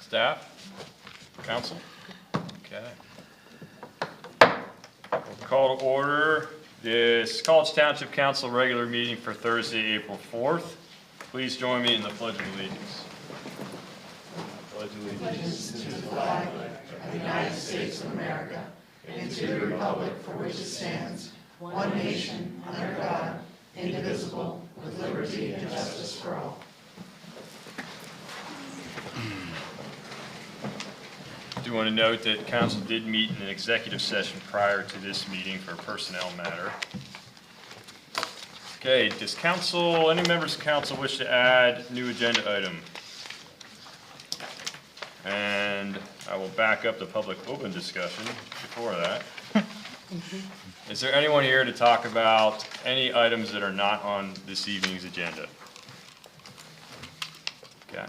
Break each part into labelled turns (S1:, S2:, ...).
S1: Staff? Council? Okay. We'll call to order this College Township Council regular meeting for Thursday, April 4th. Please join me in the Pledge of Allegiance. Pledge allegiance
S2: to the flag of the United States of America and to the republic for which it stands, one nation, under God, indivisible, with liberty and justice for all.
S1: I do want to note that council did meet in an executive session prior to this meeting for a personnel matter. Okay, does council, any members of council wish to add new agenda item? And I will back up the public open discussion before that. Is there anyone here to talk about any items that are not on this evening's agenda? Okay.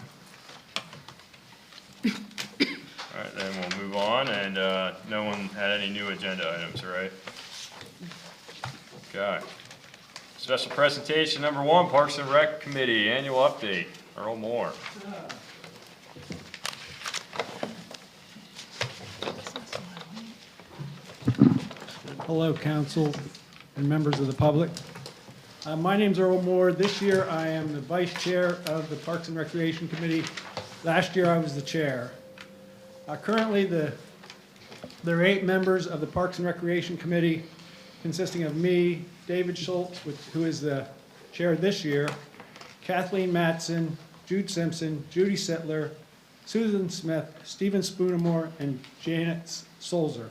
S1: All right, then we'll move on, and no one had any new agenda items, right? Okay. Special presentation number 1, Parks and Rec Committee, annual update. Earl Moore.
S3: Hello, council and members of the public. My name's Earl Moore. This year I am the vice chair of the Parks and Recreation Committee. Last year I was the chair. Currently there are 8 members of the Parks and Recreation Committee, consisting of me, David Schultz, who is the chair this year, Kathleen Matson, Jude Simpson, Judy Sittler, Susan Smith, Stephen Spoonamore, and Janet Solzer.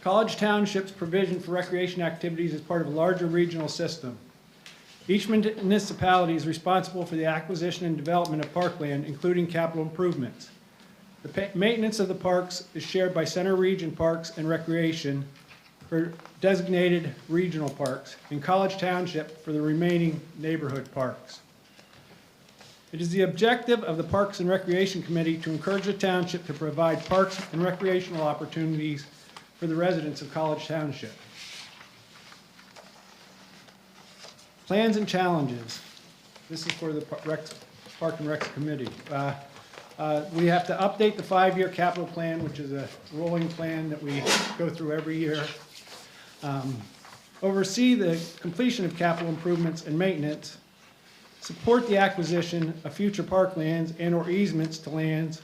S3: College Township's provision for recreation activities is part of a larger regional system. Each municipality is responsible for the acquisition and development of parkland, including capital improvements. The maintenance of the parks is shared by Center Region Parks and Recreation for designated regional parks, and College Township for the remaining neighborhood parks. It is the objective of the Parks and Recreation Committee to encourage the township to provide parks and recreational opportunities for the residents of College Township. Plans and challenges. This is for the Park and Rec Committee. We have to update the 5-year capital plan, which is a rolling plan that we go through every year. Oversee the completion of capital improvements and maintenance. Support the acquisition of future parklands and/or easements to lands,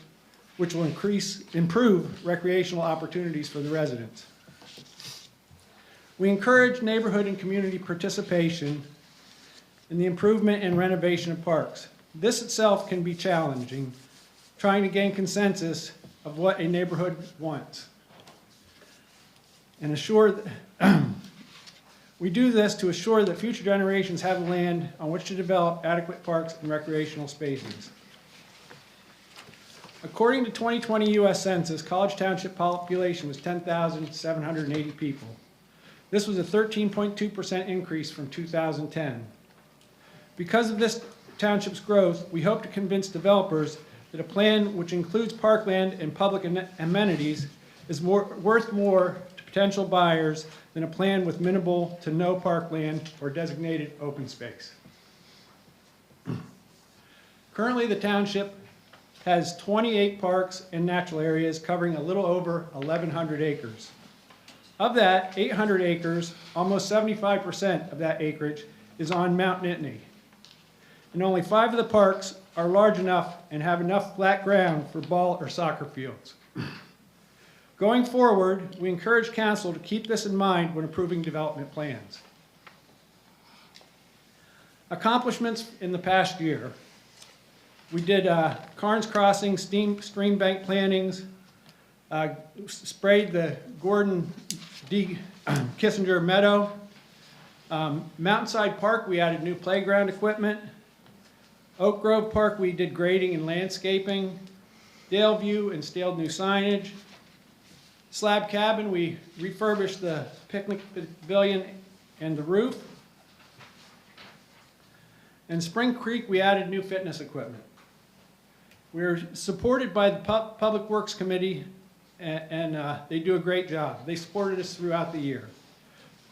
S3: which will improve recreational opportunities for the residents. We encourage neighborhood and community participation in the improvement and renovation of parks. This itself can be challenging, trying to gain consensus of what a neighborhood wants. And we do this to assure that future generations have land on which to develop adequate parks and recreational spaces. According to 2020 U.S. Census, College Township population was 10,780 people. This was a 13.2% increase from 2010. Because of this township's growth, we hope to convince developers that a plan which includes parkland and public amenities is worth more to potential buyers than a plan with minimal to no parkland or designated open space. Currently, the township has 28 parks and natural areas covering a little over 1,100 acres. Of that, 800 acres, almost 75% of that acreage, is on Mount Nittany. And only 5 of the parks are large enough and have enough flat ground for ball or soccer fields. Going forward, we encourage council to keep this in mind when approving development plans. Accomplishments in the past year. We did Carnes Crossing, stream bank plantings, sprayed the Gordon D. Kissinger Meadow. Mountainside Park, we added new playground equipment. Oak Grove Park, we did grading and landscaping. Daleview installed new signage. Slab Cabin, we refurbished the picnic pavilion and the roof. And Spring Creek, we added new fitness equipment. We're supported by the Public Works Committee, and they do a great job. They supported us throughout the year.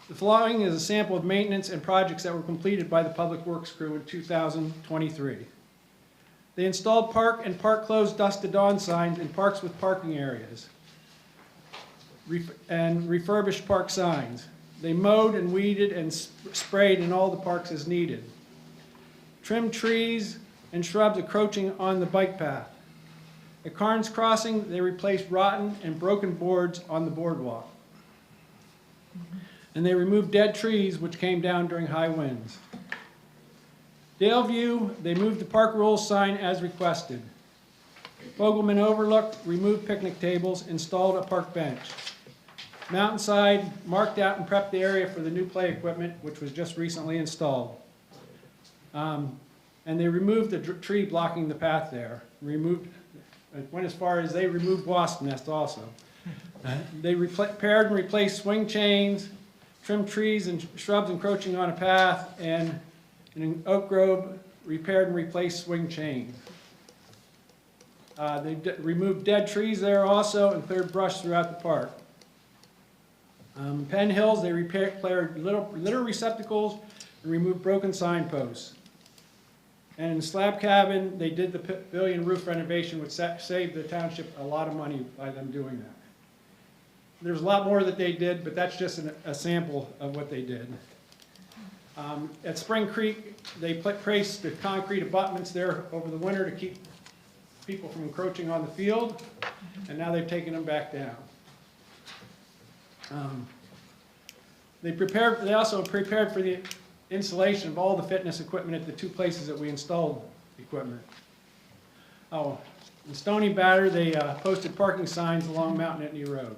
S3: The following is a sample of maintenance and projects that were completed by the Public Works crew in 2023. They installed park and park closed dusk to dawn signs in parks with parking areas and refurbished park signs. They mowed and weeded and sprayed in all the parks as needed. Trimmed trees and shrubs encroaching on the bike path. At Carnes Crossing, they replaced rotten and broken boards on the boardwalk. And they removed dead trees which came down during high winds. Daleview, they moved the park rules sign as requested. Fogelman Overlook removed picnic tables, installed a park bench. Mountainside marked out and prepped the area for the new play equipment, which was just recently installed. And they removed the tree blocking the path there. Went as far as they removed wasp nests also. They repaired and replaced swing chains, trimmed trees and shrubs encroaching on a path, and in Oak Grove, repaired and replaced swing chains. They removed dead trees there also and cleared brush throughout the park. Penn Hills, they repaired litter receptacles and removed broken signposts. And in Slab Cabin, they did the pavilion roof renovation, which saved the township a lot of money by them doing that. There's a lot more that they did, but that's just a sample of what they did. At Spring Creek, they placed the concrete abutments there over the winter to keep people from encroaching on the field, and now they've taken them back down. They also prepared for the installation of all the fitness equipment at the two places that we installed equipment. Oh, in Stony Batter, they posted parking signs along Mountain Etney Road.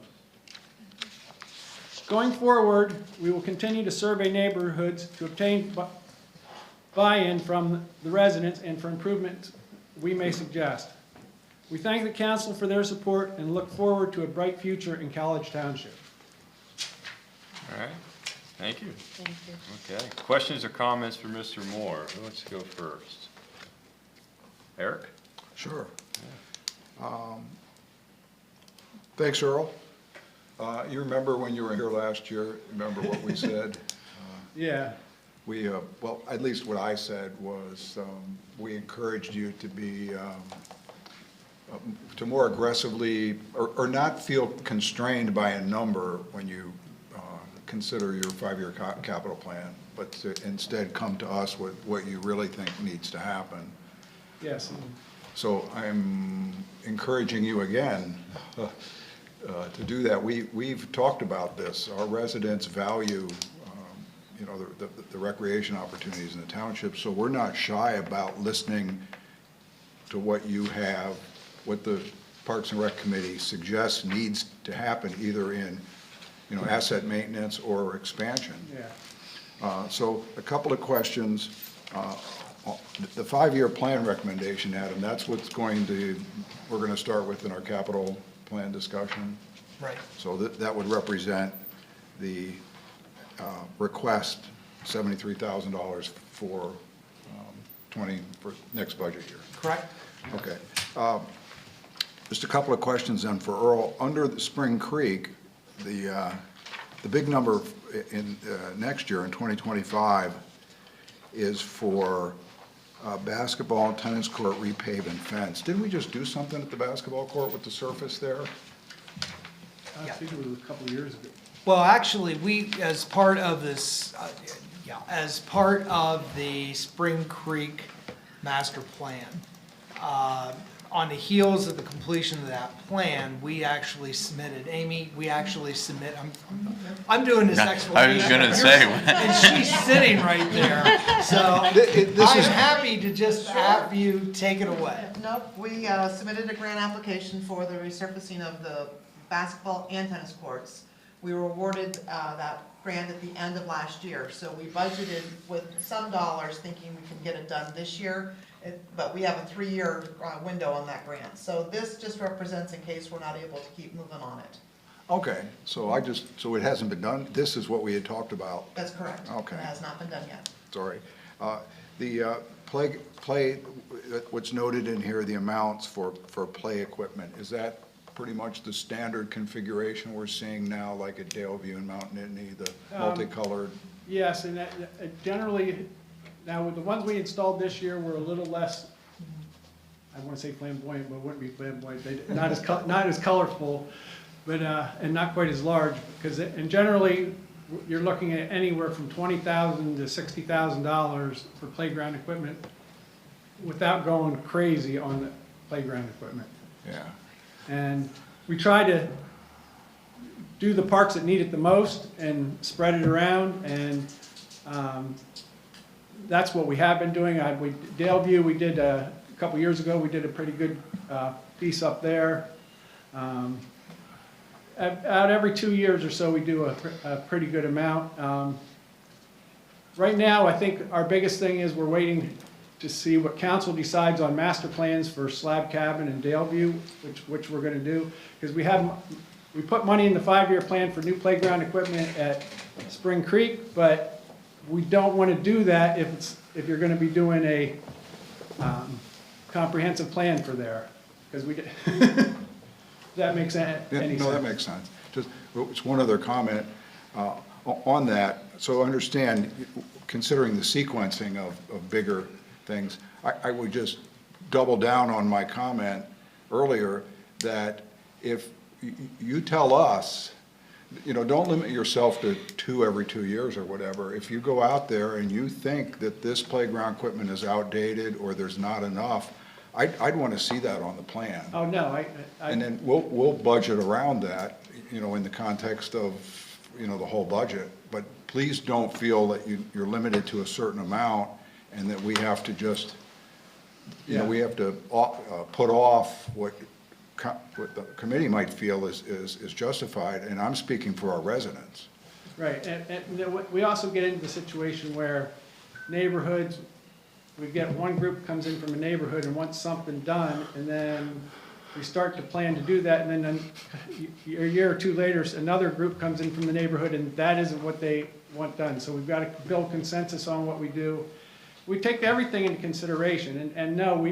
S3: Going forward, we will continue to survey neighborhoods to obtain buy-in from the residents and for improvements we may suggest. We thank the council for their support and look forward to a bright future in College Township.
S1: All right, thank you.
S2: Thank you.
S1: Okay, questions or comments for Mr. Moore? Who wants to go first? Eric?
S4: Sure. Thanks, Earl. You remember when you were here last year, remember what we said?
S3: Yeah.
S4: We, well, at least what I said was, we encouraged you to be, to more aggressively, or not feel constrained by a number when you consider your five-year capital plan, but to instead come to us with what you really think needs to happen.
S3: Yes.
S4: So I'm encouraging you again to do that. We've talked about this. Our residents value, you know, the recreation opportunities in the township, so we're not shy about listening to what you have, what the Parks and Rec Committee suggests needs to happen, either in, you know, asset maintenance or expansion.
S3: Yeah.
S4: So a couple of questions. The five-year plan recommendation, Adam, that's what's we're going to start with in our capital plan discussion.
S5: Right.
S4: So that would represent the request, $73,000 for for next budget year.
S5: Correct?
S4: Okay. Just a couple of questions then for Earl. Under the Spring Creek, the big number in next year in 2025 is for basketball and tennis court repave and fence. Didn't we just do something at the basketball court with the surface there?
S3: I think it was a couple of years ago.
S5: Well, actually, we, as part of this, as part of the Spring Creek master plan, on the heels of the completion of that plan, we actually submitted, Amy, I'm doing this explanation.
S6: I was gonna say.
S5: And she's sitting right there, so I'm happy to just have you take it away.
S2: Nope, we submitted a grant application for the resurfacing of the basketball and tennis courts. We were awarded that grant at the end of last year, so we budgeted with some dollars thinking we can get it done this year, but we have a 3-year window on that grant. So this just represents in case we're not able to keep moving on it.
S4: Okay, so so it hasn't been done? This is what we had talked about?
S2: That's correct.
S4: Okay.
S2: It has not been done yet.
S4: Sorry. The play, what's noted in here, the amounts for play equipment, is that pretty much the standard configuration we're seeing now, like at Daleview and Mountain Etney, the multicolored?
S3: Yes, and that generally, now with the ones we installed this year were a little less I want to say flamboyant, but it wouldn't be flamboyant. Not as colorful, but, and not quite as large, because, and generally, you're looking at anywhere from $20,000 to $60,000 for playground equipment without going crazy on the playground equipment.
S4: Yeah.
S3: And we try to do the parks that need it the most and spread it around, and that's what we have been doing. Daleview, we did a couple years ago, we did a pretty good piece up there. About every 2 years or so, we do a pretty good amount. Right now, I think our biggest thing is we're waiting to see what council decides on master plans for Slab Cabin and Daleview, which we're going to do, because we put money in the 5-year plan for new playground equipment at Spring Creek, but we don't want to do that if you're going to be doing a comprehensive plan for there, because we. That makes any sense?
S4: No, that makes sense. Just one other comment on that. So understand, considering the sequencing of bigger things, I would just double down on my comment earlier that if you tell us, don't limit yourself to 2 every 2 years or whatever. If you go out there and you think that this playground equipment is outdated or there's not enough, I'd want to see that on the plan.
S3: Oh, no,
S4: And then we'll budget around that, in the context of, the whole budget. But please don't feel that you're limited to a certain amount and that we have to just, we have to put off what the committee might feel is justified. And I'm speaking for our residents.
S3: right, and we also get into the situation where neighborhoods, we get one group comes in from a neighborhood and wants something done, and then we start to plan to do that, and then a year or 2 later, another group comes in from the neighborhood, and that isn't what they want done. So we've got to build consensus on what we do. We take everything into consideration, and no,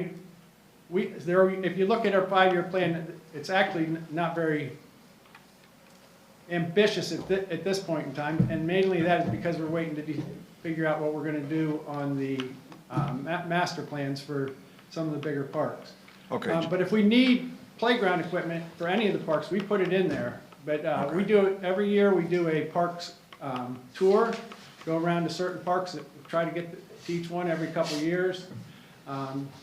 S3: if you look at our 5-year plan, it's actually not very ambitious at this point in time, and mainly that is because we're waiting to figure out what we're going to do on the master plans for some of the bigger parks.
S4: Okay.
S3: But if we need playground equipment for any of the parks, we put it in there. But we do it every year. We do a parks tour, go around to certain parks, try to get to each one every couple of years.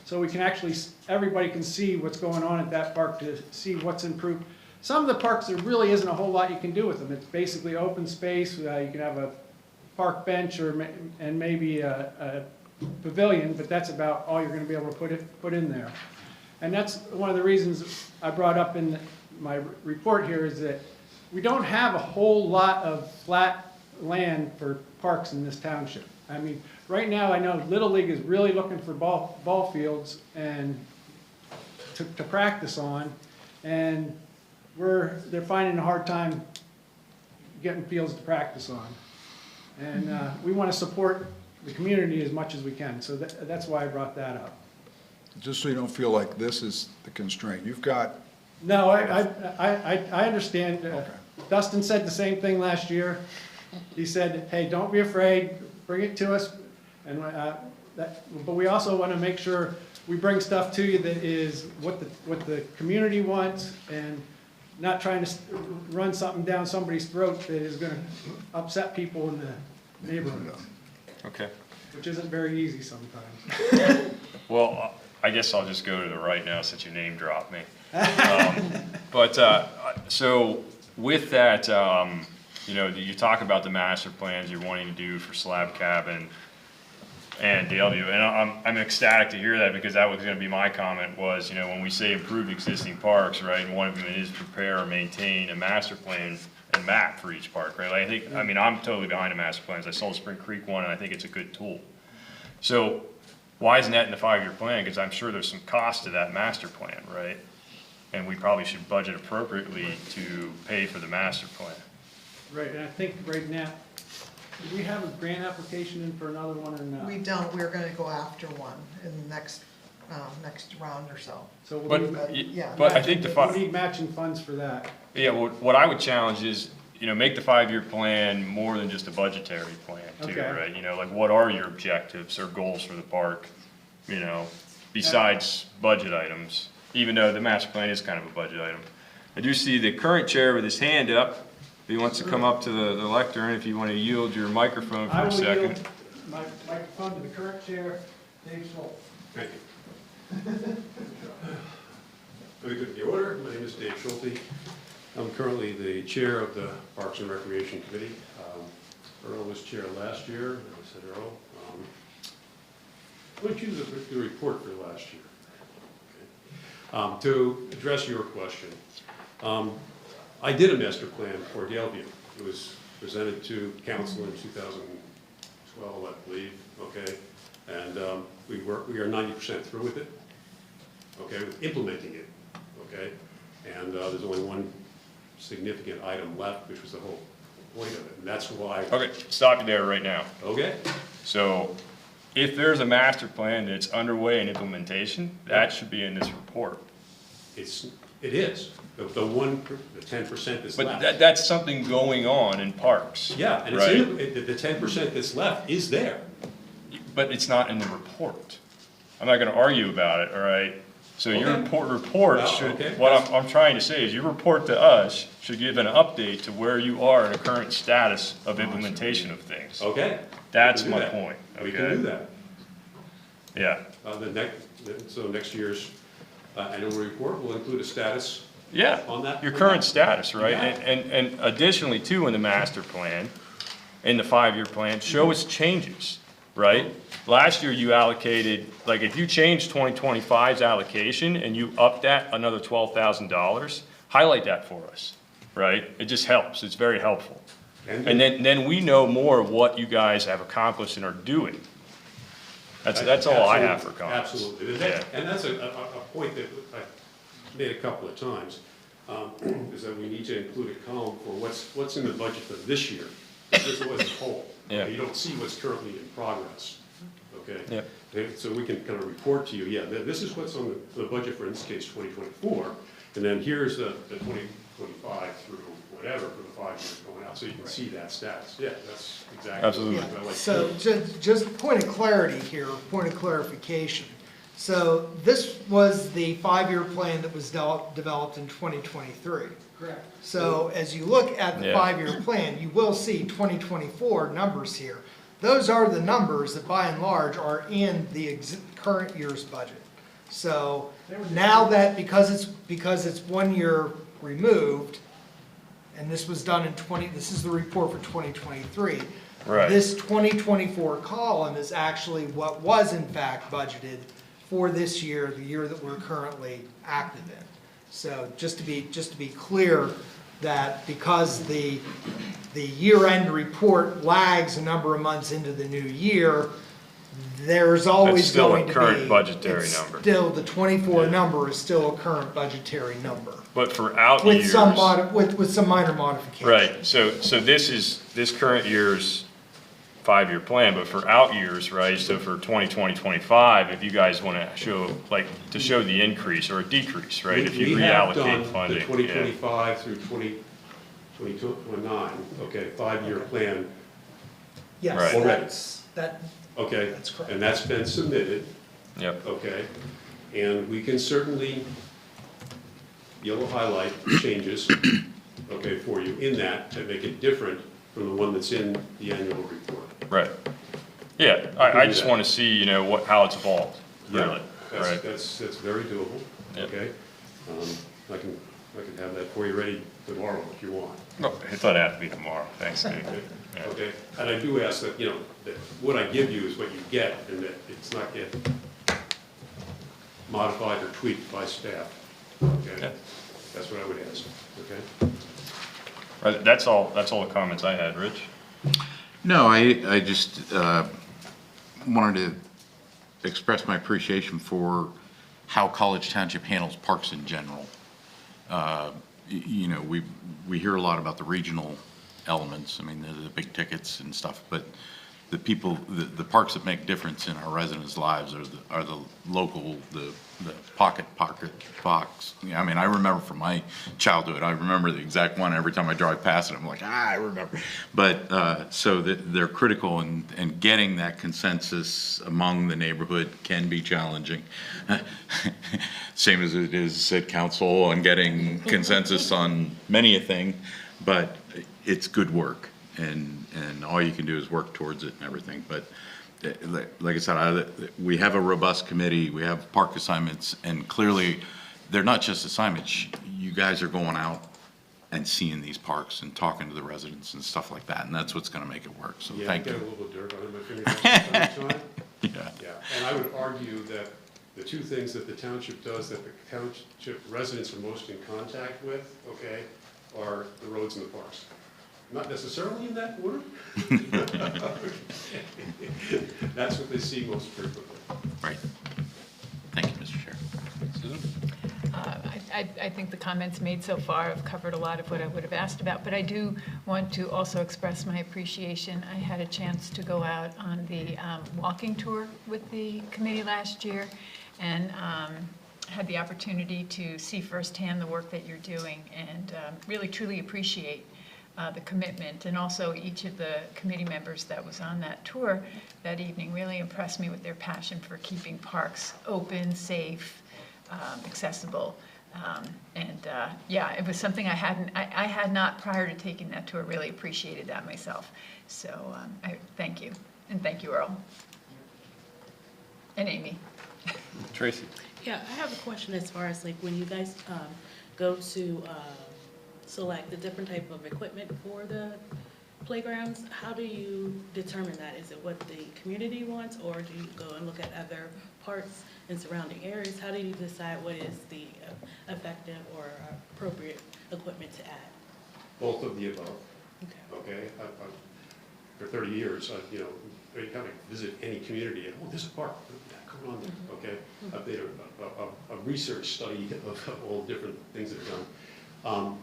S3: So we can actually, everybody can see what's going on at that park to see what's improved. Some of the parks, there really isn't a whole lot you can do with them. It's basically open space. You can have a park bench and maybe a pavilion, but that's about all you're going to be able to put in there. And that's one of the reasons I brought up in my report here, is that we don't have a whole lot of flat land for parks in this township. I mean, right now I know Little League is really looking for ball fields and to practice on, and they're finding a hard time getting fields to practice on. And we want to support the community as much as we can, so that's why I brought that up.
S4: Just so you don't feel like this is the constraint. You've got.
S3: No, I understand.
S4: Okay.
S3: Dustin said the same thing last year. He said, hey, don't be afraid, bring it to us. And but we also want to make sure we bring stuff to you that is what the community wants, and not trying to run something down somebody's throat that is going to upset people in the neighborhood.
S1: Okay.
S3: Which isn't very easy sometimes.
S1: Well, I guess I'll just go to the right now since you name dropped me. So with that, you talk about the master plans you're wanting to do for Slab Cabin and Daleview, and I'm ecstatic to hear that, because that was going to be my comment was, when we say improve existing parks, right, and one of them is prepare or maintain a master plan and map for each park, right? I'm totally behind the master plans. I saw the Spring Creek one, and I think it's a good tool. So why isn't that in the 5-year plan? Because I'm sure there's some cost to that master plan, right? And we probably should budget appropriately to pay for the master plan.
S3: Right, and I think right now, do we have a grant application in for another one or not?
S2: We don't, we're gonna go after one in the next round or so.
S3: So we'll
S1: But,
S3: need,
S2: yeah.
S1: but I think
S3: we'll need matching funds for that.
S1: yeah, what I would challenge is, make the 5-year plan more than just a budgetary plan too,
S3: Okay.
S1: right? What are your objectives or goals for the park? besides budget items, even though the master plan is kind of a budget item. I do see the current chair with his hand up. If he wants to come up to the lectern, if you want to yield your microphone for
S3: I
S1: a
S3: will
S1: second.
S3: yield my microphone to the current chair, Dave Schultz.
S6: Thank you. Very good. The order. My name is Dave Schulte. I'm currently the chair of the Parks and Recreation Committee. Earl was chair last year. I said Earl. Why don't you do the report for last year? Okay. To address your question, I did a master plan for Daleview. It was presented to council in 2012, I believe. Okay, and we are 90% through with it. Okay, with implementing it. Okay, and there's only one significant item left, which was the whole point of it, and that's why.
S1: Okay, stop you there right now.
S6: Okay.
S1: So if there's a master plan that's underway in implementation, that should be in this report.
S6: It is. The 10% that's
S1: But
S6: left.
S1: that's something going on in parks.
S6: Yeah, and
S1: right?
S6: the 10% that's left is there.
S1: But it's not in the report. I'm not gonna argue about it, all right? So your
S6: Okay.
S1: report
S6: Well,
S1: should,
S6: okay.
S1: what I'm trying to say is your report to us should give an update to where you are in the current status of implementation of things.
S6: Okay.
S1: That's
S6: We can
S1: my
S6: do that.
S1: point,
S6: We can
S1: okay?
S6: do that.
S1: Yeah,
S6: So next year's annual report will include a status
S1: yeah,
S6: on that.
S1: your current status, right?
S6: Yeah.
S1: And additionally too, in the master plan, in the 5-year plan, show us changes, right? Last year you allocated, like if you changed 2025's allocation and you upped that another $12,000, highlight that for us, right? It just helps, it's very helpful. And then we know more of what you guys have accomplished and are doing. That's all I have for comments.
S6: Absolutely.
S1: Yeah.
S6: And that's a point that I made a couple of times, is that we need to include a column for what's in the budget for this year. This is as a whole.
S1: Yeah.
S6: You don't see what's currently in progress, okay?
S1: Yep.
S6: And so we can kind of report to you, yeah, this is what's on the budget for, in this case, 2024, and then here's the 2025 through whatever for the 5 years going out, so you can see that status. Yeah, that's exactly.
S1: Absolutely.
S6: what I like.
S5: So just point of clarity here, point of clarification. So this was the 5-year plan that was developed in 2023.
S3: Correct.
S5: So as you look at the
S1: Yeah.
S5: 5-year plan, you will see 2024 numbers here. Those are the numbers that by and large are in the current year's budget. So now that, because it's 1 year removed, and this was done in this is the report for 2023.
S1: Right.
S5: This 2024 column is actually what was in fact budgeted for this year, the year that we're currently active in. So just to be clear that because the year-end report lags a number of months into the new year, there's always
S1: still a
S5: going to be.
S1: current budgetary number.
S5: Still, the 24 number is still a current budgetary number.
S1: But for out
S5: With
S1: years.
S5: some with some minor modifications.
S1: Right, so this is, this current year's 5-year plan, but for out years, right, so for 2020, 25, if you guys want to show, like, to show the increase or a decrease, right, if you
S6: We have
S1: reallocate
S6: done
S1: funding.
S6: the
S1: yeah.
S6: 2025 through 2029, okay, 5-year plan,
S5: Yes,
S1: Right.
S6: Already.
S5: that,
S6: okay?
S5: That's correct.
S6: And that's been submitted,
S1: Yep,
S6: okay? And we can certainly yellow highlight changes, okay, for you in that to make it different from the one that's in the annual report.
S1: right. Yeah, I just want to see, you know, how it's evolved, really, right?
S6: That's very doable,
S1: Yep.
S6: okay? I can have that for you ready tomorrow if you want.
S1: No, it doesn't have to be tomorrow, thanks, Dave. Yeah.
S6: Okay, and I do ask that, you know, that what I give you is what you get, and that it's not get modified or tweaked by staff, okay?
S1: Yeah.
S6: That's what I would ask, okay?
S1: Right, that's all the comments I had, Rich.
S7: No, I just wanted to express my appreciation for how College Township handles parks in general. You know, we hear a lot about the regional elements, I mean, the big tickets and stuff, but the people, the parks that make difference in our residents' lives are the local, the pocket parks. Yeah, I mean, I remember from my childhood, I remember the exact one. Every time I drive past it, I'm like, I remember. But, so they're critical, and getting that consensus among the neighborhood can be challenging. Same as it is at council on getting consensus on many a thing, but it's good work. And all you can do is work towards it and everything. But like I said, we have a robust committee, we have park assignments, and clearly, they're not just assignments. You guys are going out and seeing these parks and talking to the residents and stuff like that, and that's what's gonna make it work, so
S6: Yeah,
S7: thank
S6: got a
S7: you.
S6: little bit of dirt on my fingernails from time to time.
S7: Yeah.
S6: Yeah, and I would argue that the two things that the township does, that the township residents are most in contact with, okay, are the roads and the parks. Not necessarily in that order. That's what they see most frequently.
S7: Right. Thank you, Mr. Chair.
S8: I think the comments made so far have covered a lot of what I would have asked about, but I do want to also express my appreciation. I had a chance to go out on the walking tour with the committee last year, and had the opportunity to see firsthand the work that you're doing, and really truly appreciate the commitment. And also each of the committee members that was on that tour that evening really impressed me with their passion for keeping parks open, safe, accessible. Yeah, it was something I had not, prior to taking that tour, really appreciated that myself. So I thank you, and thank you, Earl. And Amy.
S1: Tracy?
S9: Yeah, I have a question as far as like when you guys go to select the different type of equipment for the playgrounds, how do you determine that? Is it what the community wants, or do you go and look at other parks in surrounding areas? How do you decide what is the effective or appropriate equipment to add?
S6: Both of the above,
S9: Okay.
S6: okay? For 30 years, you know, you kind of visit any community, and, oh, there's a park, come on there, okay? I've made a research study of all different things that are done.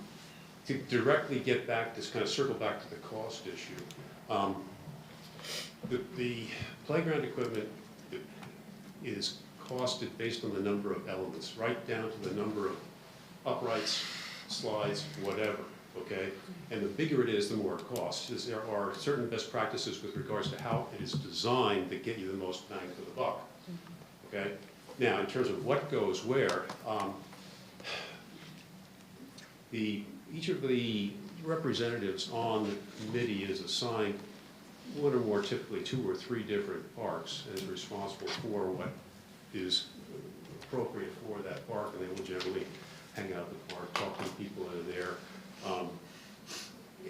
S6: To directly get back, to kind of circle back to the cost issue, the playground equipment is costed based on the number of elements, right down to the number of uprights, slides, whatever, okay? And the bigger it is, the more it costs. There are certain best practices with regards to how it is designed that get you the most bang for the buck, okay? Now, in terms of what goes where, each of the representatives on the committee is assigned one or more, typically 2 or 3 different parks, and is responsible for what is appropriate for that park, and they will generally hang out at the park, talk to the people that are there.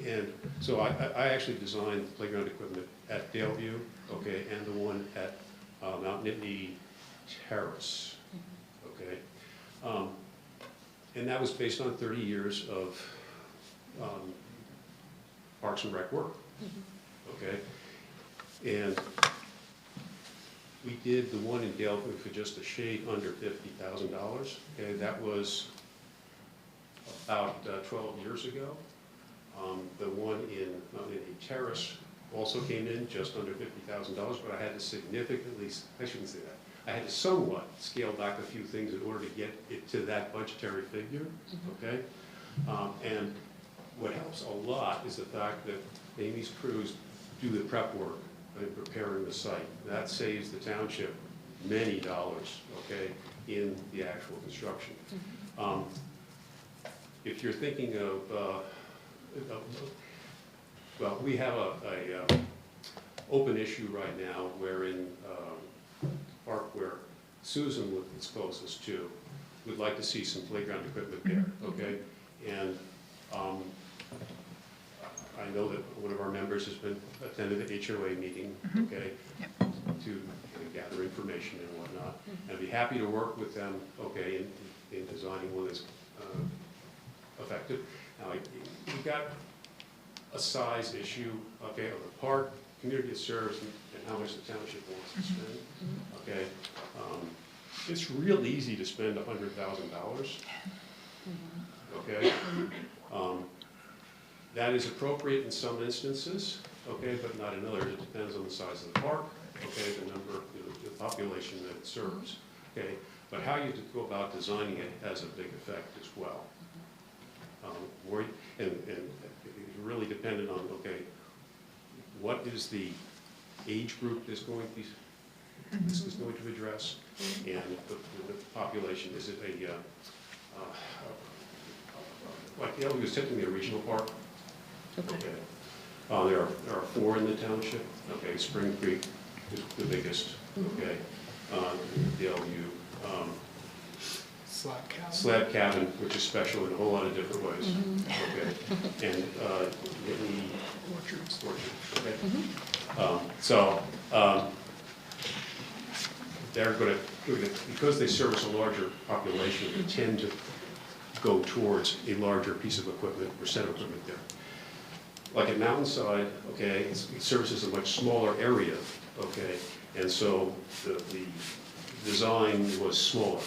S6: And so I actually designed the playground equipment at Daleview, okay, and the one at Mount Nittany Terrace, okay? And that was based on 30 years of Parks and Rec work, okay? And we did the one in Daleview for just a shade under $50,000, okay? That was about 12 years ago. The one in Mount Nittany Terrace also came in just under $50,000, but I had to significantly, I shouldn't say that, I had to somewhat scale back a few things in order to get it to that budgetary figure, okay? And what helps a lot is the fact that Amy's crews do the prep work in preparing the site. That saves the township many dollars, okay, in the actual construction. If you're thinking of well, we have a open issue right now wherein park where Susan is closest to would like to see some playground equipment there, okay? And I know that one of our members has been attended the HOA meeting, okay, to gather information and whatnot. And I'd be happy to work with them, okay, in designing one that's effective. Now, we've got a size issue, okay, of the park, community it serves, and how much the township wants to spend, okay? It's real easy to spend $100,000, okay? That is appropriate in some instances, okay, but not in others. It depends on the size of the park, okay, the number, the population that it serves, okay? But how you go about designing it has a big effect as well. And it's really dependent on, okay, what is the age group this is going to address, and the population, is it like the LU is typically a regional park?
S9: Okay.
S6: There are 4 in the township, okay, Spring Creek is the biggest, okay, the LU,
S5: Slab cabin.
S6: Slab Cabin, which is special in a whole lot of different ways, okay, and Whitney Orchards, okay. So, they're going to, because they service a larger population, they tend to go towards a larger piece of equipment or set of equipment there. Like at Mountainside, okay, it services a much smaller area, okay, and so the design was smaller.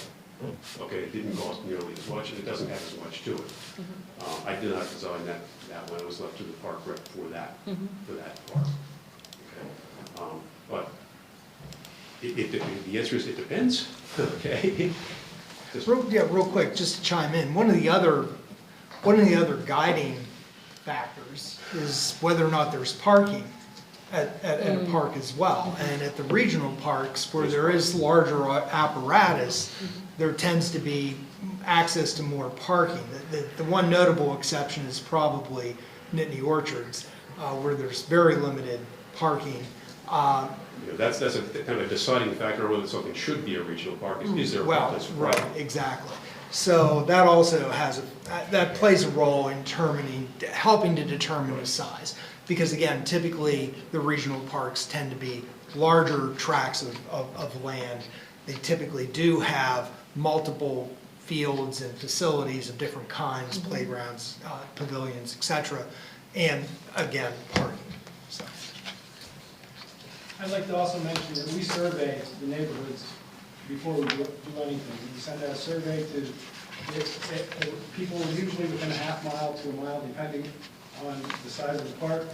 S6: Okay, it didn't cost nearly as much, and it doesn't have as much to it. I did not design that one. I was left to the park rep for that park. Okay, but the answer is it depends. Okay.
S5: Real quick, just to chime in, one of the other guiding factors is whether or not there's parking at a park as well. And at the regional parks, where there is larger apparatus, there tends to be access to more parking. The one notable exception is probably Nittany Orchards, where there's very limited parking.
S6: That's a kind of deciding factor whether something should be a regional park. Is there a
S5: Well,
S6: place?
S5: right, exactly. So that also that plays a role in helping to determine the size. Because again, typically the regional parks tend to be larger tracts of land. They typically do have multiple fields and facilities of different kinds, playgrounds, pavilions, etc. And again, parking, so.
S3: I'd like to also mention that we survey the neighborhoods before we do anything. We send out a survey to people usually within a half mile to a mile, depending on the size of the park.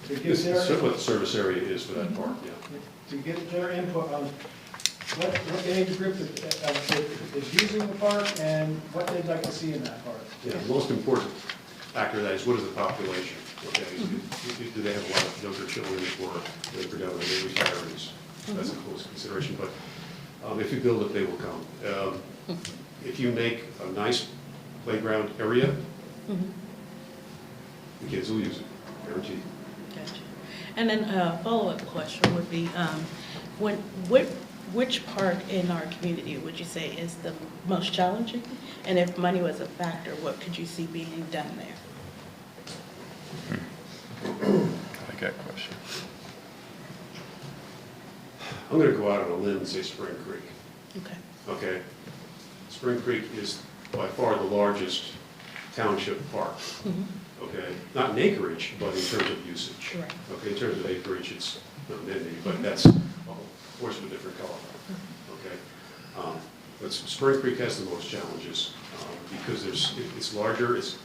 S3: To give
S6: This
S3: their,
S6: is what the service area is for that park, yeah.
S3: to get their input on what age group is using the park and what they'd like to see in that park.
S6: Yeah, the most important factor of that is what is the population? Okay, do they have a lot of younger children or are they predominantly retirees? That's a close consideration, but if you build it, they will come. If you make a nice playground area, the kids will use it, guaranteed.
S9: Gotcha. And then a follow-up question would be, which park in our community would you say is the most challenging? And if money was a factor, what could you see being done there?
S1: I like that question.
S6: I'm going to go out on a limb and say Spring Creek.
S9: Okay.
S6: Okay, Spring Creek is by far the largest township park. Okay, not in acreage, but in terms of usage.
S9: Right.
S6: Okay, in terms of acreage, it's not many, but that's a horse of a different color. Okay, but Spring Creek has the most challenges because it's larger. It's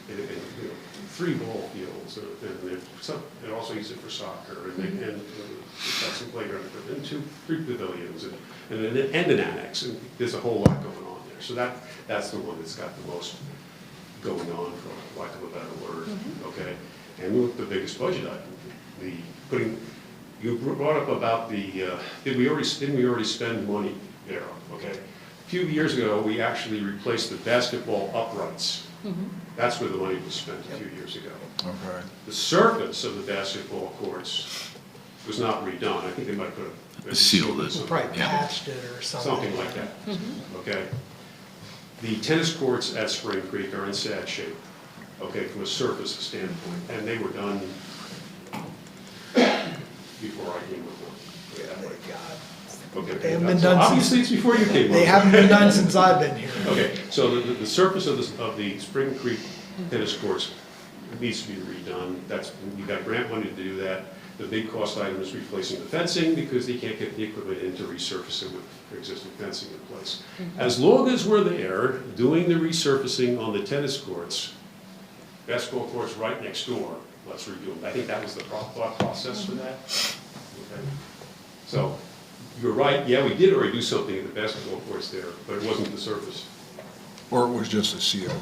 S6: 3 ball fields, and they also use it for soccer, and it's got some playground equipment, and 3 pavilions, and an annex, and there's a whole lot going on there. So that's the one that's got the most going on, for lack of a better word. Okay, and look, the biggest budget item, you brought up about didn't we already spend money there? Okay, a few years ago we actually replaced the basketball uprights. That's where the money was spent a few years ago.
S4: Okay.
S6: The surface of the basketball courts was not redone. I think they might put
S7: Sealed it.
S5: Probably patched it or something.
S6: something like that. Okay. The tennis courts at Spring Creek are in sad shape, okay, from a surface standpoint, and they were done before I came with them. Okay.
S5: They haven't been
S6: So
S5: done
S6: obviously it's before you came.
S5: They
S6: on.
S5: haven't been done since I've been here.
S6: Okay, so the surface of the Spring Creek tennis courts needs to be redone. You got grant money to do that. The big cost item is replacing the fencing because they can't get the equipment in to resurface it with existing fencing in place. As long as we're there doing the resurfacing on the tennis courts, basketball courts right next door, let's redo them. I think that was the thought process for that. Okay. So, you're right, yeah, we did already do something at the basketball courts there, but it wasn't the surface.
S4: Or it was just a seal? Okay.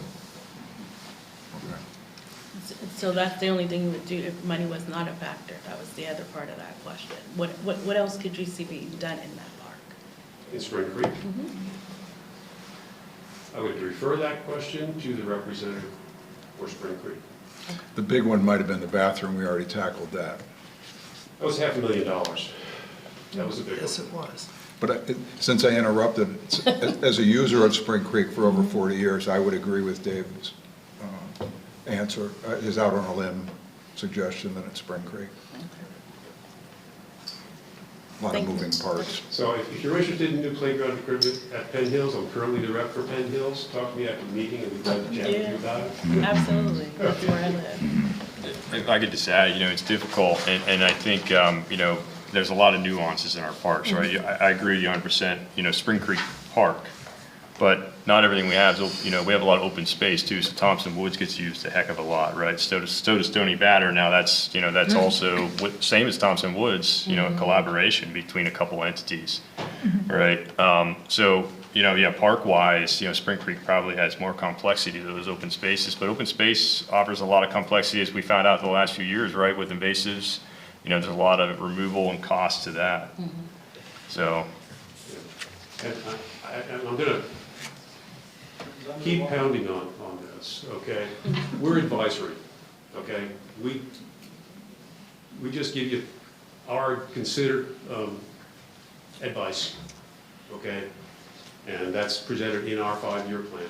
S9: So that's the only thing you would do if money was not a factor? That was the other part of that question. What else could you see being done in that park?
S6: In Spring Creek? I would refer that question to the representative for Spring Creek.
S4: The big one might have been the bathroom, we already tackled that.
S6: That was $500,000. That was a big one.
S5: Yes, it was.
S4: But since I interrupted, as a user of Spring Creek for over 40 years, I would agree with David's answer, his out on a limb suggestion that it's Spring Creek. A lot of
S9: Thank you.
S4: moving parts.
S6: So if you're interested in new playground equipment at Penn Hills, I'm currently the rep for Penn Hills. Talk to me after the meeting and we'd like to chat with you about it.
S9: Absolutely, that's where I live.
S1: If I could just add, it's difficult, and I think, there's a lot of nuances in our parks, right? I agree with you 100%, Spring Creek Park, but not everything we have is, we have a lot of open space too, so Thompson Woods gets used a heck of a lot, right? So does Stony Batter, now that's, that's also, same as Thompson Woods, a collaboration between a couple entities, right? Park-wise, Spring Creek probably has more complexity to those open spaces, but open space offers a lot of complexity, as we found out the last few years, right, with invasives. There's a lot of removal and cost to that. So.
S6: And I'm gonna keep pounding on this, okay? We're advisory, okay? We just give you our considered advice, okay? And that's presented in our 5-year plan,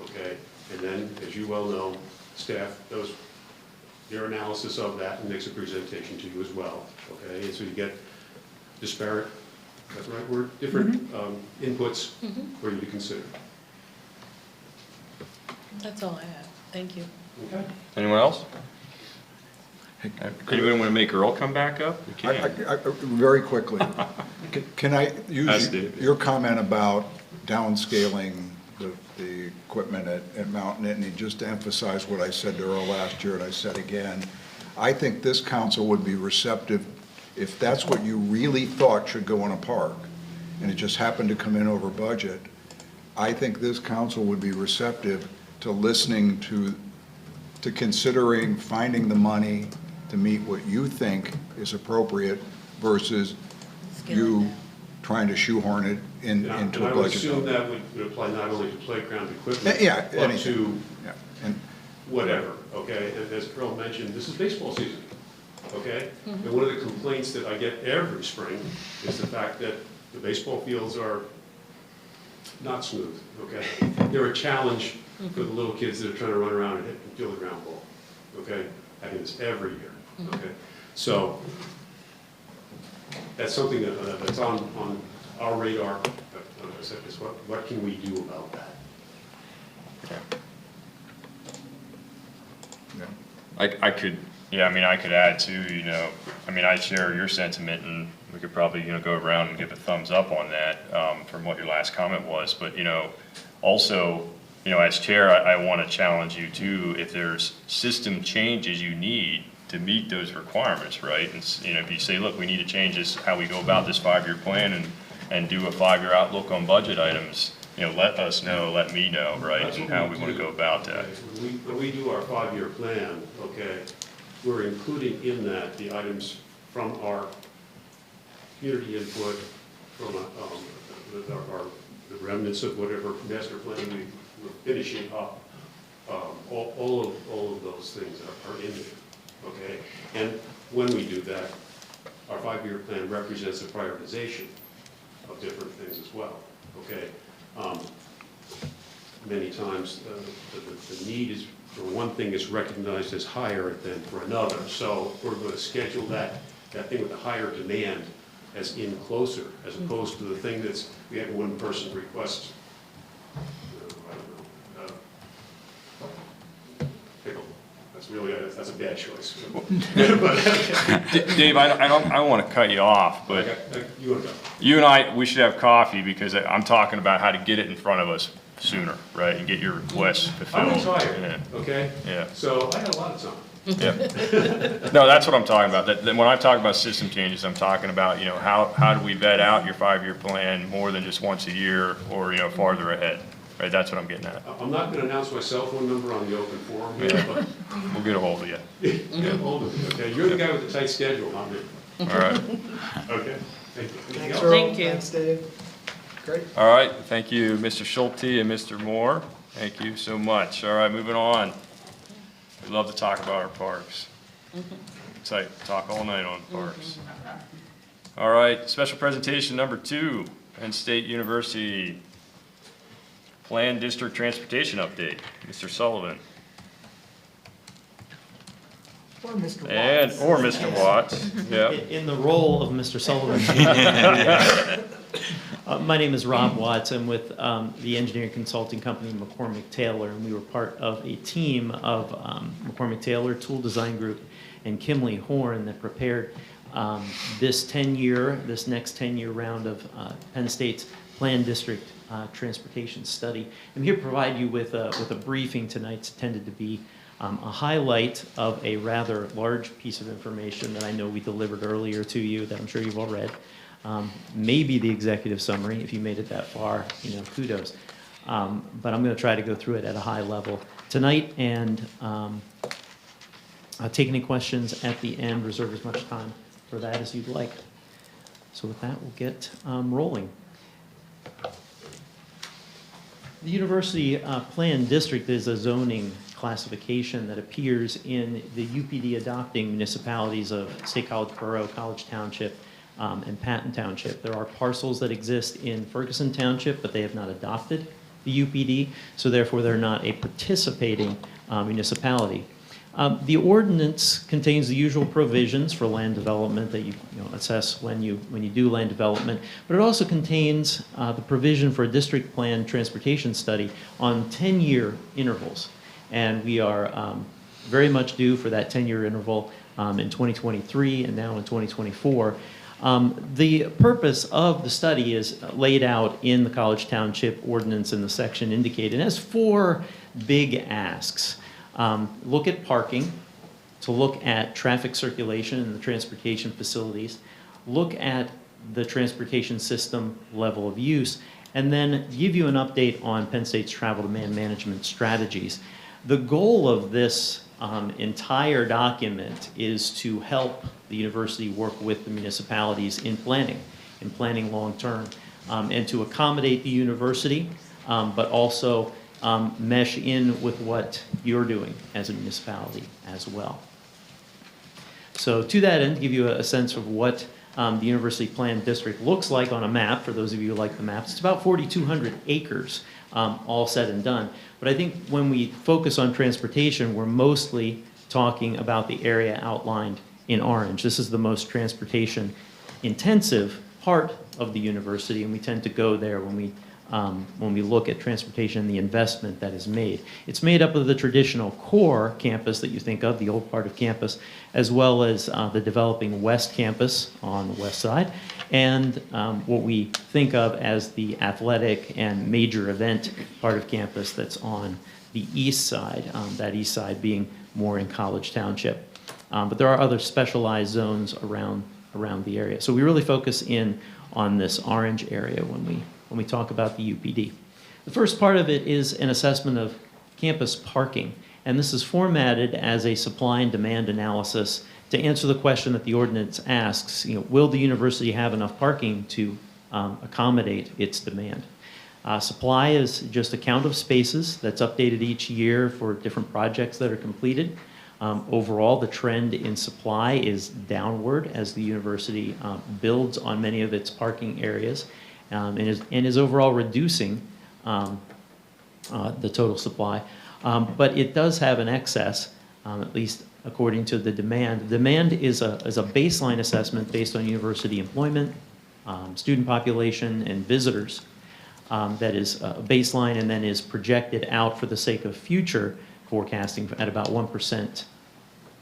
S6: okay? And then, as you well know, staff does their analysis of that and makes a presentation to you as well, okay? And so you get disparate, that's the right word, different inputs for you to consider.
S9: That's all I have. Thank you.
S6: Okay?
S1: Anyone else? Anyone want to make Earl come back up? You
S4: I-
S1: can.
S4: Very quickly, can I
S1: Ask
S4: use
S1: David.
S4: your comment about downscaling the equipment at Mount Nittany, just to emphasize what I said to Earl last year and I said again? I think this council would be receptive, if that's what you really thought should go in a park, and it just happened to come in over budget, I think this council would be receptive to listening to considering finding the money to meet what you think is appropriate versus you trying to shoehorn it into
S6: And
S4: a
S6: I would
S4: budget.
S6: assume that would apply not only to playground equipment,
S4: Yeah,
S6: but
S4: anything.
S6: to
S4: Yeah, and
S6: whatever, okay? And as Earl mentioned, this is baseball season, okay? And one of the complaints that I get every spring is the fact that the baseball fields are not smooth, okay? They're a challenge for the little kids that are trying to run around and feel the ground ball, okay? I do this every year, okay? So that's something that's on our radar. Is what can we do about that?
S4: yeah.
S1: I could add too, I share your sentiment, and we could probably, go around and give a thumbs up on that, from what your last comment was, but, also, as chair, I want to challenge you too, if there's system changes you need to meet those requirements, right? And, if you say, look, we need to change this, how we go about this 5-year plan and do a 5-year outlook on budget items, let us know, let me know, right?
S6: That's
S1: And
S6: what
S1: how
S6: we
S1: we want to
S6: do,
S1: go about that.
S6: okay? When we do our 5-year plan, okay, we're including in that the items from our community input, from the remnants of whatever master plan we're finishing up, all of those things are in there, okay? And when we do that, our 5-year plan represents a prioritization of different things as well, okay? Many times, the need is, for one thing, is recognized as higher than for another. So we're going to schedule that thing with the higher demand as in closer, as opposed to the thing that's, we had one person request, I don't know, pickle. That's really, that's a bad choice.
S1: Dave, I don't want to cut you off, but
S6: You want to go?
S1: you and I, we should have coffee, because I'm talking about how to get it in front of us sooner, right? And get your requests fulfilled.
S6: I'm retired,
S1: Yeah.
S6: okay?
S1: Yeah.
S6: So I got a lot of time.
S1: Yep. No, that's what I'm talking about. That, when I talk about system changes, I'm talking about, you know, how do we vet out your 5-year plan more than just once a year or, you know, farther ahead, right? That's what I'm getting at.
S6: I'm not gonna announce my cell phone number on the open forum here, but
S1: We'll get a hold of you.
S6: get hold of me, okay? You're the guy with the tight schedule, not me.
S1: All right.
S6: Okay, thank you. Anything
S5: Thanks,
S6: else?
S5: Earl.
S9: Thank you.
S5: Thanks, Dave. Great.
S1: All right, thank you, Mr. Schulte and Mr. Moore. Thank you so much. All right, moving on. We love to talk about our parks. It's like, talk all night on parks. All right, special presentation number 2, Penn State University Planned District Transportation Update. Mr. Sullivan.
S5: Or Mr.
S1: And,
S5: Watts.
S1: or Mr. Watts, yeah.
S10: In the role of Mr. Sullivan. My name is Rob Watts. I'm with the engineering consulting company McCormick Taylor, and we were part of a team of McCormick Taylor, Tool Design Group, and Kimley Horn that prepared this next 10-year round of Penn State's Planned District Transportation Study. I'm here to provide you with a briefing tonight. It's intended to be a highlight of a rather large piece of information that I know we delivered earlier to you that I'm sure you've all read. Maybe the executive summary, if you made it that far, you know, kudos. But I'm going to try to go through it at a high level tonight and take any questions at the end, reserve as much time for that as you'd like. So with that, we'll get rolling. The University Planned District is a zoning classification that appears in the UPD adopting municipalities of State College Borough, College Township, and Patton Township. There are parcels that exist in Ferguson Township, but they have not adopted the UPD, so therefore they're not a participating municipality. The ordinance contains the usual provisions for land development that you assess when you do land development, but it also contains the provision for a district plan transportation study on 10-year intervals. And we are very much due for that 10-year interval in 2023 and now in 2024. The purpose of the study is laid out in the College Township ordinance in the section indicated. It has 4 big asks. Look at parking, to look at traffic circulation in the transportation facilities, look at the transportation system level of use, and then give you an update on Penn State's travel demand management strategies. The goal of this entire document is to help the university work with the municipalities in planning long-term, and to accommodate the university, but also mesh in with what you're doing as a municipality as well. So to that end, to give you a sense of what the University Planned District looks like on a map, for those of you who like the maps, it's about 4,200 acres, all said and done. But I think when we focus on transportation, we're mostly talking about the area outlined in orange. This is the most transportation intensive part of the university, and we tend to go there when we look at transportation and the investment that is made. It's made up of the traditional core campus that you think of, the old part of campus, as well as the developing West Campus on the west side, and what we think of as the athletic and major event part of campus that's on the east side, that east side being more in College Township. But there are other specialized zones around the area. So we really focus in on this orange area when we talk about the UPD. The first part of it is an assessment of campus parking, and this is formatted as a supply and demand analysis to answer the question that the ordinance asks, will the university have enough parking to accommodate its demand? Supply is just a count of spaces that's updated each year for different projects that are completed. Overall, the trend in supply is downward as the university builds on many of its parking areas. And is overall reducing the total supply. But it does have an excess, at least according to the demand. Demand is a baseline assessment based on university employment, student population, and visitors. That is a baseline and then is projected out for the sake of future forecasting at about 1%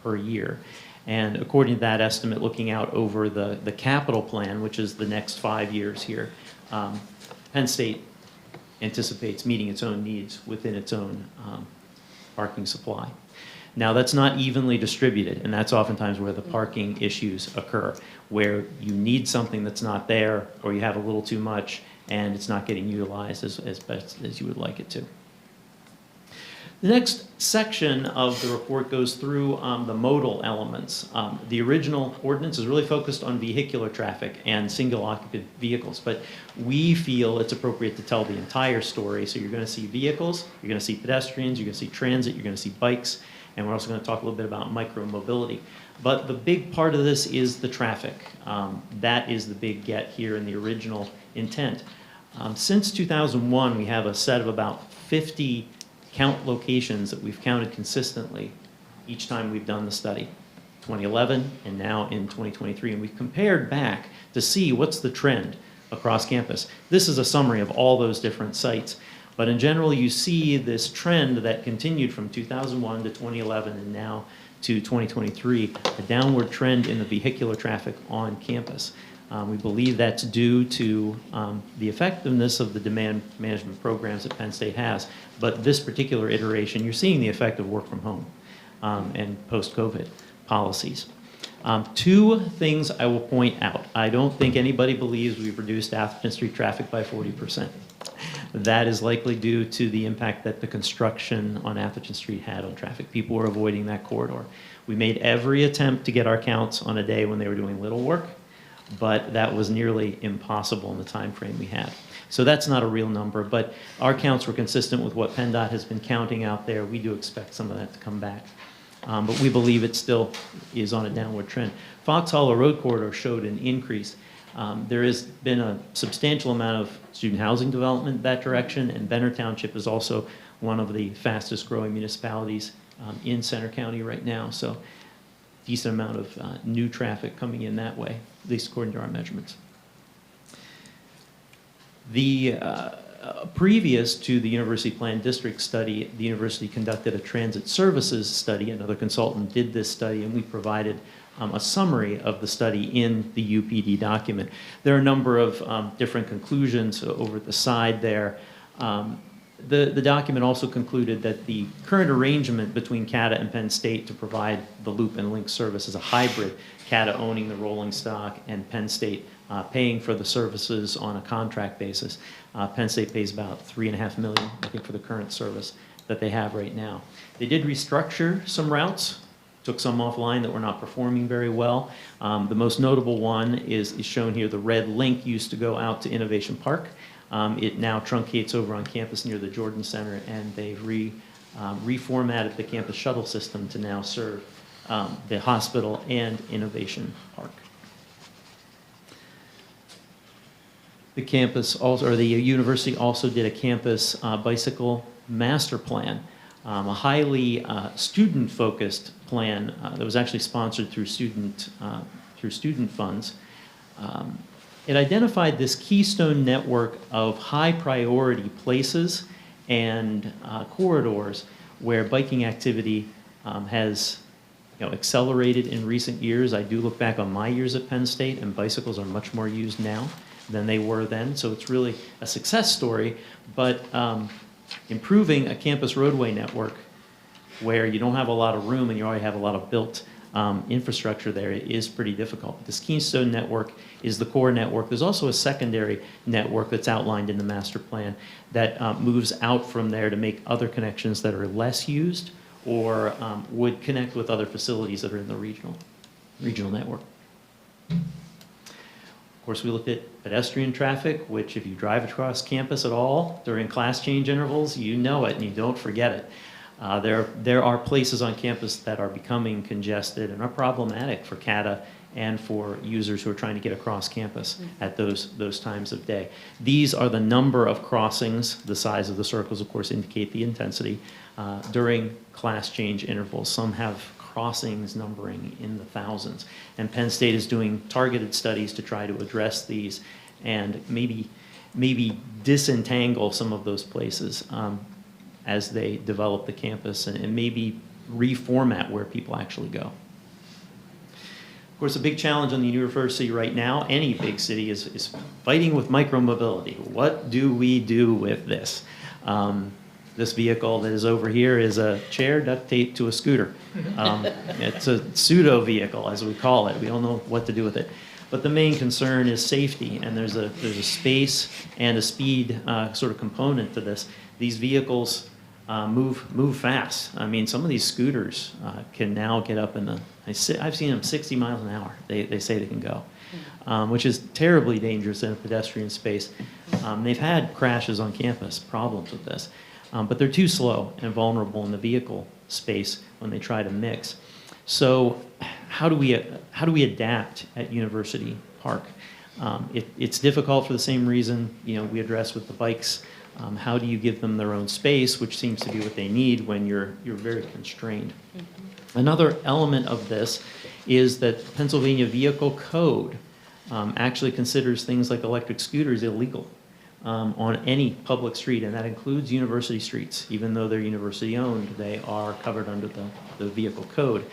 S10: per year. And according to that estimate, looking out over the capital plan, which is the next 5 years here, Penn State anticipates meeting its own needs within its own parking supply. Now, that's not evenly distributed, and that's oftentimes where the parking issues occur, where you need something that's not there, or you have a little too much, and it's not getting utilized as best as you would like it to. The next section of the report goes through the modal elements. The original ordinance is really focused on vehicular traffic and single occupant vehicles, but we feel it's appropriate to tell the entire story. So you're going to see vehicles, you're going to see pedestrians, you're going to see transit, you're going to see bikes, and we're also going to talk a little bit about micro-mobility. But the big part of this is the traffic. That is the big get here in the original intent. Since 2001, we have a set of about 50 count locations that we've counted consistently each time we've done the study, 2011 and now in 2023. And we've compared back to see what's the trend across campus. This is a summary of all those different sites. But in general, you see this trend that continued from 2001 to 2011 and now to 2023, a downward trend in the vehicular traffic on campus. We believe that's due to the effectiveness of the demand management programs that Penn State has. But this particular iteration, you're seeing the effect of work from home and post-COVID policies. Two things I will point out. I don't think anybody believes we've reduced Atherton Street traffic by 40%. That is likely due to the impact that the construction on Atherton Street had on traffic. People were avoiding that corridor. We made every attempt to get our counts on a day when they were doing little work, but that was nearly impossible in the time frame we had. So that's not a real number, but our counts were consistent with what PennDOT has been counting out there. We do expect some of that to come back. But we believe it still is on a downward trend. Fox Hollow Road Corridor showed an increase. There has been a substantial amount of student housing development in that direction, and Benner Township is also one of the fastest growing municipalities in Center County right now. So decent amount of new traffic coming in that way, at least according to our measurements. The previous to the University Plan District study, the university conducted a transit services study. Another consultant did this study, and we provided a summary of the study in the UPD document. There are a number of different conclusions over at the side there. The document also concluded that the current arrangement between CATA and Penn State to provide the loop and link service is a hybrid, CATA owning the rolling stock and Penn State paying for the services on a contract basis. Penn State pays about $3.5 million, I think, for the current service that they have right now. They did restructure some routes, took some offline that were not performing very well. The most notable one is shown here. The red link used to go out to Innovation Park. It now truncates over on campus near the Jordan Center, and they've reformatted the campus shuttle system to now serve the hospital and Innovation Park. The campus also, or the university also did a campus bicycle master plan, a highly student-focused plan that was actually sponsored through student funds. It identified this keystone network of high-priority places and corridors where biking activity has accelerated in recent years. I do look back on my years at Penn State, and bicycles are much more used now than they were then. So it's really a success story, but improving a campus roadway network where you don't have a lot of room and you already have a lot of built infrastructure there is pretty difficult. This Keystone network is the core network. There's also a secondary network that's outlined in the master plan that moves out from there to make other connections that are less used or would connect with other facilities that are in the regional network. Of course, we looked at pedestrian traffic, which if you drive across campus at all during class change intervals, you know it and you don't forget it. There are places on campus that are becoming congested and are problematic for CATA and for users who are trying to get across campus at those times of day. These are the number of crossings. The size of the circles, of course, indicate the intensity during class change intervals. Some have crossings numbering in the thousands. And Penn State is doing targeted studies to try to address these and maybe disentangle some of those places as they develop the campus and maybe reformat where people actually go. Of course, a big challenge on the university right now, any big city, is fighting with micromobility. What do we do with this? This vehicle that is over here is a chair duct taped to a scooter. It's a pseudo vehicle, as we call it. We don't know what to do with it. But the main concern is safety, and there's a space and a speed sort of component to this. These vehicles move fast. I mean, some of these scooters can now get up in the, I've seen them 60 miles an hour, they say they can go, which is terribly dangerous in a pedestrian space. They've had crashes on campus, problems with this, but they're too slow and vulnerable in the vehicle space when they try to mix. So how do we adapt at University Park? It's difficult for the same reason, you know, we address with the bikes. How do you give them their own space, which seems to be what they need when you're very constrained. Another element of this is that Pennsylvania Vehicle Code actually considers things like electric scooters illegal on any public street, and that includes university streets. Even though they're university owned, they are covered under the vehicle code.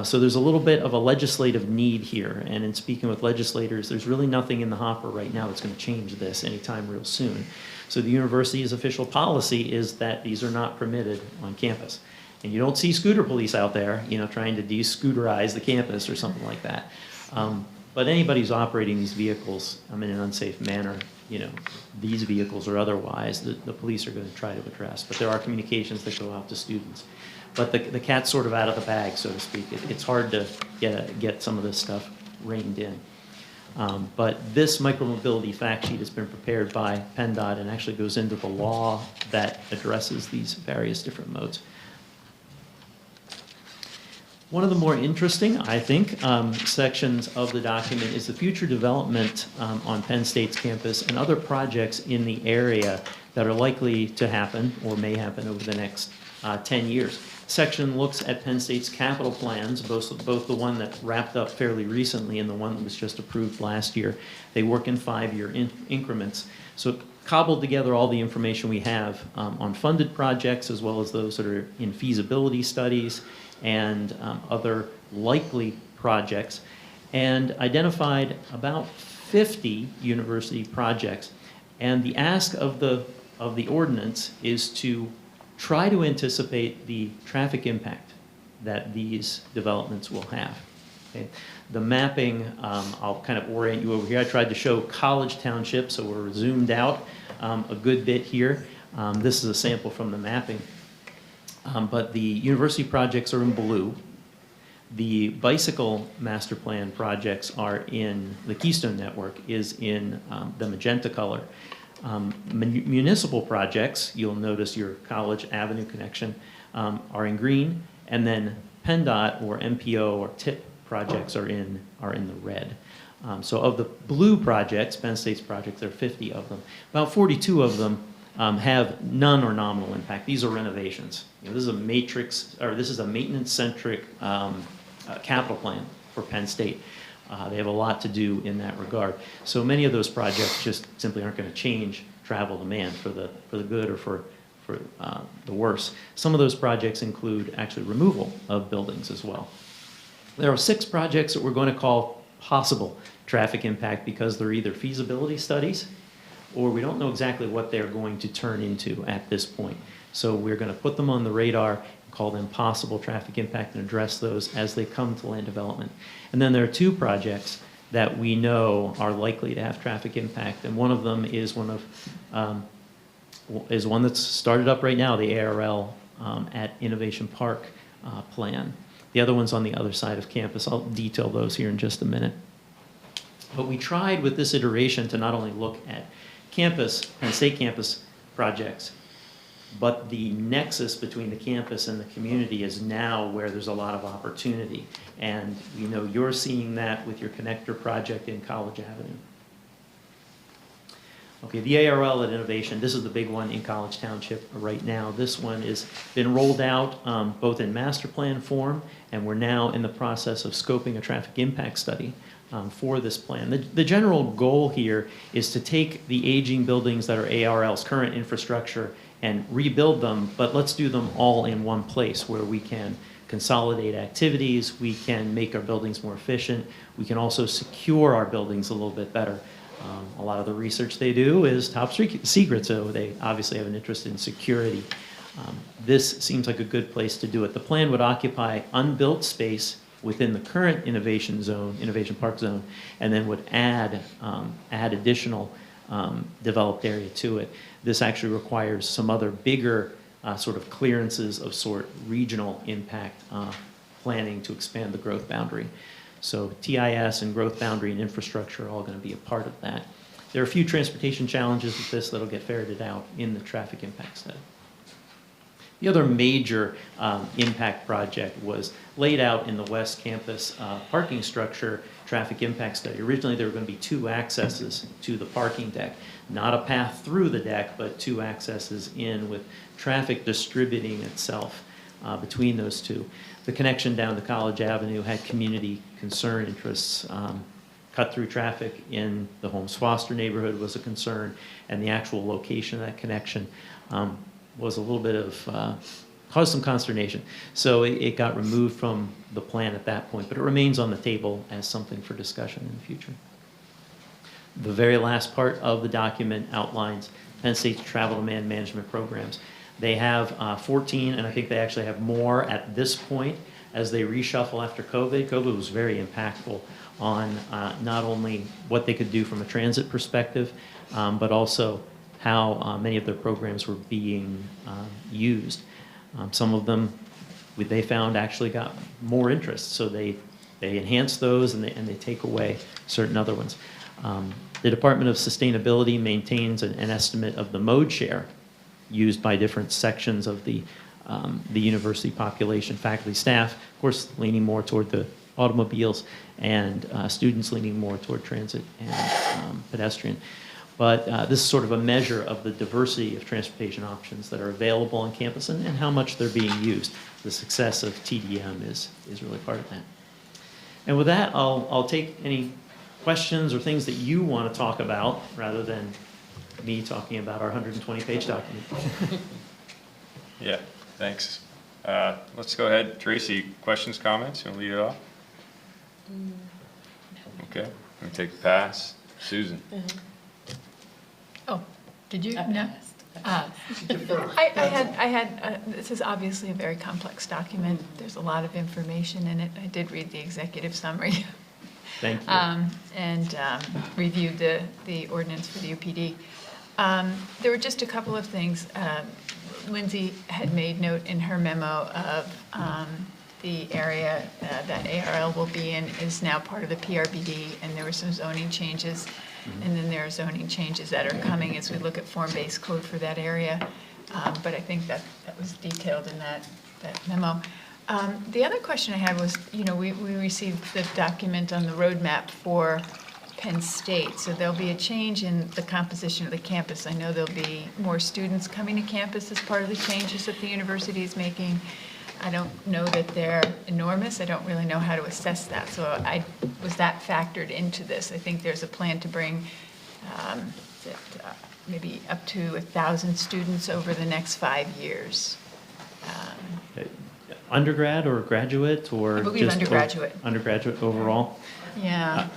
S10: So there's a little bit of a legislative need here, and in speaking with legislators, there's really nothing in the hopper right now that's going to change this anytime real soon. So the university's official policy is that these are not permitted on campus. And you don't see scooter police out there, you know, trying to de-scooterize the campus or something like that. But anybody who's operating these vehicles in an unsafe manner, you know, these vehicles or otherwise, the police are going to try to address. But there are communications that go out to students. But the cat's sort of out of the bag, so to speak. It's hard to get some of this stuff reined in. But this micromobility fact sheet has been prepared by PennDOT and actually goes into the law that addresses these various different modes. One of the more interesting, I think, sections of the document is the future development on Penn State's campus and other projects in the area that are likely to happen or may happen over the next 10 years. Section looks at Penn State's capital plans, both the one that wrapped up fairly recently and the one that was just approved last year. They work in 5-year increments. So it cobbled together all the information we have on funded projects as well as those that are in feasibility studies and other likely projects, and identified about 50 university projects. And the ask of the ordinance is to try to anticipate the traffic impact that these developments will have. Okay. The mapping, I'll kind of orient you over here. I tried to show College Township, so we're zoomed out a good bit here. This is a sample from the mapping. But the university projects are in blue. The bicycle master plan projects are in, the Keystone Network is in the magenta color. Municipal projects, you'll notice your College Avenue connection, are in green, and then PennDOT or MPO or TIP projects are in the red. So of the blue projects, Penn State's projects, there are 50 of them. About 42 of them have none or nominal impact. These are renovations. You know, this is a matrix, or this is a maintenance-centric capital plan for Penn State. They have a lot to do in that regard. So many of those projects just simply aren't going to change travel demand for the good or for the worse. Some of those projects include actually removal of buildings as well. There are 6 projects that we're going to call possible traffic impact because they're either feasibility studies or we don't know exactly what they're going to turn into at this point. So we're going to put them on the radar, call them possible traffic impact, and address those as they come to land development. And then there are 2 projects that we know are likely to have traffic impact, and one of them is one that's started up right now, the ARL at Innovation Park plan. The other one's on the other side of campus. I'll detail those here in just a minute. But we tried with this iteration to not only look at campus, Penn State campus projects, but the nexus between the campus and the community is now where there's a lot of opportunity. And you know, you're seeing that with your connector project in College Avenue. Okay, the ARL at Innovation, this is the big one in College Township right now. This one has been rolled out both in master plan form, and we're now in the process of scoping a traffic impact study for this plan. The general goal here is to take the aging buildings that are ARL's current infrastructure and rebuild them, but let's do them all in one place where we can consolidate activities, we can make our buildings more efficient, we can also secure our buildings a little bit better. A lot of the research they do is top secret, so they obviously have an interest in security. This seems like a good place to do it. The plan would occupy unbuilt space within the current innovation zone, innovation park zone, and then would add additional developed area to it. This actually requires some other bigger sort of clearances of regional impact planning to expand the growth boundary. So TIS and growth boundary and infrastructure are all going to be a part of that. There are a few transportation challenges with this that'll get ferreted out in the traffic impact study. The other major impact project was laid out in the West Campus parking structure traffic impact study. Originally, there were going to be 2 accesses to the parking deck, not a path through the deck, but 2 accesses in with traffic distributing itself between those 2. The connection down to College Avenue had community concern interests. Cut-through traffic in the Holmes Foster neighborhood was a concern, and the actual location of that connection was a little bit of, caused some consternation. So it got removed from the plan at that point, but it remains on the table as something for discussion in the future. The very last part of the document outlines Penn State's travel demand management programs. They have 14, and I think they actually have more at this point as they reshuffle after COVID. COVID was very impactful on not only what they could do from a transit perspective, but also how many of their programs were being used. Some of them, they found, actually got more interest, so they enhance those and they take away certain other ones. The Department of Sustainability maintains an estimate of the mode share used by different sections of the university population, faculty, staff, of course, leaning more toward the automobiles, and students leaning more toward transit and pedestrian. But this is sort of a measure of the diversity of transportation options that are available on campus and how much they're being used. The success of TDM is really part of that. And with that, I'll take any questions or things that you want to talk about rather than me talking about our 120-page document.
S1: Yeah, thanks. Let's go ahead. Tracy, questions, comments? You want to lead it off? Okay, we take the pass. Susan?
S8: Oh, did you? No? I had, this is obviously a very complex document. There's a lot of information in it. I did read the executive summary.
S10: Thank you.
S8: And reviewed the ordinance for the UPD. There were just a couple of things. Lindsay had made note in her memo of the area that ARL will be in is now part of the PRBD, and there were some zoning changes. And then there are zoning changes that are coming as we look at form-based code for that area. But I think that was detailed in that memo. The other question I had was, we received the document on the roadmap for Penn State. So there'll be a change in the composition of the campus. I know there'll be more students coming to campus as part of the changes that the university is making. I don't know that they're enormous. I don't really know how to assess that. So was that factored into this? I think there's a plan to bring maybe up to 1,000 students over the next 5 years.
S10: Undergrad or graduate or
S8: I believe
S10: just
S8: undergraduate.
S10: Undergraduate overall?
S8: Yeah.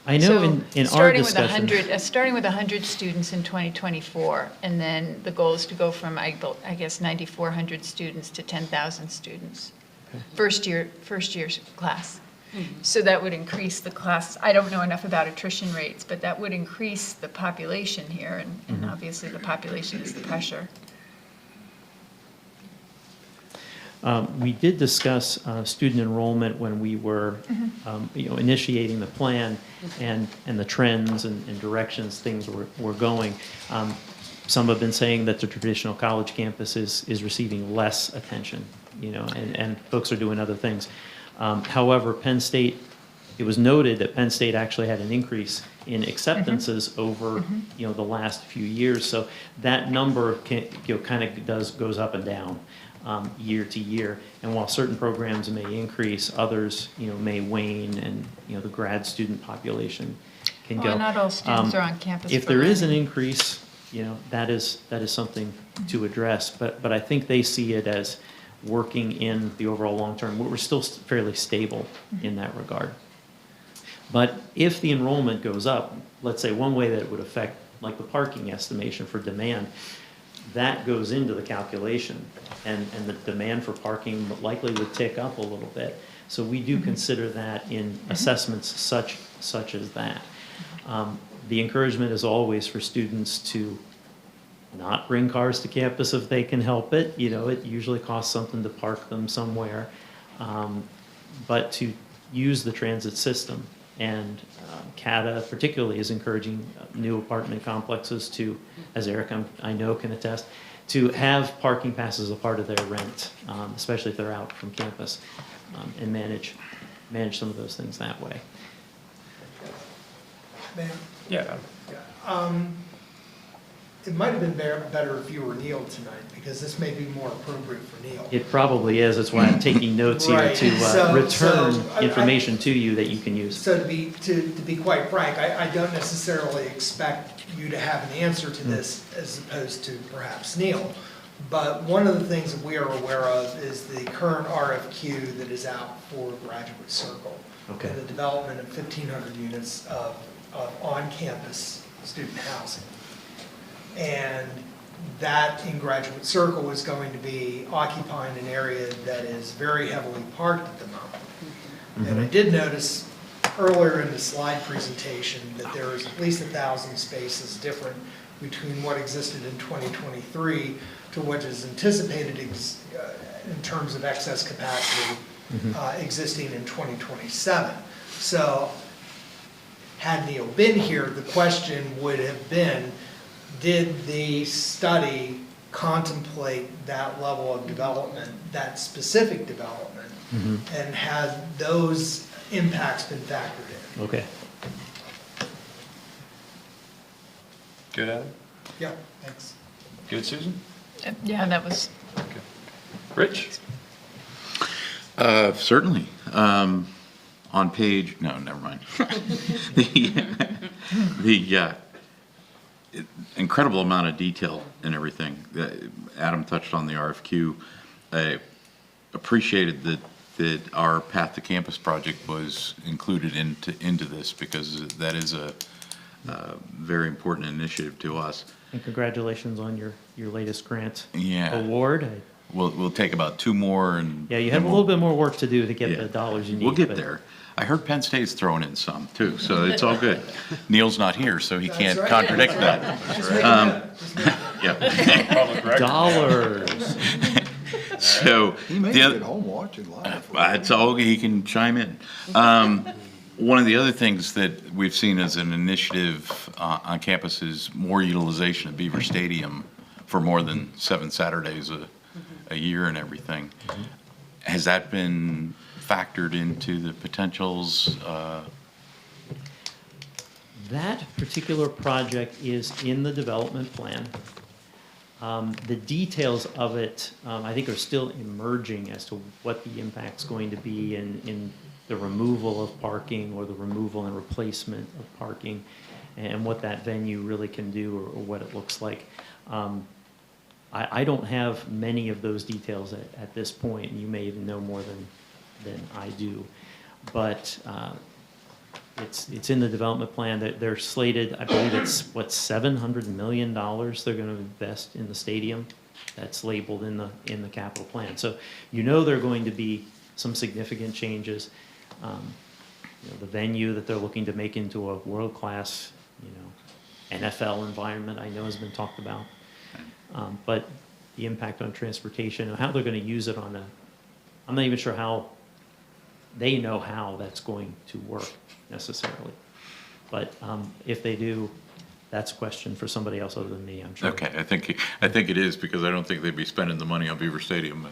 S10: I know in our discussion.
S8: Starting with 100 students in 2024, and then the goal is to go from, I guess, 9,400 students to 10,000 students. Okay. First year's class. Mm-hmm. So that would increase the class. I don't know enough about attrition rates, but that would increase the population here, and obviously the population is the pressure.
S10: We did discuss student enrollment when we were, initiating the plan and the trends and directions things were going. Some have been saying that the traditional college campus is receiving less attention, and folks are doing other things. However, Penn State, it was noted that Penn State actually had an increase in acceptances over, the last few years. So that number goes up and down. Year to year, and while certain programs may increase, others may wane, and the grad student population can go.
S8: Not all students are on campus.
S10: If there is an increase, that is something to address. But I think they see it as working in the overall long term. We're still fairly stable in that regard. But if the enrollment goes up, let's say one way that it would affect, like the parking estimation for demand. that goes into the calculation, and the demand for parking likely would tick up a little bit. So we do consider that in assessments such as that. The encouragement is always for students to not bring cars to campus if they can help it. You know, it usually costs something to park them somewhere. But to use the transit system. And CATA particularly is encouraging new apartment complexes to, as Eric I know can attest, to have parking passes a part of their rent, especially if they're out from campus, and manage some of those things that way.
S5: Ma'am?
S1: Yeah.
S5: It might have been better if you were Neil tonight, because this may be more appropriate for Neil.
S10: It probably is. That's why I'm taking notes here
S5: Right.
S10: to return
S5: So,
S10: information to you that you can use.
S5: So to be quite frank, I don't necessarily expect you to have an answer to this as opposed to perhaps Neil. But one of the things that we are aware of is the current RFQ that is out for Graduate Circle.
S10: Okay.
S5: And the development of 1,500 units of on-campus student housing. And that in Graduate Circle is going to be occupying an area that is very heavily parked at the moment. And I did notice earlier in the slide presentation that there is at least 1,000 spaces different between what existed in 2023 to what is anticipated in terms of excess capacity existing in 2027. So had Neil been here, the question would have been, did the study contemplate that level of development, that specific development, and had those impacts been factored in?
S10: Okay.
S1: Good, Adam?
S5: Yeah, thanks.
S1: Good, Susan?
S8: Yeah, that was,
S1: Okay. Rich?
S7: Certainly. On page, no, never mind. The incredible amount of detail and everything. Adam touched on the RFQ. I appreciated that our Path to Campus project was included into this, because that is a very important initiative to us.
S10: And congratulations on your latest grant
S7: Yeah.
S10: award.
S7: We'll take about 2 more and.
S10: Yeah, you have a little bit more work to do to get
S7: Yeah.
S10: the dollars you need.
S7: We'll get
S10: but-
S7: there. I heard Penn State's throwing in some too, so it's all good. Neil's not here, so he can't
S5: right.
S7: contradict that. Yeah.
S1: Public record.
S10: Dollars.
S7: So.
S4: He may
S7: the
S4: be
S7: oth-
S4: at home watching live.
S7: It's all, he can chime in. One of the other things that we've seen as an initiative on campus is more utilization of Beaver Stadium for more than 7 Saturdays a year and everything. Has that been factored into the potentials?
S10: That particular project is in the development plan. The details of it, I think, are still emerging as to what the impact's going to be in the removal of parking or the removal and replacement of parking, and what that venue really can do, or what it looks like. I don't have many of those details at this point, and you may even know more than I do. But it's in the development plan. They're slated, I believe it's, $700 million they're going to invest in the stadium. That's labeled in the capital plan. So you know there are going to be some significant changes. The venue that they're looking to make into a world-class, NFL environment, I know has been talked about. But the impact on transportation and how they're going to use it I'm not even sure how they know how that's going to work necessarily. But if they do, that's a question for somebody else other than me, I'm sure.
S7: Okay, I think it is, because I don't think they'd be spending the money on Beaver Stadium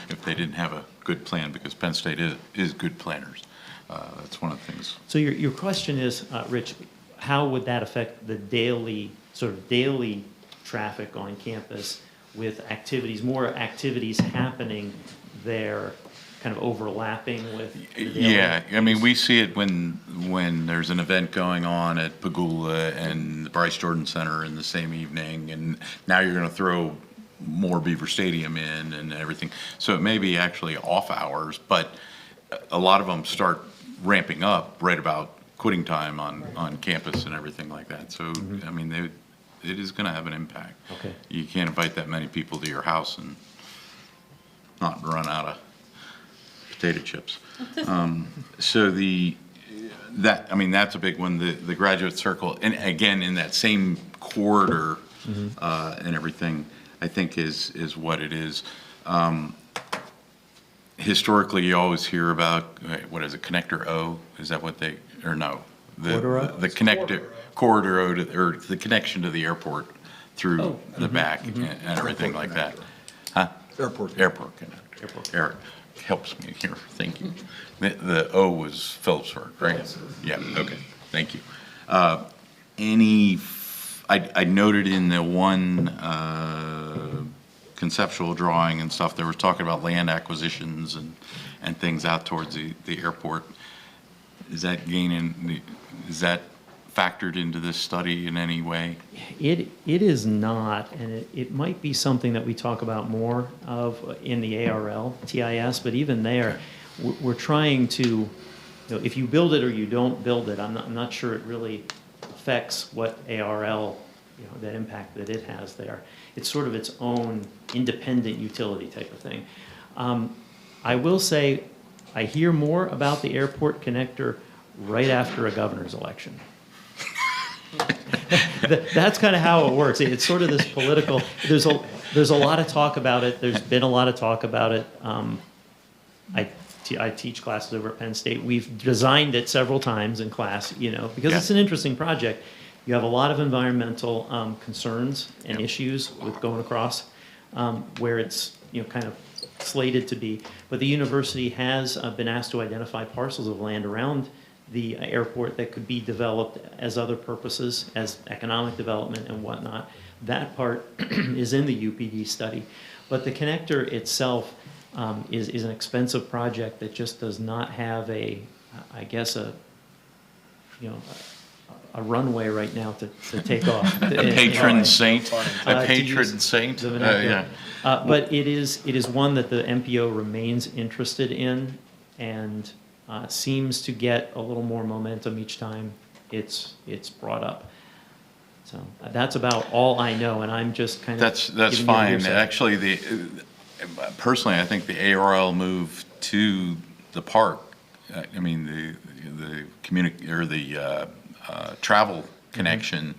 S7: if they didn't have a good plan, because Penn State is good planners. That's one of the things.
S10: So your question is, Rich, how would that affect the daily traffic on campus with more activities happening there, kind of overlapping with the daily
S7: Yeah, I mean, we see it when there's an event going on at Pagula and the Bryce Jordan Center in the same evening, and now you're going to throw more Beaver Stadium in and everything. So it may be actually off hours, but a lot of them start ramping up right about quitting time on campus and everything like that. So, I mean, it is gonna have an impact.
S10: Okay.
S7: You can't invite that many people to your house and not run out of potato chips. So that's a big one, the graduate circle, and again, in that same corridor, and everything, I think is what it is. Historically, you always hear about, what is it, Connector O? Is that what they, or no?
S10: Corridor O?
S7: The connector, corridor O, or the connection to the airport through the back and everything like that. Huh?
S4: Airport.
S7: Airport connector. Eric helps me here, thank you. The O was Phillipsburg, right? Yeah, okay, thank you. I noted in the one conceptual drawing and stuff, they were talking about land acquisitions and things out towards the airport. Is that factored into this study in any way?
S10: It is not, and it might be something that we talk about more of in the ARL TIS, but even there, we're trying to, if you build it or you don't build it, I'm not sure it really affects what ARL, that impact that it has there. It's sort of its own independent utility type of thing. I will say, I hear more about the airport connector right after a governor's election. That's kind of how it works. It's sort of this political, there's a lot of talk about it. There's been a lot of talk about it. I teach classes over at Penn State. We've designed it several times in class, because it's an interesting project. You have a lot of environmental concerns and issues with going across where it's kind of slated to be. But the university has been asked to identify parcels of land around the airport that could be developed as other purposes, as economic development and whatnot. That part is in the UPD study. But the connector itself is an expensive project that just does not have a runway right now to take off.
S7: A patron saint, a patron saint. Yeah.
S10: But it is one that the MPO remains interested in and seems to get a little more momentum each time it's brought up. So that's about all I know, and I'm just kind of
S7: That's fine. Actually, personally, I think the ARL move to the park, the community or the travel connection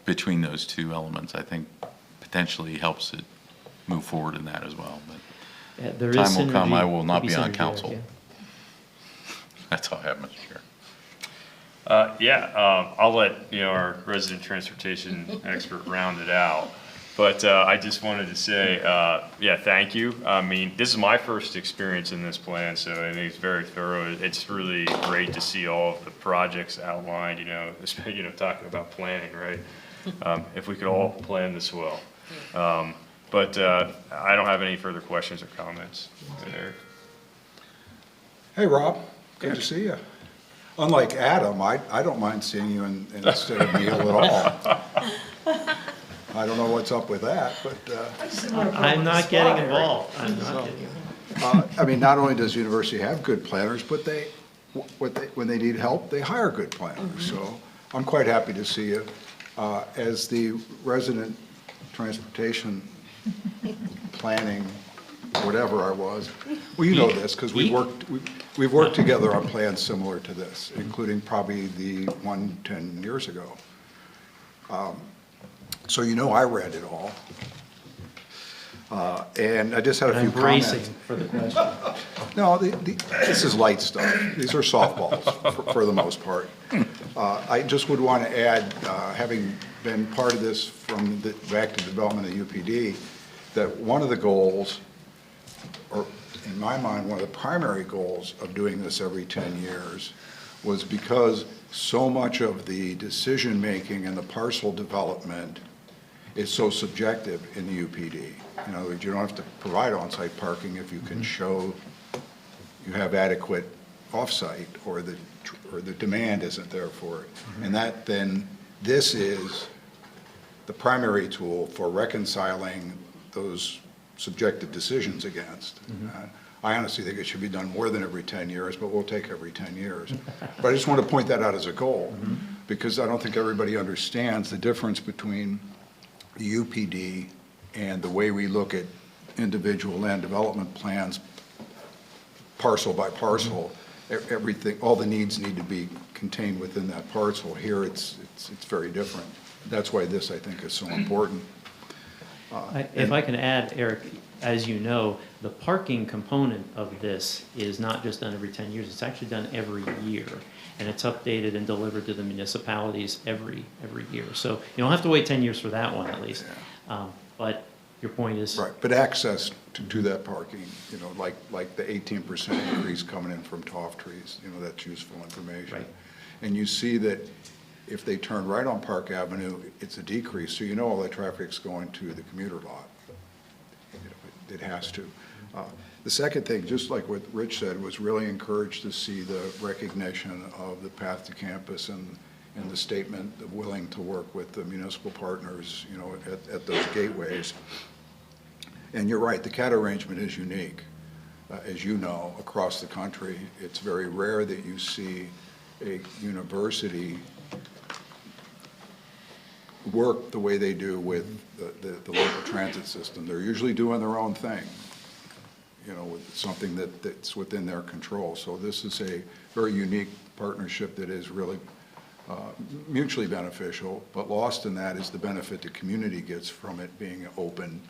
S7: between those two elements, I think potentially helps it move forward in that as well. But
S10: there is
S7: time will come,
S10: synergy.
S7: I will not
S10: Could
S7: be on
S10: synergy
S7: council.
S10: there, yeah.
S7: That's all I have, Mr. Chair.
S1: I'll let, our resident transportation expert round it out. But I just wanted to say, thank you. This is my first experience in this plan, so I think it's very thorough. It's really great to see all of the projects outlined, especially, talking about planning, right? If we could all plan this well. But I don't have any further questions or comments. Eric?
S4: Hey, Rob, good to see you. Unlike Adam, I don't mind seeing you instead of Neil at all. I don't know what's up with that, but.
S10: I'm not getting involved.
S4: Not only does the university have good planners, but when they need help, they hire good planners. So I'm quite happy to see you. As the resident transportation planning, whatever I was, well, you know this, because we've worked together on plans similar to this, including probably the one 10 years ago. So I read it all. And I just had a few comments.
S10: I'm bracing for the question.
S4: No, this is light stuff. These are softballs for the most part. I just would want to add, having been part of this from the back to development of UPD, that one of the goals, or in my mind, one of the primary goals of doing this every 10 years was because so much of the decision-making and the parcel development is so subjective in the UPD. In other words, you don't have to provide on-site parking if you can show you have adequate off-site or the demand isn't there for it. And that then, this is the primary tool for reconciling those subjective decisions against. I honestly think it should be done more than every 10 years, but we'll take every 10 years. But I just want to point that out as a goal, because I don't think everybody understands the difference between the UPD and the way we look at individual land development plans, parcel by parcel. Everything, all the needs need to be contained within that parcel. Here, it's very different. That's why this, I think, is so important.
S10: If I can add, Eric, as you know, the parking component of this is not just done every 10 years, it's actually done every year. And it's updated and delivered to the municipalities every year. So you don't have to wait 10 years for that one, at least. But your point is.
S4: Right, but access to that parking, you know, like the 18% increase coming in from TOF trees, you know, that's useful information.
S10: Right.
S4: And you see that if they turn right on Park Avenue, it's a decrease, so you know all the traffic's going to the commuter lot. You know, it has to. The second thing, just like what Rich said, was really encouraged to see the recognition of the path to campus and the statement of willing to work with the municipal partners, you know, at those gateways. And you're right, the CAT arrangement is unique. As you know, across the country, it's very rare that you see a university work the way they do with the local transit system. They're usually doing their own thing, you know, with something that's within their control. So this is a very unique partnership that is really mutually beneficial, but lost in that is the benefit the community gets from it being open.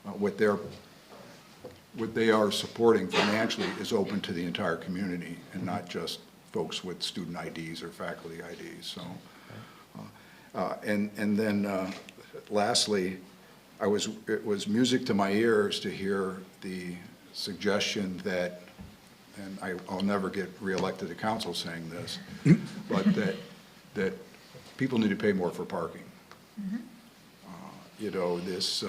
S4: What they are supporting financially is open to the entire community and not just folks with student IDs or faculty IDs. So, and then lastly, it was music to my ears to hear the suggestion that, and I'll never get reelected to council saying this, but that people need to pay more for parking. You know, this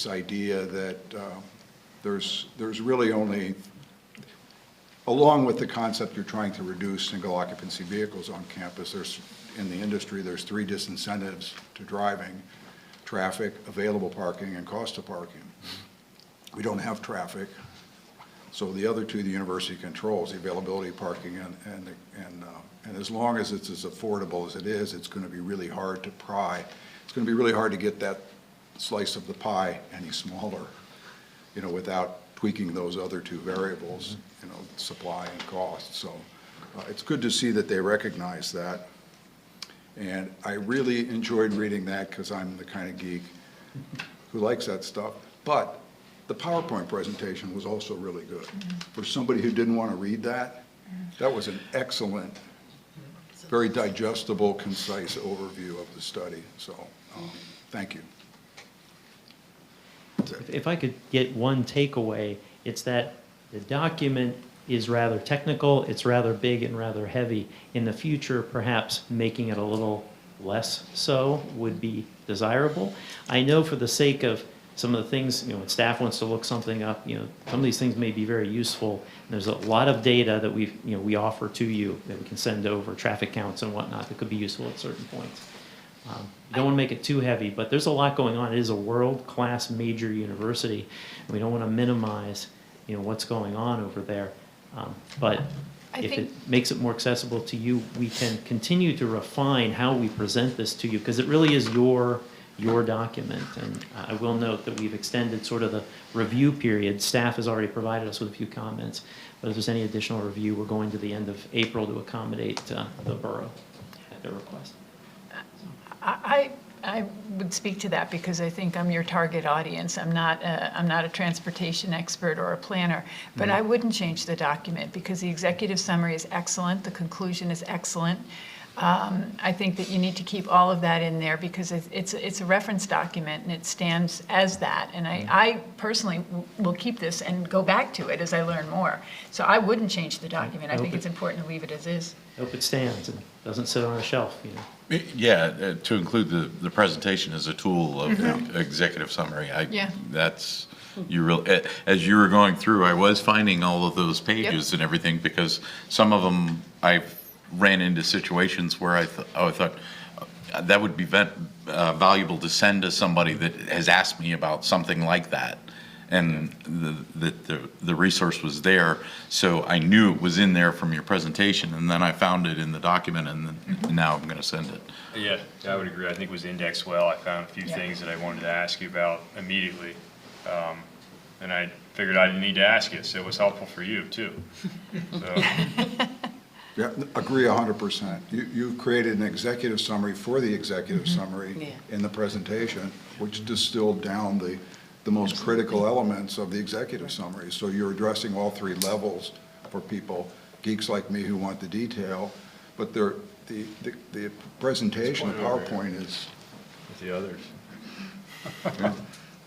S4: idea that there's really only, along with the concept you're trying to reduce single occupancy vehicles on campus, in the industry, there's 3 disincentives to driving: traffic, available parking, and cost of parking. We don't have traffic, so the other 2 the university controls, the availability of parking and as long as it's as affordable as it is, it's going to be really hard to pry. It's going to be really hard to get that slice of the pie any smaller, you know, without tweaking those other 2 variables, you know, supply and cost. So it's good to see that they recognize that. And I really enjoyed reading that because I'm the kind of geek who likes that stuff. But the PowerPoint presentation was also really good. For somebody who didn't want to read that, that was an excellent, very digestible, concise overview of the study. So thank you.
S10: If I could get one takeaway, it's that the document is rather technical, it's rather big and rather heavy. In the future, perhaps making it a little less so would be desirable. I know for the sake of some of the things, you know, when staff wants to look something up, you know, some of these things may be very useful. There's a lot of data that we offer to you that we can send over, traffic counts and whatnot, that could be useful at certain points. You don't want to make it too heavy, but there's a lot going on. It is a world-class major university. We don't want to minimize, you know, what's going on over there. But if it makes it more accessible to you, we can continue to refine how we present this to you, because it really is your document. And I will note that we've extended sort of the review period. Staff has already provided us with a few comments, but if there's any additional review, we're going to the end of April to accommodate the borough at their request.
S8: I would speak to that because I think I'm your target audience. I'm not a transportation expert or a planner, but I wouldn't change the document because the executive summary is excellent, the conclusion is excellent. I think that you need to keep all of that in there because it's a reference document and it stands as that. And I personally will keep this and go back to it as I learn more. So I wouldn't change the document. I think it's important to leave it as is.
S10: I hope it stands and doesn't sit on a shelf, you know.
S7: Yeah, to include the presentation as a tool of the executive summary. That's, as you were going through, I was finding all of those pages and everything, because some of them I've ran into situations where I thought that would be valuable to send to somebody that has asked me about something like that. and the resource was there. So I knew it was in there from your presentation, and then I found it in the document, and then now I'm gonna send it.
S1: Yeah, I would agree. I think it was indexed well. I found a few
S8: Yeah.
S1: things that I wanted to ask you about immediately. And I figured I didn't need to ask it, so it was helpful for you too. So,
S4: Yeah, agree 100%. You've created an executive summary for the executive summary
S9: Yeah.
S4: in the presentation, which distilled down the most critical elements of the executive summary. So you're addressing all three levels for people, geeks like me who want the detail, but the presentation, the PowerPoint is,
S1: with the others.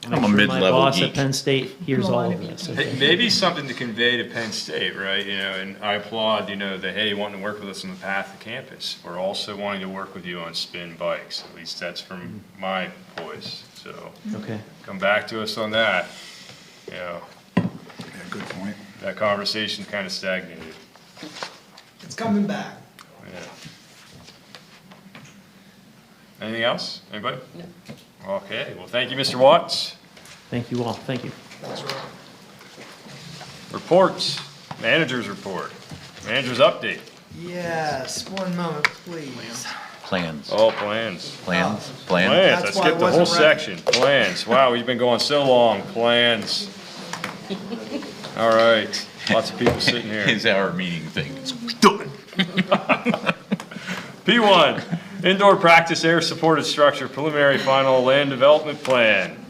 S7: I'm a
S10: sure
S7: mid-level
S10: My boss
S7: geek.
S10: at Penn State hears
S8: A lot
S10: all
S8: of
S10: of this.
S1: Hey, maybe something to convey to Penn State, right? You know, and I applaud, you know, the, hey, wanting to work with us on the path to campus. We're also wanting to work with you on spin bikes. At least that's from my voice. So
S10: Okay.
S1: come back to us on that. You know,
S4: yeah, good point.
S1: that conversation kind of stagnated.
S5: It's coming back.
S1: Yeah. Anything else? Anybody? No. Okay, well, thank you, Mr. Watts.
S10: Thank you all. Thank you.
S5: That's right.
S1: Reports, manager's report, manager's update.
S5: Yes, one moment, please.
S7: Plans,
S1: Oh, plans.
S7: plans.
S1: Plans, I
S5: That's why
S1: skipped
S5: it
S1: the whole
S5: wasn't ready.
S1: section. Plans, wow, we've been going so long, plans. All right, lots of people sitting here.
S7: Is our meeting thing. It's done.
S1: P1, indoor practice air supported structure, preliminary final land development plan.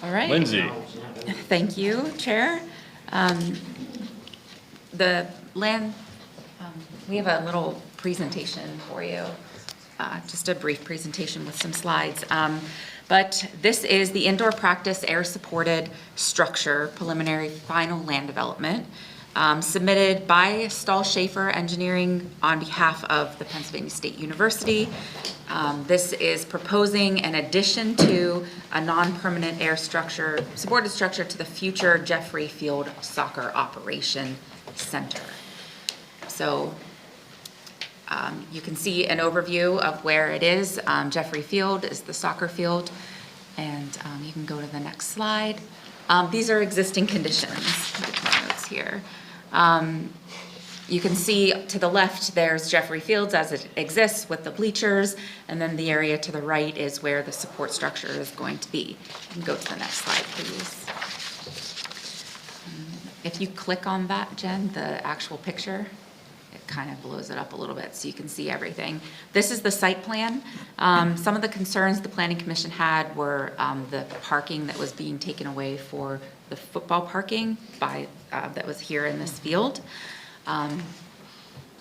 S11: All right.
S1: Lindsay,
S11: Thank you, Chair. The land, we have a little presentation for you, just a brief presentation with some slides. But this is the indoor practice air-supported structure preliminary final land development submitted by Stahl Schaefer Engineering on behalf of the Pennsylvania State University. This is proposing an addition to a non-permanent air structure, supported structure to the future Jeffrey Field Soccer Operation Center. So you can see an overview of where it is. Jeffrey Field is the soccer field, and you can go to the next slide. These are existing conditions. Get my notes here. You can see to the left, there's Jeffrey Fields as it exists with the bleachers, and then the area to the right is where the support structure is going to be. You can go to the next slide, please. If you click on that, Jen, the actual picture, it kind of blows it up a little bit so you can see everything. This is the site plan. Some of the concerns the Planning Commission had were the parking that was being taken away for the football parking by, that was here in this field.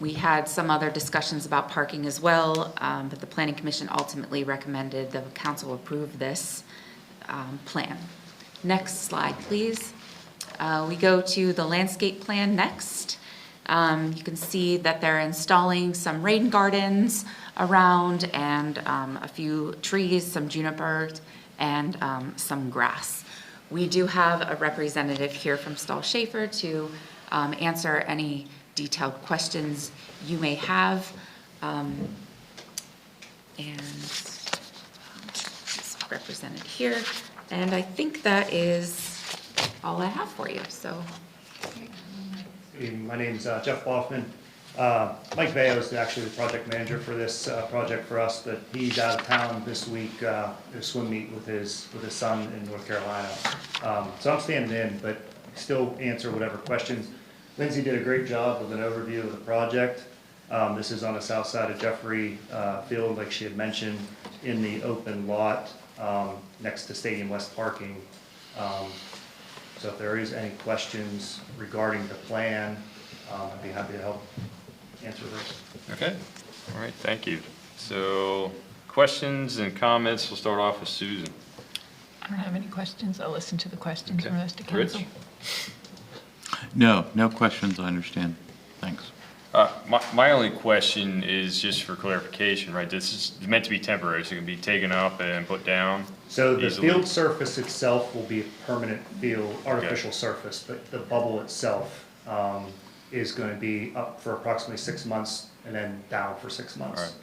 S11: We had some other discussions about parking as well, but the Planning Commission ultimately recommended the council approve this plan. Next slide, please. We go to the landscape plan next. You can see that they're installing some rain gardens around and a few trees, some junipers, and some grass. We do have a representative here from Stahl Schaefer to answer any detailed questions you may have. And it's represented here. And I think that is all I have for you, so.
S12: My name's Jeff Hoffman. Mike Veo is actually the project manager for this project for us, but he's out of town this week at a swim meet with his son in North Carolina. So I'm standing in, but still answer whatever questions. Lindsay did a great job with an overview of the project. This is on the south side of Jeffrey Field, like she had mentioned, in the open lot next to Stadium West parking. So if there is any questions regarding the plan, I'd be happy to help answer those.
S1: okay, all right, thank you. So questions and comments, we'll start off with Susan.
S8: I don't have any questions. I'll listen to the questions
S1: Okay.
S8: from the rest of council.
S1: Rich?
S7: No questions, I understand. Thanks.
S1: My only question is just for clarification, right? This is meant to be temporary, so it can be taken up and put down
S12: So the
S1: easily?
S12: field surface itself will be a permanent field, artificial surface, but the bubble itself is going to be up for approximately 6 months and then down for 6 months.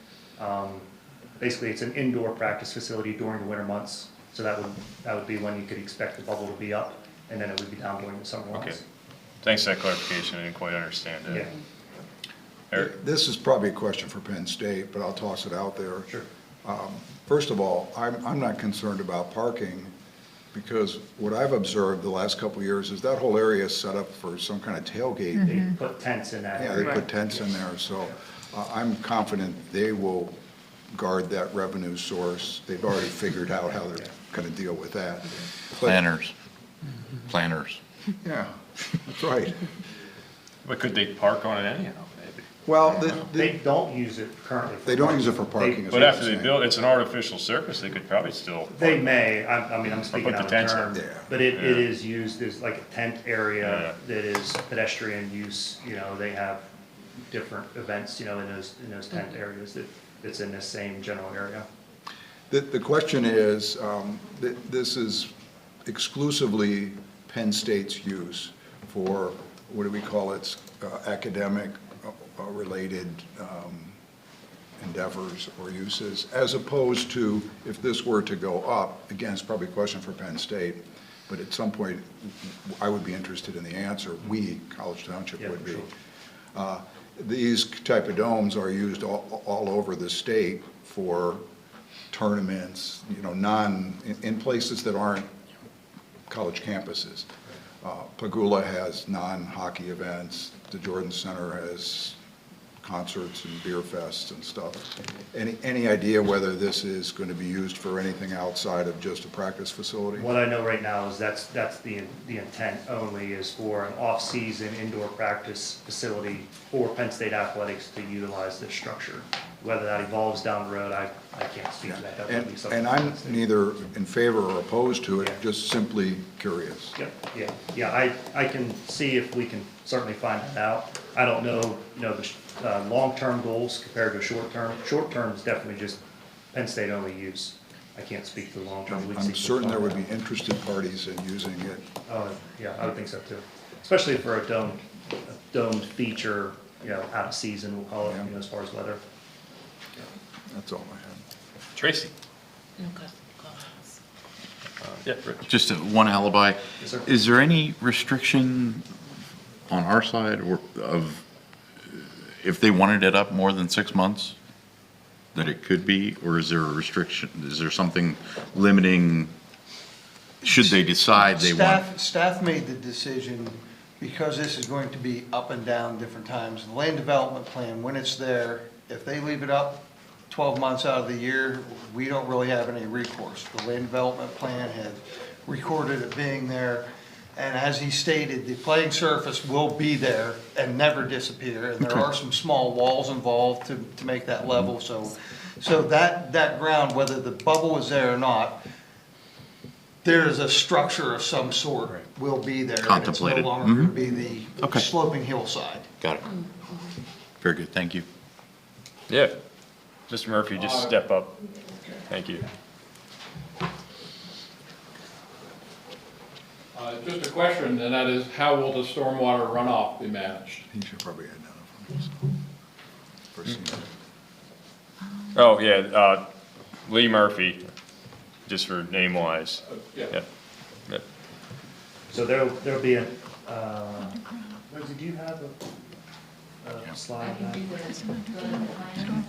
S12: Basically, it's an indoor practice facility during the winter months, So that would be when you could expect the bubble to be up, and then it would be down during the summer months.
S1: Okay. Thanks for that clarification. I didn't quite understand it.
S12: Yeah,
S1: Eric?
S4: This is probably a question for Penn State, but I'll toss it out there.
S12: sure.
S4: First of all, I'm not concerned about parking, because what I've observed the last couple of years is that whole area is set up for some kind of tailgate.
S12: They put tents in that
S4: Yeah, they
S12: area.
S4: put tents in there, so I'm confident they will guard that revenue source. They've already figured out how they're gonna deal with that. But-
S7: Planners.
S4: Yeah, that's right.
S1: But could they park on it anyhow, maybe?
S4: Well,
S12: They don't use it currently.
S4: they don't use it for parking. is
S1: But
S4: what
S1: after
S4: I'm
S1: they
S4: saying.
S1: build, it's an artificial surface, they could probably still.
S12: They may, I mean, I'm speaking
S1: put the
S12: out of
S1: tents in.
S12: turn,
S4: Yeah.
S12: but it
S1: Yeah.
S12: is used as like a tent area that is pedestrian use, they have different events, in those tent areas that's in this same general area.
S4: The question is, this is exclusively Penn State's use for, what do we call it, academic related endeavors or uses, as opposed to if this were to go up, again, it's probably a question for Penn State, but at some point, I would be interested in the answer, we, College Township
S12: Yeah,
S4: would
S12: for
S4: be.
S12: sure.
S4: These type of domes are used all over the state for tournaments, in places that aren't college campuses. Pagula has non-hockey events, the Jordan Center has concerts and beer fests and stuff. Any idea whether this is going to be used for anything outside of just a practice facility?
S12: What I know right now is that's the intent only, is for an off-season indoor practice facility for Penn State athletics to utilize this structure. Whether that evolves down the road, I can't speak to that. That would be something.
S4: And I'm
S12: Penn State.
S4: neither in favor or opposed to it,
S12: Yeah.
S4: just simply curious.
S12: Yep, yeah, I can see if we can certainly find that out. I don't know, the long-term goals compared to short-term. Short-term is definitely just Penn State only use. I can't speak to the long-term. We'd see if
S4: I'm
S12: we
S4: certain there
S12: find
S4: would
S12: out.
S4: be interested parties in using it.
S12: Oh, yeah, I would think so too. Especially for a domed feature, out of season, we'll call it,
S4: Yeah.
S12: as far as weather.
S4: That's all I have.
S1: Tracy?
S9: Okay.
S1: Yeah, Rich.
S7: Just one alibi.
S12: Yes, sir.
S7: Is there any restriction on our side of if they wanted it up more than 6 months, that it could be, or is there a restriction? Is there something limiting, should they decide they want?
S13: Staff made the decision, because this is going to be up and down different times. The land development plan, when it's there, if they leave it up 12 months out of the year, we don't really have any recourse. The land development plan has recorded it being there. And as he stated, the playing surface will be there and never disappear. And there are some small walls involved to make that level. So that ground, whether the bubble is there or not, there is a structure of some sort will be there. And it's no
S7: Contemplated.
S13: longer going to be the
S7: Okay.
S13: sloping hillside.
S7: Got it. Very good, thank you.
S1: Yeah. Mr. Murphy, just step up. Thank you.
S14: Just a question, and that is, how will the stormwater runoff be managed?
S4: He should probably identify himself.
S1: Oh, yeah, Lee Murphy, just for name-wise.
S14: Yeah.
S1: Yeah.
S12: So there'll be a, Lindsay, do you have a slide on that?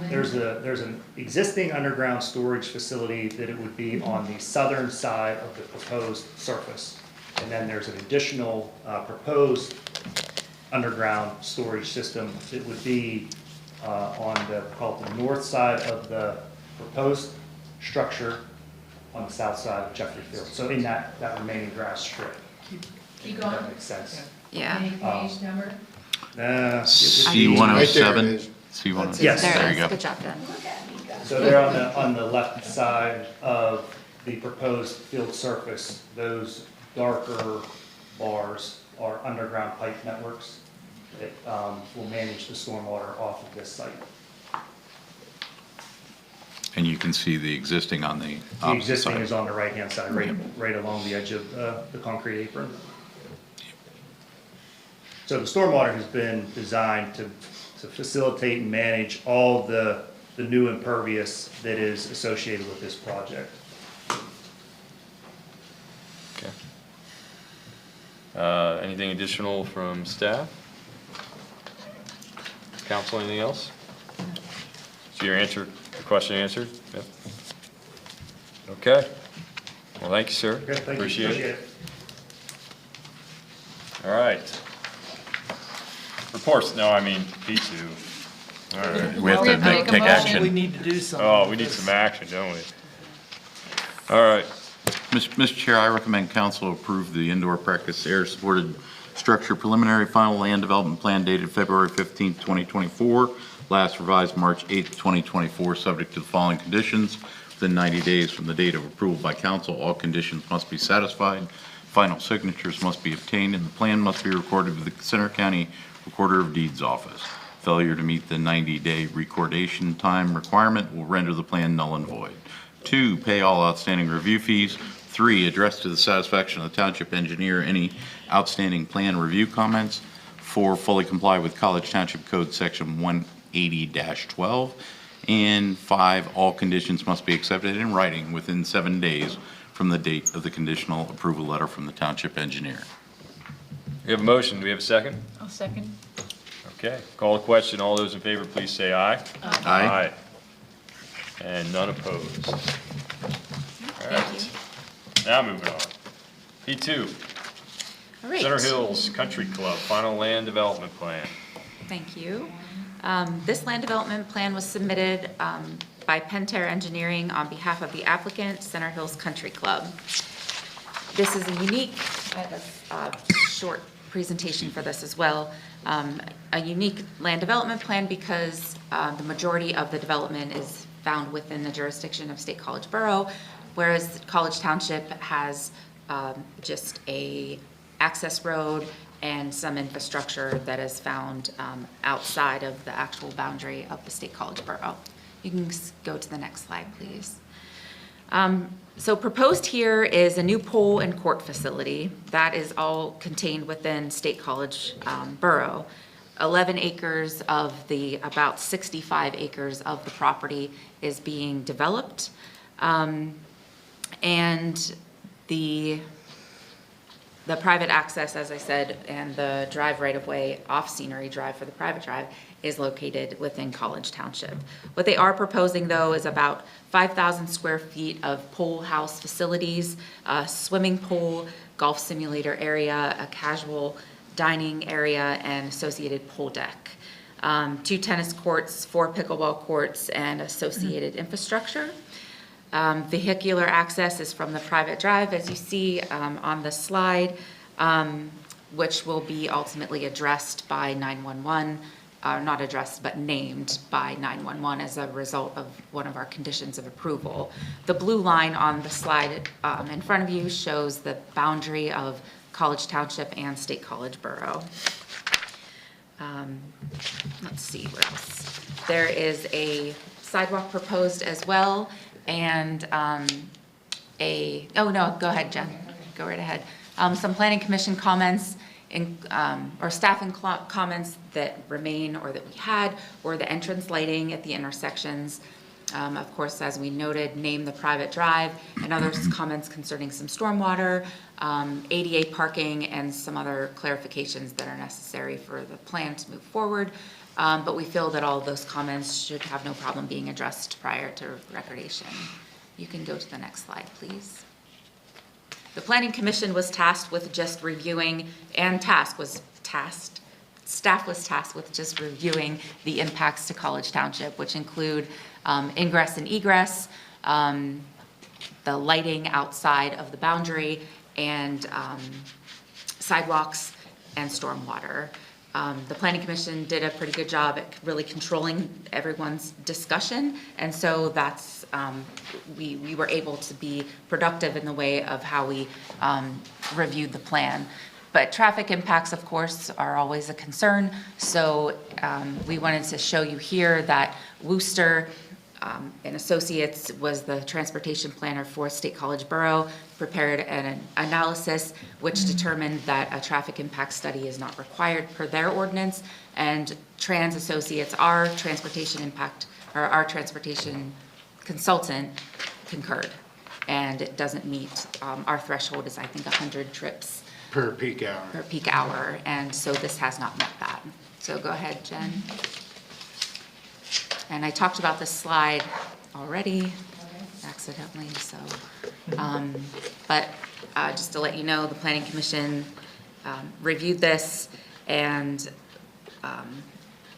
S12: There's an existing underground storage facility that it would be on the southern side of the proposed surface. And then there's an additional proposed underground storage system that would be on call it the north side of the proposed structure on the south side of Jeffrey Field. So in that remaining grass strip.
S8: Keep
S12: If
S8: going.
S12: that makes sense.
S11: Yeah.
S8: Any page number?
S7: C-107? C-107,
S12: Yes.
S7: there you go.
S11: Good job, Ben.
S12: So they're on the left side of the proposed field surface. Those darker bars are underground pipe networks that will manage the stormwater off of this site.
S7: And you can see the existing on the
S12: The
S7: opposite
S12: existing
S7: side.
S12: is on the right-hand side, right along the edge of the concrete apron. So the stormwater has been designed to facilitate and manage all the new impervious that is associated with this project.
S1: Anything additional from staff? Council, anything else? So your question answered? Yep. Okay. Well, thank you, sir.
S12: Okay, thank you.
S1: Appreciate it. All right. Reports, no, I mean, P2. All right.
S7: We have to
S8: Make a
S7: take
S8: motion.
S7: action.
S5: We need to do something.
S1: Oh, we need some action, don't we? All right.
S7: Mr. Chair, I recommend council approve the indoor practice air-supported structure preliminary final land development plan dated February 15th, 2024, last revised March 8th, 2024, subject to the following conditions. Within 90 days from the date of approval by council, all conditions must be satisfied. Final signatures must be obtained, and the plan must be recorded with the Center County Recorder of Deeds Office. Failure to meet the 90-day recordation time requirement will render the plan null and void. 2, pay all outstanding review fees. 3, address to the satisfaction of the township engineer any outstanding plan review comments. 4, fully comply with College Township Code Section 180-12. And 5, all conditions must be accepted in writing within 7 days from the date of the conditional approval letter from the township engineer.
S1: We have a motion. Do we have a second?
S8: I'll second.
S1: Okay. Call the question. All those in favor, please say aye.
S7: Aye.
S1: And none opposed. All
S11: Thank
S1: right. Now moving on. P2,
S11: All right.
S1: Center Hills Country Club, final land development plan.
S11: Thank you. This land development plan was submitted by Pentair Engineering on behalf of the applicant, Center Hills Country Club. This is a unique, I have a short presentation for this as well, a unique land development plan because the majority of the development is found within the jurisdiction of State College Borough, whereas College Township has just a access road and some infrastructure that is found outside of the actual boundary of the State College Borough. You can go to the next slide, please. So proposed here is a new pool and court facility. That is all contained within State College Borough. 11 acres of the about 65 acres of the property is being developed. And the private access, as I said, and the drive right-of-way off Scenery Drive for the private drive is located within College Township. What they are proposing, though, is about 5,000 square feet of pool house facilities, a swimming pool, golf simulator area, a casual dining area, and associated pool deck. 2 tennis courts, 4 pickleball courts, and associated infrastructure. Vehicular access is from the private drive, as you see on the slide, which will be ultimately addressed by 911, not addressed, but named by 911 as a result of one of our conditions of approval. The blue line on the slide in front of you shows the boundary of College Township and State College Borough. Let's see what else. There is a sidewalk proposed as well, and oh no, go ahead, Jen, go right ahead. Some planning commission comments or staff and comments that remain or that we had were the entrance lighting at the intersections. Of course, as we noted, name the private drive, and other comments concerning some stormwater, ADA parking, and some other clarifications that are necessary for the plan to move forward. But we feel that all of those comments should have no problem being addressed prior to recordation. You can go to the next slide, please. The Planning Commission was tasked with just reviewing, staff was tasked with just reviewing the impacts to College Township, which include ingress and egress, the lighting outside of the boundary, and sidewalks and stormwater. The Planning Commission did a pretty good job at really controlling everyone's discussion, and so that's, we were able to be productive in the way of how we reviewed the plan. But traffic impacts, of course, are always a concern, so we wanted to show you here that Wooster and Associates was the transportation planner for State College Borough, prepared an analysis which determined that a traffic impact study is not required per their ordinance, and Trans Associates, our transportation consultant, concurred, and it doesn't meet our threshold is, I think, 100 trips
S15: Per peak hour.
S11: per peak hour, and so this has not met that. So go ahead, Jen. And I talked about this slide already accidentally, so, but just to let you know, the Planning Commission reviewed this and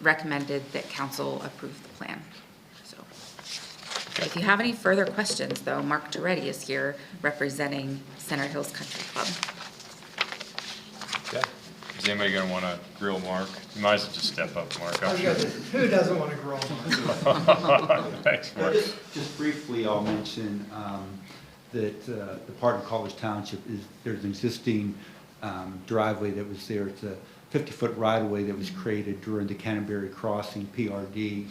S11: recommended that council approve the plan. So, if you have any further questions, though, Mark Toretti is here representing Center Hills Country Club.
S1: Okay. Is anybody gonna wanna grill Mark? You might as well just step up, Mark. I'm sure.
S5: Who doesn't want to grow one?
S1: Thanks, Mark.
S16: Just briefly, I'll mention that the part of College Township is, there's an existing driveway that was there. It's a 50-foot right-of-way that was created during the Canterbury Crossing PRD,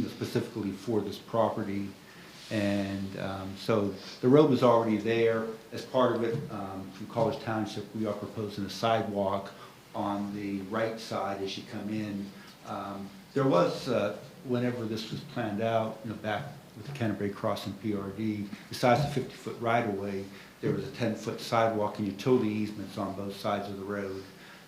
S16: specifically for this property. And so the road was already there. As part of it, from College Township, we are proposing a sidewalk on the right side as you come in. There was, whenever this was planned out, back with the Canterbury Crossing PRD, besides the 50-foot right-of-way, there was a 10-foot sidewalk and utility easements on both sides of the road.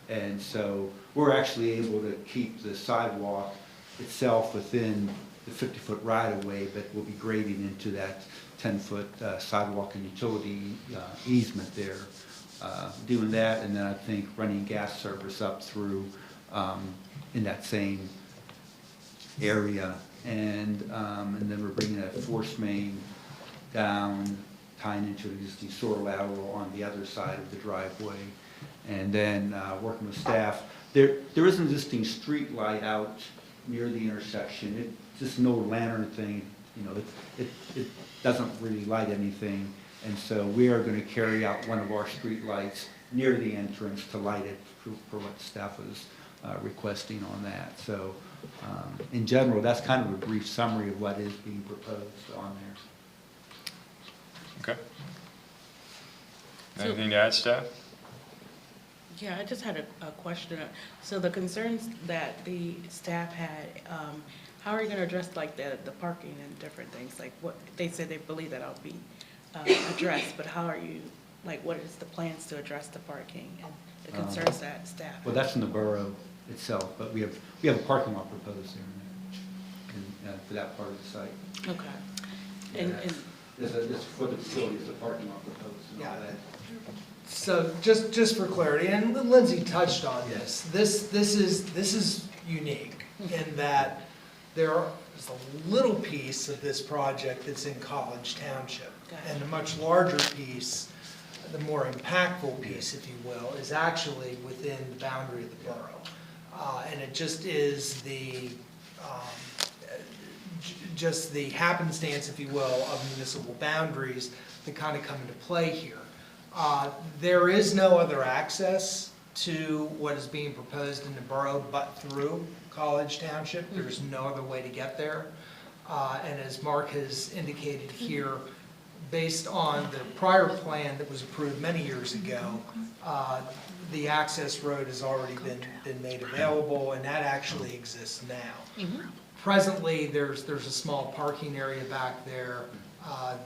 S16: And so we're actually able to keep the sidewalk itself within the 50-foot right-of-way, but we'll be grading into that 10-foot sidewalk and utility easement there. Doing that, and then I think running gas service up through in that same area. And then we're bringing a force main down, tying into an existing sewer lateral on the other side of the driveway. And then working with staff. There is an existing street light out near the intersection. It's just an old lantern thing, it doesn't really light anything. And so we are going to carry out one of our street lights near the entrance to light it for what staff was requesting on that. So in general, that's kind of a brief summary of what is being proposed on there.
S1: Okay. Anything to add, staff?
S9: Yeah, I just had a question. So the concerns that the staff had, how are you gonna address like the parking and different things? Like what, they said they believe that I'll be addressed, but how are you, like what is the plans to address the parking and the concerns that staff?
S16: Well, that's in the borough itself, but we have a parking lot proposed there for that part of the site.
S9: Okay.
S16: Yeah,
S9: And
S16: this for the facility is a parking lot proposed and all that.
S5: So just for clarity, and Lindsay touched on this, this is unique in that there's a little piece of this project that's in College Township. And the much larger piece, the more impactful piece, if you will, is actually within the boundary of the borough. And it just is just the happenstance, if you will, of municipal boundaries that kind of come into play here. There is no other access to what is being proposed in the borough but through College Township. There's no other way to get there. And as Mark has indicated here, based on the prior plan that was approved many years ago, the access road has already been made available, and that actually exists now. Presently, there's a small parking area back there.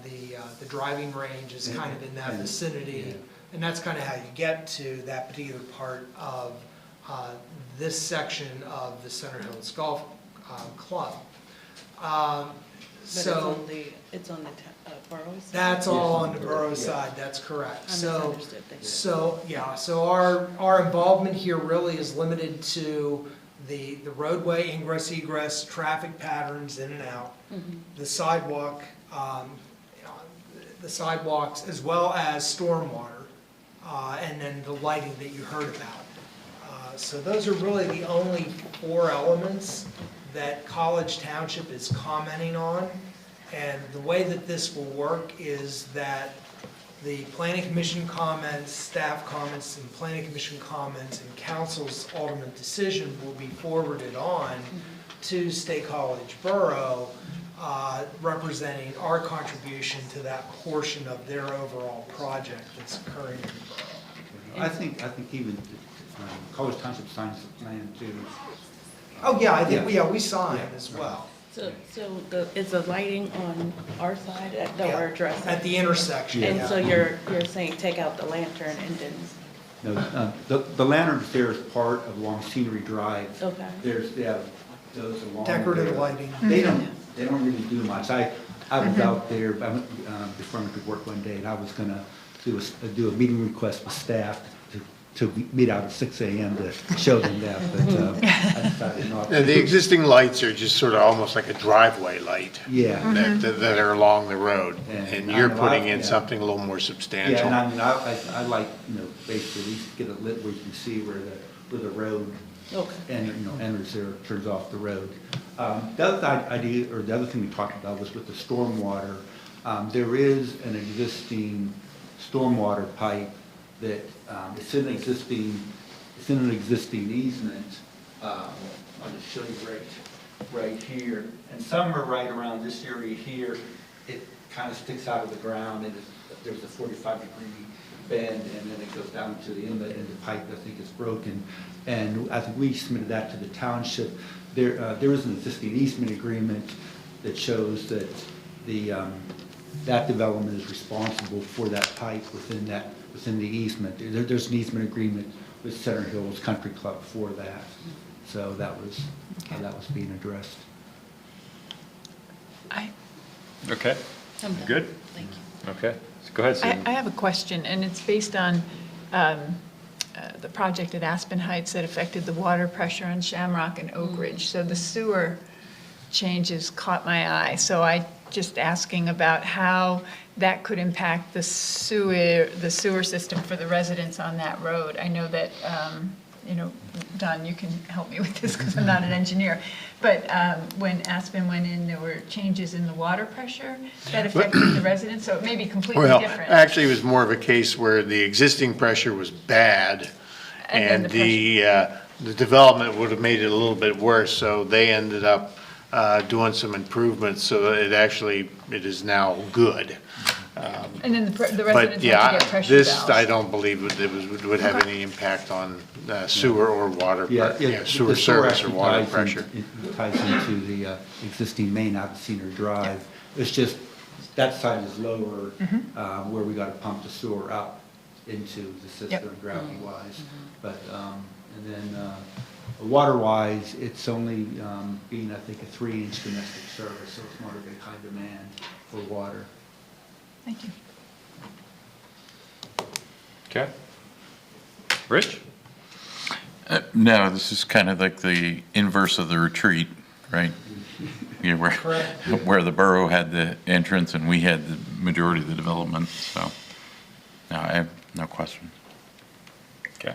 S5: The driving range is kind of in that vicinity, and that's kind of how you get to that particular part of this section of the Center Hills Golf Club. So
S9: it's on the borough side?
S5: that's all on the borough side, that's correct. So our involvement here really is limited to the roadway ingress egress, traffic patterns in and out, the sidewalk, the sidewalks, as well as stormwater, and then the lighting that you heard about. So those are really the only 4 elements that College Township is commenting on. And the way that this will work is that the Planning Commission comments, staff comments, and Planning Commission comments, and Council's ultimate decision will be forwarded on to State College Borough, representing our contribution to that portion of their overall project that's occurring in the borough.
S16: I think even College Township signs the plan too.
S5: Oh, yeah, I think, we sign as well.
S9: Is the lighting on our side that we're addressing?
S5: At the intersection,
S9: And
S5: yeah.
S9: so you're saying take out the lantern and then,
S16: No, the lanterns there is part of along Scenery Drive.
S9: okay.
S16: They have those along
S5: Decorative
S16: there.
S5: lighting.
S16: They don't really do much. I was out there, before I went to work one day, and I was gonna do a meeting request with staff to meet out at 6 a.m. to show them that, but I decided not to.
S15: And the existing lights are just sort of almost like a driveway light.
S16: Yeah.
S15: That are along the road, and you're putting in
S16: Yeah.
S15: something a little more substantial.
S16: Yeah, and I mean, I like, basically at least get it lit where you can see where the road enters there, turns off the road. The other idea, or the other thing we talked about was with the stormwater. There is an existing stormwater pipe that it's in an existing easement. I'll just show you right here. And some are right around this area here. It kind of sticks out of the ground, and there's a 45-degree bend, and then it goes down to the inlet, and the pipe, I think, is broken. And I think we submitted that to the township. There is an existing easement agreement that shows that that development is responsible for that pipe within the easement. There's an easement agreement with Center Hills Country Club for that. So that was how that was being addressed.
S1: Okay, good?
S9: Thank you.
S1: Okay, so go ahead, Susan.
S8: I have a question, and it's based on the project at Aspen Heights that affected the water pressure on Shamrock and Oak Ridge. So the sewer changes caught my eye. So I just asking about how that could impact the sewer system for the residents on that road. I know that, Don, you can help me with this because I'm not an engineer. But when Aspen went in, there were changes in the water pressure that affected the residents, so it may be completely
S15: Well,
S8: different.
S15: actually, it was more of a case where the existing pressure was bad,
S8: And then
S15: the development would have made it a little bit worse, so they ended up doing some improvements, so that it is now good.
S8: And then the
S15: But
S8: residents have to
S15: yeah,
S8: get pressure
S15: this,
S8: valves.
S15: I don't believe would have any impact on sewer or water, sewer
S16: The
S15: service or
S16: actually
S15: water
S16: ties in-
S15: pressure.
S16: It ties into the existing main out of Cedar Drive. It's just, that side is lower, where we gotta pump the sewer up into the system gravity-wise. But, and then, water-wise, it's only being, I think, a 3-inch domestic service, so it's not a big high demand for water.
S8: Thank you.
S1: Okay. Rich?
S7: No, this is kind of like the inverse of the retreat, right? Where the borough had the entrance and we had the majority of the development, so, no, I have no questions.
S1: Okay.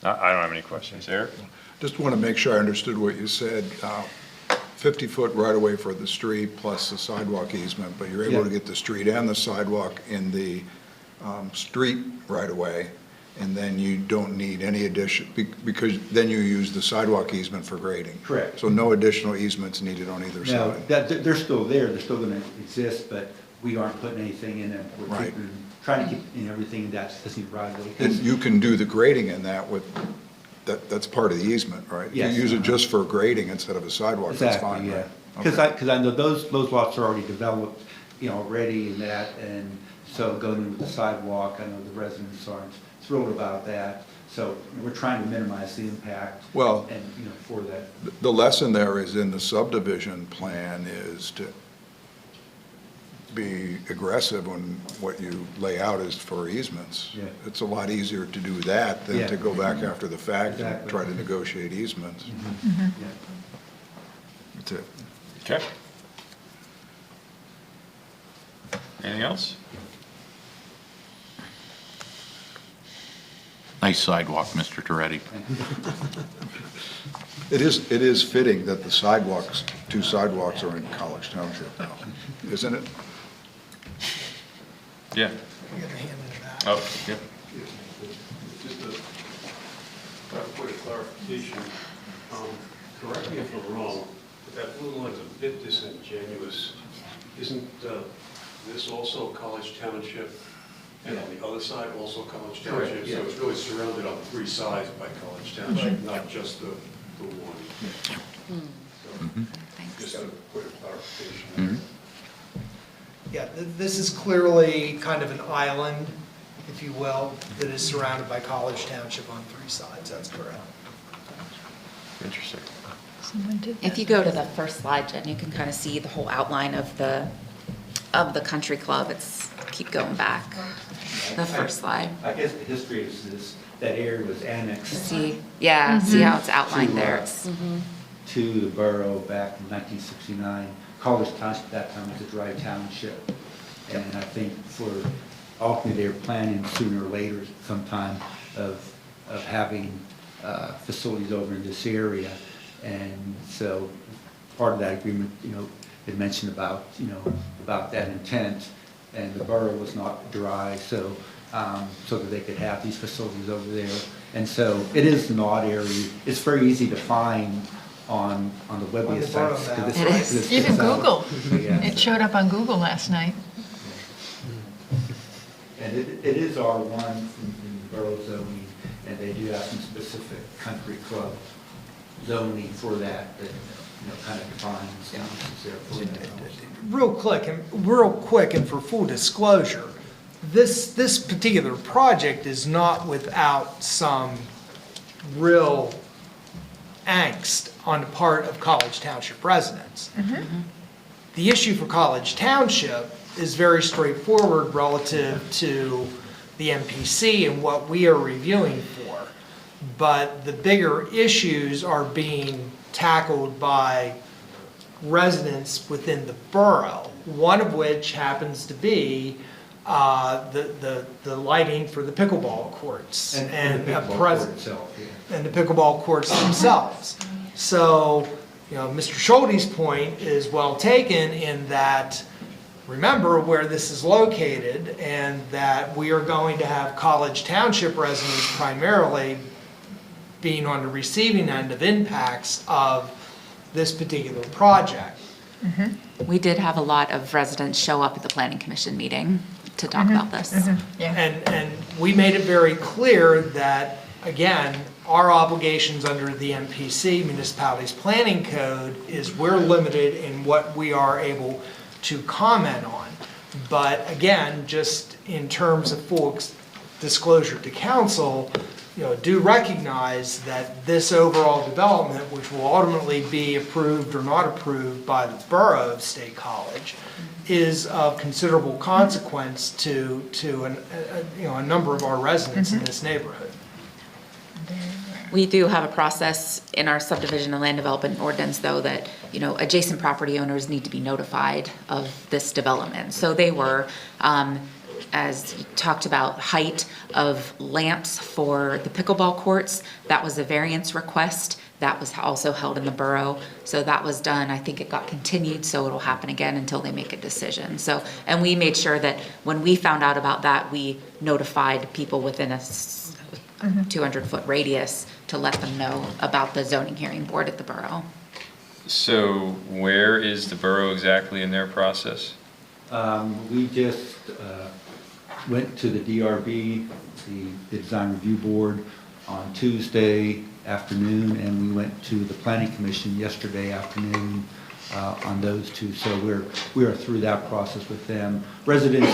S1: I don't have any questions. Eric?
S4: Just want to make sure I understood what you said. 50-foot right-of-way for the street plus the sidewalk easement, but you're able to get the street and the sidewalk in the street right-of-way, and then you don't need any addition, because then you use the sidewalk easement for grading.
S16: Correct.
S4: So no additional easements needed on either
S16: No,
S4: side.
S16: they're still there, they're still gonna exist, but we aren't putting anything in them. We're
S4: Right.
S16: trying to keep everything in that existing right-of-way.
S4: And you can do the grading in that with, that's part of the easement, right?
S16: Yes.
S4: If you use it just for grading instead of a sidewalk, that's fine,
S16: Exactly, yeah.
S4: right?
S16: Because I know those lots are already developed, already in that, and so going in with the sidewalk, I know the residents aren't thrilled about that. So we're trying to minimize the impact.
S4: Well,
S16: And, for that.
S4: The lesson there is in the subdivision plan is to be aggressive when what you lay out is for easements.
S16: Yeah.
S4: It's a lot easier to do that than to go back after the fact and
S16: Exactly.
S4: try to negotiate easements.
S16: Yeah.
S4: That's it.
S1: Okay. Anything else?
S7: Nice sidewalk, Mr. Toretti.
S4: It is fitting that the sidewalks, 2 sidewalks are in College Township now, isn't it?
S1: Yeah.
S5: We got a hand in that.
S1: Oh, yeah.
S6: Just a point of clarification. Correct me if I'm wrong, but that blue line's a bit disingenuous. Isn't this also College Township? And on the other side, also College Township?
S16: Correct, yeah.
S6: So it's really surrounded on 3 sides by College Township, not just the one. So, just a quick clarification.
S7: Mhm.
S5: Yeah, this is clearly kind of an island, if you will, that is surrounded by College Township on three sides, that's correct.
S7: Interesting.
S8: Someone did
S11: If
S8: that.
S11: you go to the first slide, Jen, you can kind of see the whole outline of the country club. Keep going back. The first slide.
S16: I guess the history is this, that area was annexed
S11: See how it's outlined there. It's-
S16: to the borough back in 1969. College Township at that time was a dry township. And I think for, ultimately, they were planning sooner or later sometime of having facilities over in this area. And so part of that agreement, it mentioned about, about that intent. And the borough was not dry, so that they could have these facilities over there. And so it is an odd area. It's very easy to find on the
S5: On the
S16: website
S5: borough
S16: sites.
S5: map.
S16: 'cause
S11: It is.
S16: it's
S8: Even
S16: out.
S8: Google.
S16: Yeah.
S8: It showed up on Google last night.
S16: And it is R1 in the borough zoning, and they do have some specific country club zoning for that, kind of defines boundaries there for that.
S5: Real quick, and for full disclosure, this particular project is not without some real angst on the part of College Township residents. The issue for College Township is very straightforward relative to the MPC and what we are reviewing for. But the bigger issues are being tackled by residents within the borough, one of which happens to be the lighting for the pickleball courts.
S16: And the
S5: a
S16: pickleball
S5: pres-
S16: court itself, yeah.
S5: And the pickleball courts themselves. So, Mr. Schulte's point is well taken in that, remember where this is located, and that we are going to have College Township residents primarily being on the receiving end of impacts of this particular project.
S11: We did have a lot of residents show up at the planning commission meeting to talk about this.
S8: Yeah.
S5: And we made it very clear that, again, our obligations under the MPC, Municipalities Planning Code, is we're limited in what we are able to comment on. But again, just in terms of full disclosure to council, do recognize that this overall development, which will ultimately be approved or not approved by the Borough of State College, is of considerable consequence to a number of our residents in this neighborhood.
S11: We do have a process in our subdivision and land development ordinance, though, that, adjacent property owners need to be notified of this development. So they were, as you talked about, height of lamps for the pickleball courts. That was a variance request. That was also held in the borough. So that was done. I think it got continued, so it'll happen again until they make a decision. So, and we made sure that when we found out about that, we notified people within a 200-foot radius to let them know about the zoning hearing board at the borough.
S1: So where is the borough exactly in their process?
S16: We just went to the DRB, the Design Review Board, on Tuesday afternoon, and we went to the Planning Commission yesterday afternoon on those two. So we are through that process with them. Residents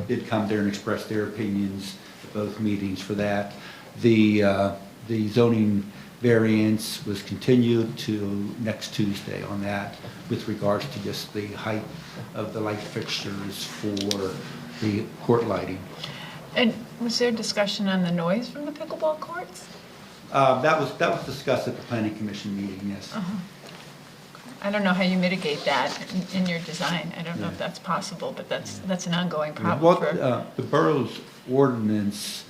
S16: did come there and express their opinions at both meetings for that. The zoning variance was continued to next Tuesday on that with regards to just the height of the light fixtures for the court lighting.
S8: And was there discussion on the noise from the pickleball courts?
S16: That was discussed at the Planning Commission meeting, yes.
S8: I don't know how you mitigate that in your design. I don't know if that's possible, but that's an ongoing problem
S16: Well,
S8: for.
S16: the borough's ordinance,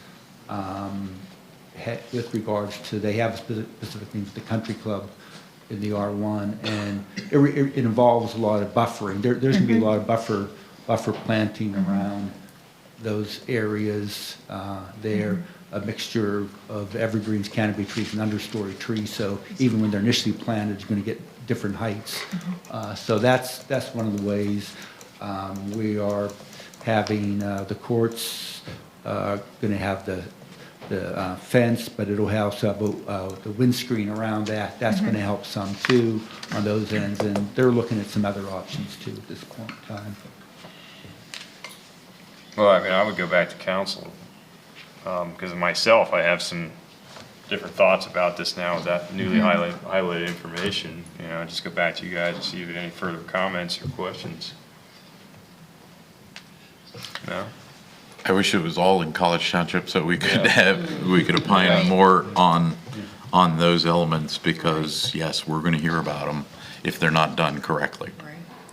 S16: with regards to, they have specific things, the country club in the R1, and it involves a lot of buffering. There's going to be a lot of buffer planting around those areas there, a mixture of evergreens, canopy trees, and understory trees. So even when they're initially planted, it's going to get different heights. So that's one of the ways we are having the courts going to have the fence, but it'll also have the windscreen around that. That's going to help some too on those ends, and they're looking at some other options too at this point in time.
S1: Well, I mean, I would go back to council, because myself, I have some different thoughts about this now with that newly highlighted information. You know, just go back to you guys and see if you have any further comments or questions. No?
S7: I wish it was all in College Township so we could opine more on those elements, because yes, we're gonna hear about them if they're not done correctly.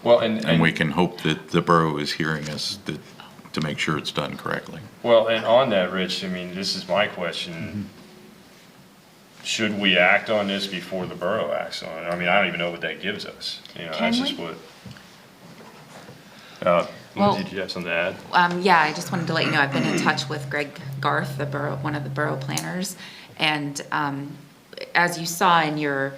S1: Well,
S7: And we can hope that the borough is hearing us to make sure it's done correctly.
S1: well, and on that, Rich, I mean, this is my question. Should we act on this before the borough acts on it? I mean, I don't even know what that gives us. You know, that's just what. Lindsay, did you have something to add?
S11: Yeah, I just wanted to let you know, I've been in touch with Greg Garth, one of the borough planners. And as you saw in your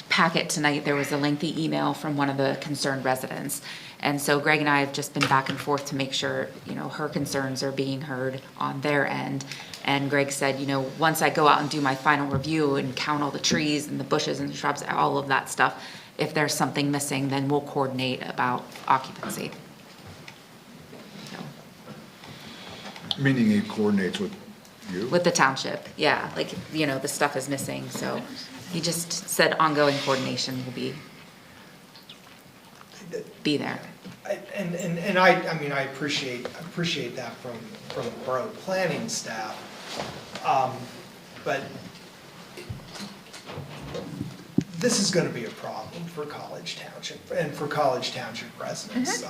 S11: packet tonight, there was a lengthy email from one of the concerned residents. And so Greg and I have just been back and forth to make sure, you know, her concerns are being heard on their end. And Greg said, you know, once I go out and do my final review and count all the trees and the bushes and the shrubs, all of that stuff, if there's something missing, then we'll coordinate about occupancy.
S4: Meaning he coordinates with you?
S11: With the township, yeah, like, you know, the stuff is missing, so he just said ongoing coordination will be there.
S5: And I mean, I appreciate that from the borough planning staff. But this is gonna be a problem for College Township and for College Township residents.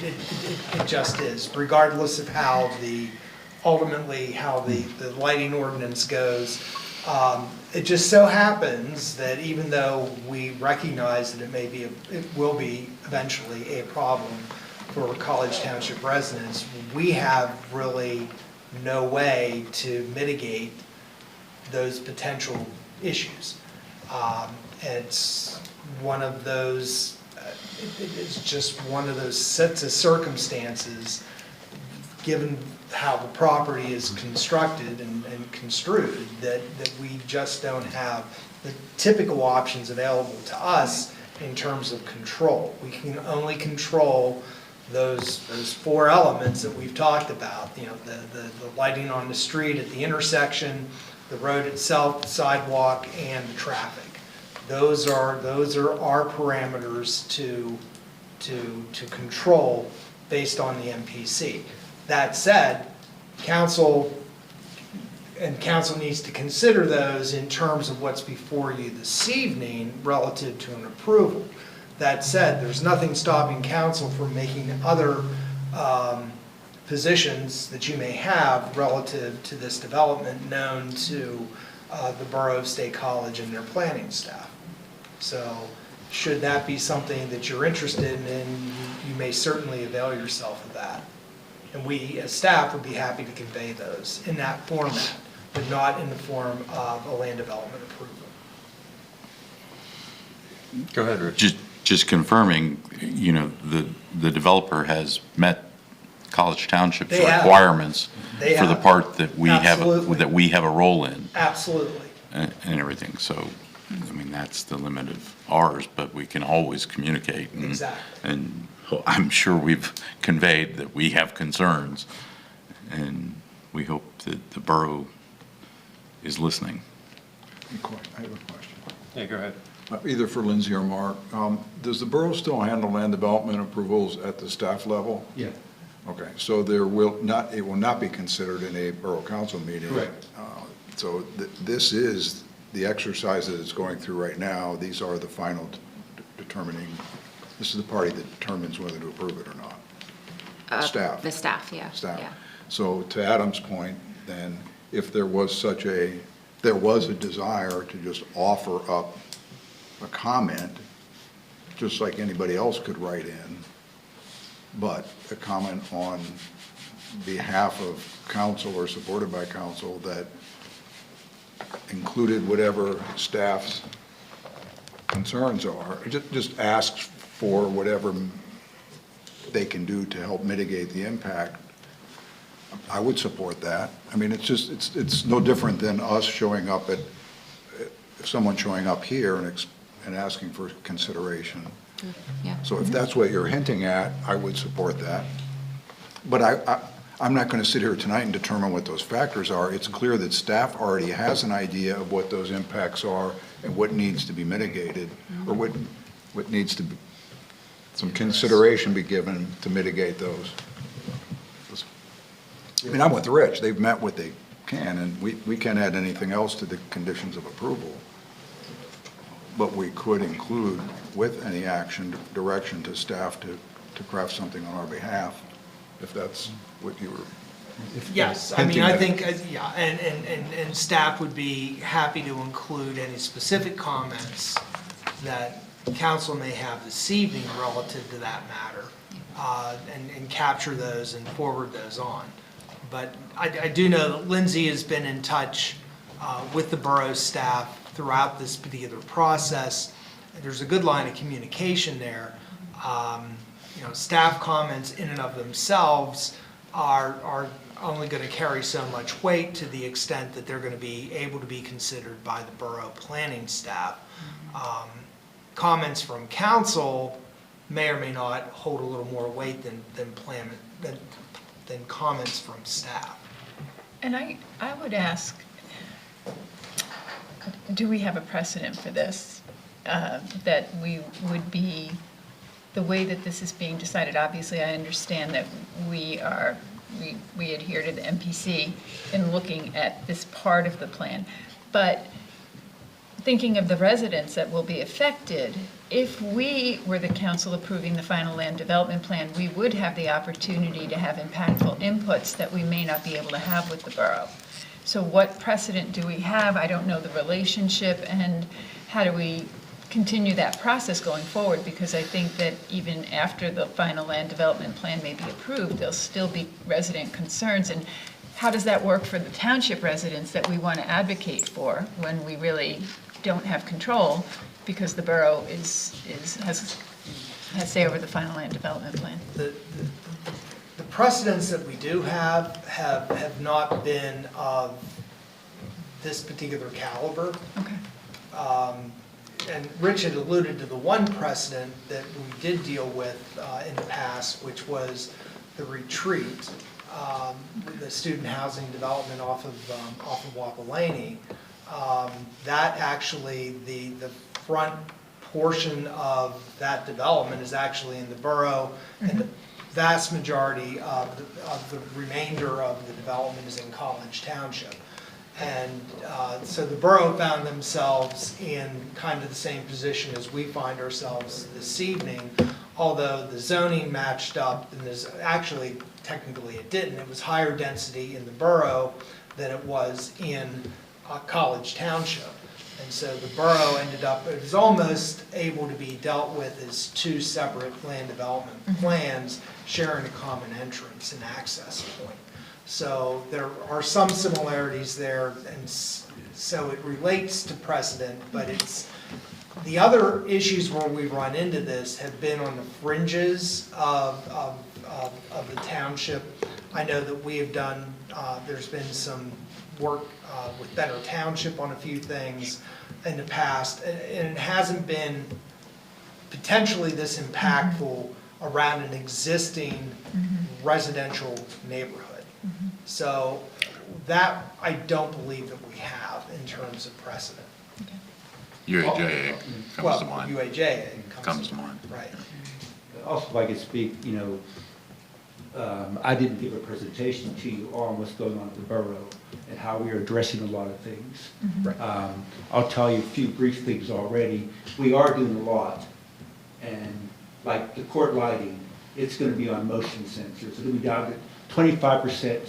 S5: It just is, regardless of how ultimately how the lighting ordinance goes. It just so happens that even though we recognize that it will be eventually a problem for College Township residents, we have really no way to mitigate those potential issues. It's one of those, it's just one of those sets of circumstances, given how the property is constructed and construed, that we just don't have the typical options available to us in terms of control. We can only control those four elements that we've talked about, you know, the lighting on the street at the intersection, the road itself, the sidewalk, and the traffic. Those are our parameters to control based on the MPC. That said, council needs to consider those in terms of what's before you this evening relative to an approval. That said, there's nothing stopping council from making other positions that you may have relative to this development known to the Borough of State College and their planning staff. So should that be something that you're interested in, you may certainly avail yourself of that. And we, as staff, would be happy to convey those in that format, but not in the form of a land development approval.
S1: Go ahead, Rich.
S7: Just confirming, you know, the developer has met College Township's requirements for the part that we have, that we have a role in.
S5: Absolutely.
S7: And everything, so, I mean, that's the limit of ours, but we can always communicate.
S5: Exactly.
S7: And I'm sure we've conveyed that we have concerns, and we hope that the borough is listening.
S4: I have a question.
S1: Yeah, go ahead.
S4: Either for Lindsay or Mark. Does the borough still handle land development approvals at the staff level?
S16: Yeah.
S4: Okay, so it will not be considered in a borough council meeting.
S16: Correct.
S4: So this is the exercise that it's going through right now. These are the final determining, this is the party that determines whether to approve it or not. Staff.
S11: The staff, yeah.
S4: Staff.
S11: Yeah.
S4: So to Adam's point, then, if there was a desire to just offer up a comment, just like anybody else could write in, but a comment on behalf of council or supported by council that included whatever staff's concerns are, just asks for whatever they can do to help mitigate the impact, I would support that. I mean, it's just, it's no different than us showing up at, if someone showing up here and asking for consideration.
S11: Yeah.
S4: So if that's what you're hinting at, I would support that. But I'm not going to sit here tonight and determine what those factors are. It's clear that staff already has an idea of what those impacts are and what needs to be mitigated, or what needs to be, some consideration be given to mitigate those. I mean, I'm with Rich. They've met what they can, and we can't add anything else to the conditions of approval. But we could include with any action, direction to staff to craft something on our behalf, if that's what you were.
S5: Yes, I mean, I think, yeah, and staff would be happy to include any specific comments that council may have this evening relative to that matter, and capture those and forward those on. But I do know that Lindsay has been in touch with the borough staff throughout this particular process. There's a good line of communication there. You know, staff comments in and of themselves are only going to carry so much weight to the extent that they're going to be able to be considered by the borough planning staff. Comments from council may or may not hold a little more weight than comments from staff.
S8: And I would ask, do we have a precedent for this? That we would be, the way that this is being decided, obviously I understand that we adhere to the MPC in looking at this part of the plan, but thinking of the residents that will be affected, if we were the council approving the final land development plan, we would have the opportunity to have impactful inputs that we may not be able to have with the borough. So what precedent do we have? I don't know the relationship, and how do we continue that process going forward? Because I think that even after the final land development plan may be approved, there'll still be resident concerns. And how does that work for the township residents that we want to advocate for when we really don't have control, because the borough has say over the final land development plan?
S5: The precedents that we do have not been of this particular caliber.
S8: Okay.
S5: And Rich had alluded to the one precedent that we did deal with in the past, which was the retreat, the student housing development off of Wapalaney. That actually, the front portion of that development is actually in the borough, and the vast majority of the remainder of the development is in College Township. And so the borough found themselves in kind of the same position as we find ourselves this evening, although the zoning matched up, and there's actually, technically it didn't. It was higher density in the borough than it was in College Township. And so the borough ended up, it was almost able to be dealt with as two separate land development plans sharing a common entrance and access point. So there are some similarities there, and so it relates to precedent, but it's, the other issues where we run into this have been on the fringes of the township. I know that we have done, there's been some work with Benner Township on a few things in the past, and it hasn't been potentially this impactful around an existing residential neighborhood. So that I don't believe that we have in terms of precedent.
S7: UAJA comes to mind.
S5: Well, UAJA comes to mind. Right.
S16: Also, if I could speak, I didn't give a presentation to you on what's going on at the borough and how we are addressing a lot of things. I'll tell you a few brief things already. We are doing a lot, and like the court lighting, it's going to be on motion sensors. It's going to be down to 25%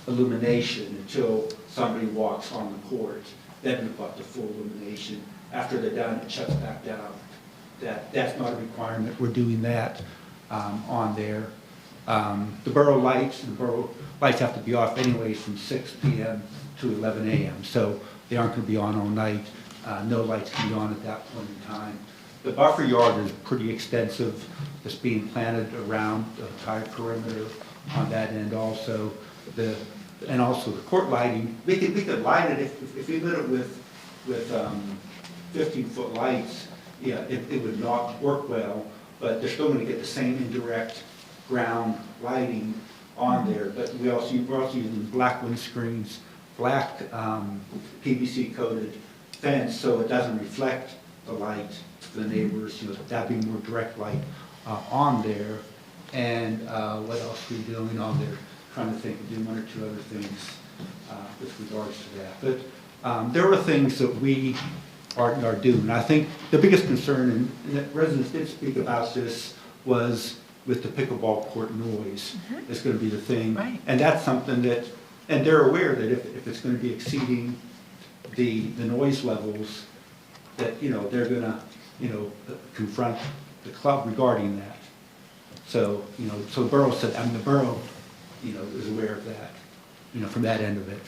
S16: illumination until somebody walks on the court. Then we've got the full illumination. After they're done, it shuts back down. That's not a requirement. We're doing that on there. The borough lights have to be off anyways from 6 p.m. to 11 a.m. So they aren't going to be on all night. No lights can be on at that point in time. The buffer yard is pretty extensive. It's being planted around the entire perimeter on that end also. The and also the court lighting, we could light it, if we lit it with 15-foot lights, yeah, it would not work well, but they're still gonna get the same indirect ground lighting on there, but we're also using black windscreens, black PVC coated fence, so it doesn't reflect the light to the neighbors, that'd be more direct light on there. And what else are we doing on there? Trying to think of doing one or two other things with regards to that. But there are things that we are doing. I think the biggest concern, and the residents did speak about this, was with the pickleball court noise. It's going to be the thing.
S8: Right.
S16: And that's something that, and they're aware that if it's going to be exceeding the noise levels, that, they're going to, confront the club regarding that. So, so the borough said, the borough, is aware of that, from that end of it.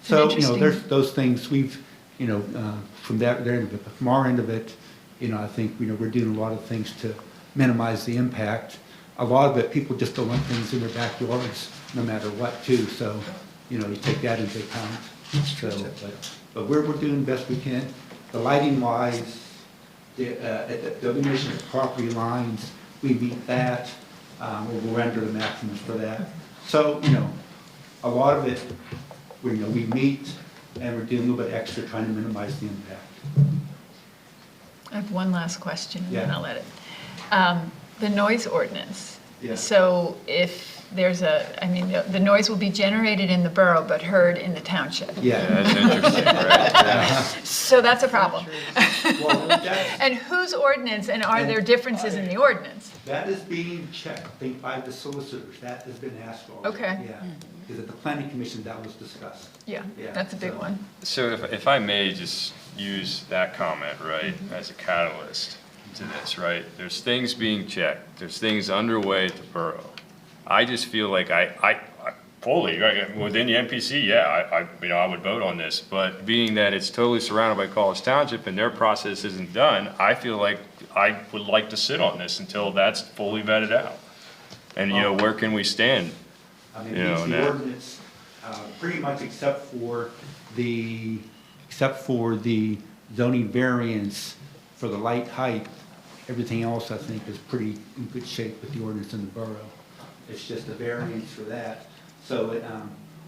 S16: So, there's those things we've, from their end of it, but from our end of it, I think, we're doing a lot of things to minimize the impact. A lot of it, people just don't want things in their backyards, no matter what, too. So, you take that into account. So, but we're doing the best we can. The lighting wise, the illumination of property lines, we meet that. We'll render the maximums for that. So, a lot of it, we meet, and we're doing a little bit extra trying to minimize the impact.
S8: I have one last question, and then
S16: Yeah.
S8: I'll let it. The noise ordinance.
S16: Yeah.
S8: So if there's the noise will be generated in the borough, but heard in the township.
S16: Yeah.
S1: That's interesting, right? Yeah.
S8: So that's a problem.
S16: Well, that's,
S8: And whose ordinance, and are there differences in the ordinance?
S16: that is being checked, I think, by the solicitors. That has been asked already.
S8: Okay.
S16: Yeah. Because at the planning commission, that was discussed.
S8: Yeah,
S16: Yeah,
S8: that's a big
S16: so-
S8: one.
S1: So if I may just use that comment, right, as a catalyst to this, right? There's things being checked, there's things underway at the borough. I just feel like I fully, right, within the NPC, yeah, I would vote on this, but being that it's totally surrounded by College Township and their process isn't done, I feel like I would like to sit on this until that's fully vetted out. And, where can we stand?
S16: I mean,
S1: You know,
S16: it's the
S1: that-
S16: ordinance, pretty much except for the zoning variance for the light height. Everything else, I think, is pretty in good shape with the ordinance in the borough. It's just a variance for that. So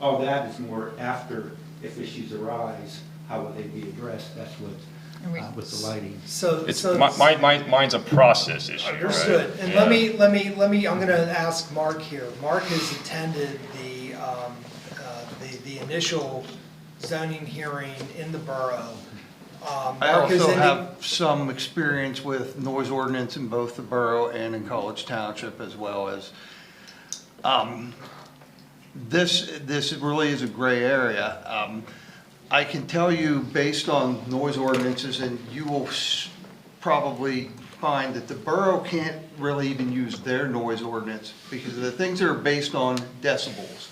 S16: all that is more after, if issues arise, how will they be addressed? That's what, with the lighting.
S1: It's, mine's a process issue, right?
S5: Understood. And
S1: Yeah.
S5: let me, I'm gonna ask Mark here. Mark has attended the initial zoning hearing in the borough.
S13: I
S5: Mark is
S13: also
S5: in the-
S13: have some experience with noise ordinance in both the borough and in College Township, as well as, this really is a gray area. I can tell you, based on noise ordinances, and you will probably find that the borough can't really even use their noise ordinance because of the things that are based on decibels.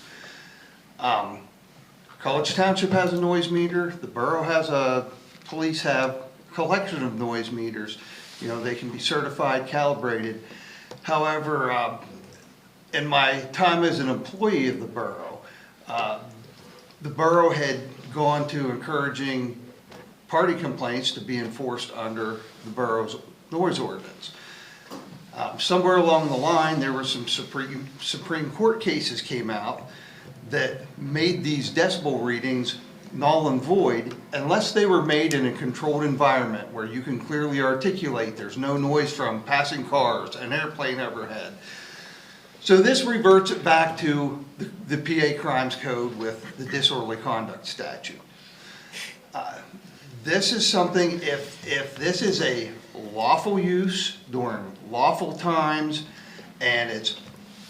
S13: College Township has a noise meter, the borough police have a collection of noise meters. They can be certified, calibrated. However, in my time as an employee of the borough had gone to encouraging party complaints to be enforced under the borough's noise ordinance. Somewhere along the line, there were some Supreme Court cases came out that made these decibel readings null and void unless they were made in a controlled environment where you can clearly articulate there's no noise from passing cars, an airplane overhead. So this reverts it back to the PA Crimes Code with the disorderly conduct statute. This is something, if this is a lawful use during lawful times and it's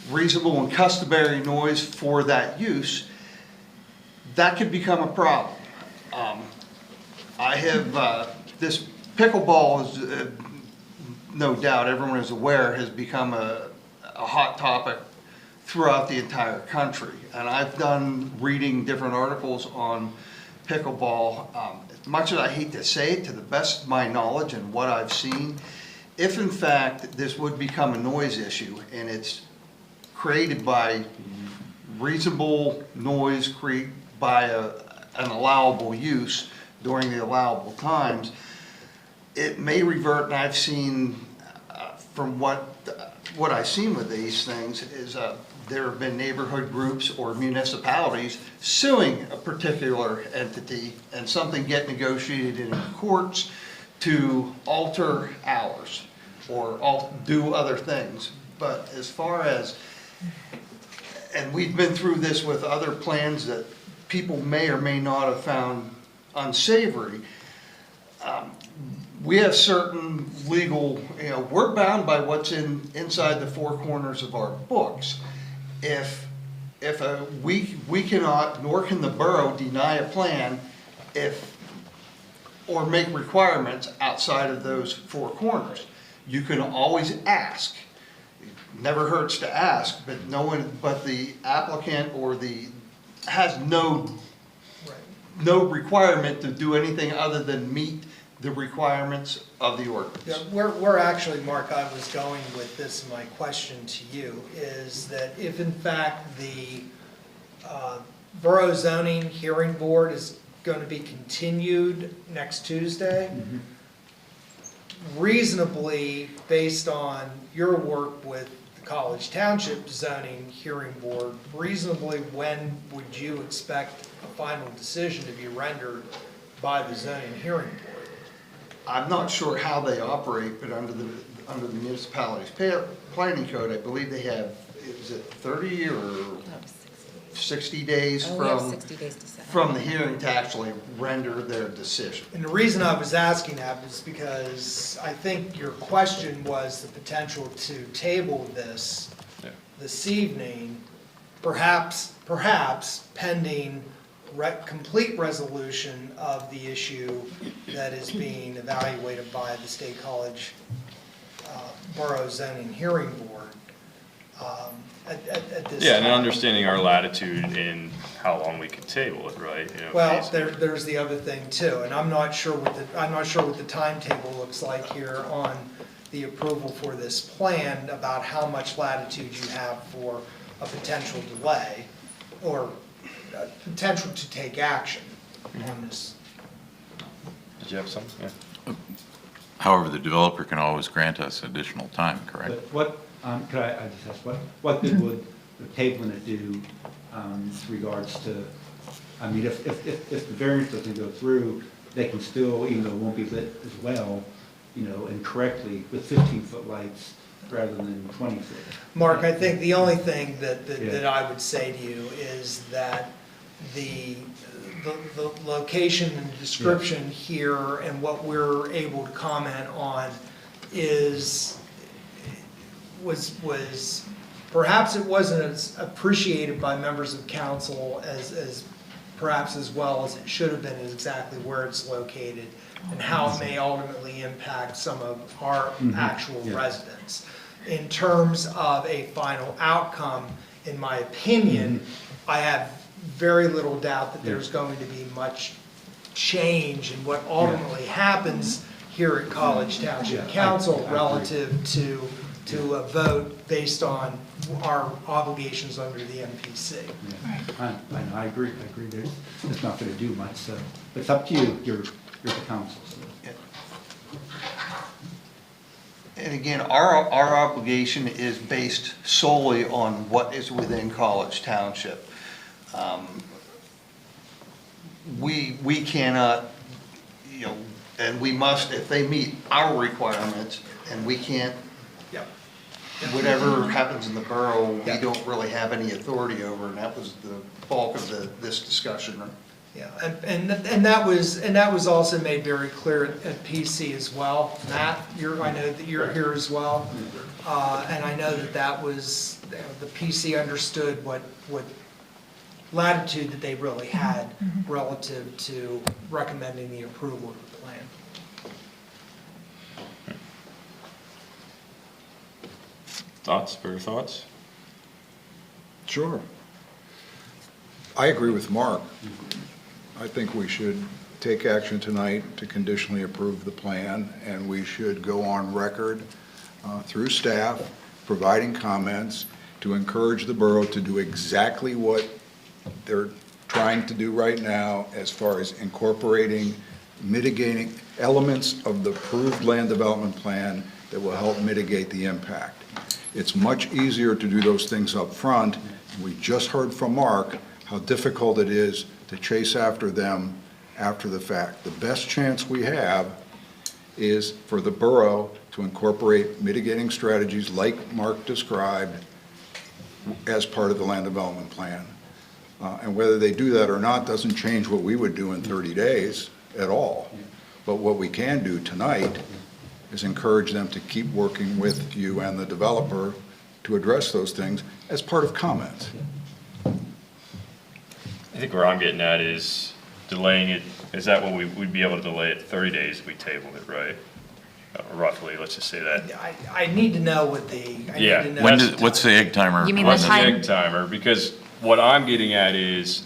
S13: reasonable and customary noise for that use, that could become a problem. I have, this pickleball is, no doubt, everyone is aware, has become a hot topic throughout the entire country. And I've done reading different articles on pickleball. As much as I hate to say it, to the best of my knowledge and what I've seen, if in fact this would become a noise issue and it's created by reasonable noise by an allowable use during the allowable times, it may revert, and I've seen, from what I've seen with these things, is there have been neighborhood groups or municipalities suing a particular entity and something get negotiated in courts to alter hours or do other things. But as far as, and we've been through this with other plans that people may or may not have found unsavory, we have certain legal, we're bound by what's inside the four corners of our books. If we cannot, nor can the borough deny a plan or make requirements outside of those four corners. You can always ask. It never hurts to ask, but the applicant has no requirement to do anything other than meet the requirements of the ordinance.
S5: Yeah, we're actually, Mark, I was going with this, my question to you, is that if in fact the Borough Zoning Hearing Board is going to be continued next Tuesday, reasonably, based on your work with the College Township Zoning Hearing Board, reasonably, when would you expect a final decision to be rendered by the Zoning Hearing Board?
S13: I'm not sure how they operate, but under the municipality's planning code, I believe they have, is it 30 or 60 days from the hearing to actually render their decision.
S5: And the reason I was asking that was because I think your question was the potential to table this evening, perhaps pending complete resolution of the issue that is being evaluated by the State College Borough Zoning Hearing Board at this time.
S1: And understanding our latitude in how long we can table it, right?
S5: Well, there's the other thing too, and I'm not sure what the timetable looks like here on the approval for this plan, about how much latitude you have for a potential delay or potential to take action on this.
S1: Did you have something? Yeah.
S7: However, the developer can always grant us additional time, correct?
S16: But what, could I just ask, what good would the tabling it do with regards to, I mean, if the variance doesn't go through, they can still, even though it won't be lit as well, and correctly with 15-foot lights rather than 20-foot.
S5: Mark, I think the only thing that I would say to you is that the location and description here and what we're able to comment on was perhaps it wasn't as appreciated by members of council as perhaps as well as it should have been, is exactly where it's located and how it may ultimately impact some of our actual residents. In terms of a final outcome, in my opinion, I have very little doubt that there's going to be much change in what ultimately happens here at College Township Council relative to a vote based on our obligations under the MPC.
S16: I agree. It's not going to do much, so it's up to you. You're the council. So.
S13: And again, our obligation is based solely on what is within College Township. We cannot, and we must, if they meet our requirements, and we can't, whatever happens in the borough, we don't really have any authority over, and that was the bulk of this discussion.
S5: Yeah, and that was also made very clear at PC as well. Matt, I know that you're here as well, and I know that was the PC understood what latitude that they really had relative to recommending the approval of the plan.
S1: Further thoughts?
S4: Sure. I agree with Mark. I think we should take action tonight to conditionally approve the plan, and we should go on record through staff, providing comments, to encourage the borough to do exactly what they're trying to do right now as far as incorporating, mitigating elements of the approved land development plan that will help mitigate the impact. It's much easier to do those things up front. We just heard from Mark how difficult it is to chase after them after the fact. The best chance we have is for the borough to incorporate mitigating strategies like Mark described as part of the land development plan. And whether they do that or not doesn't change what we would do in 30 days at all. But what we can do tonight is encourage them to keep working with you and the developer to address those things as part of comments.
S1: I think where I'm getting at is delaying it, is that what we'd be able to delay it 30 days if we tabled it, right? Roughly, let's just say that.
S5: I need to know what the, I need
S1: Yeah.
S5: to know.
S7: What's the egg timer?
S11: You mean
S7: on
S11: the
S7: this?
S11: time?
S1: Egg timer, because what I'm getting at is,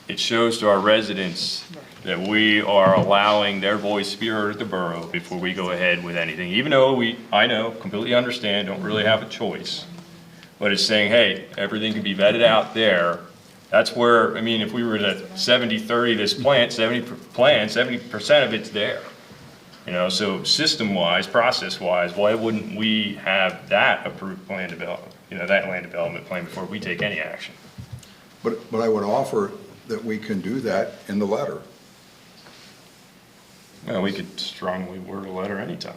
S1: it shows to our residents that we are allowing their voice to be heard at the borough before we go ahead with anything, even though I know, completely understand, don't really have a choice. But it's saying, hey, everything can be vetted out there. That's where, I mean, if we were to 70-30 this plant, 70% of it's there. You know, so system-wise, process-wise, why wouldn't we have that approved plan development, you know, that land development plan before we take any action?
S4: But I would offer that we can do that in the letter.
S1: Well, we could strongly word a letter anytime.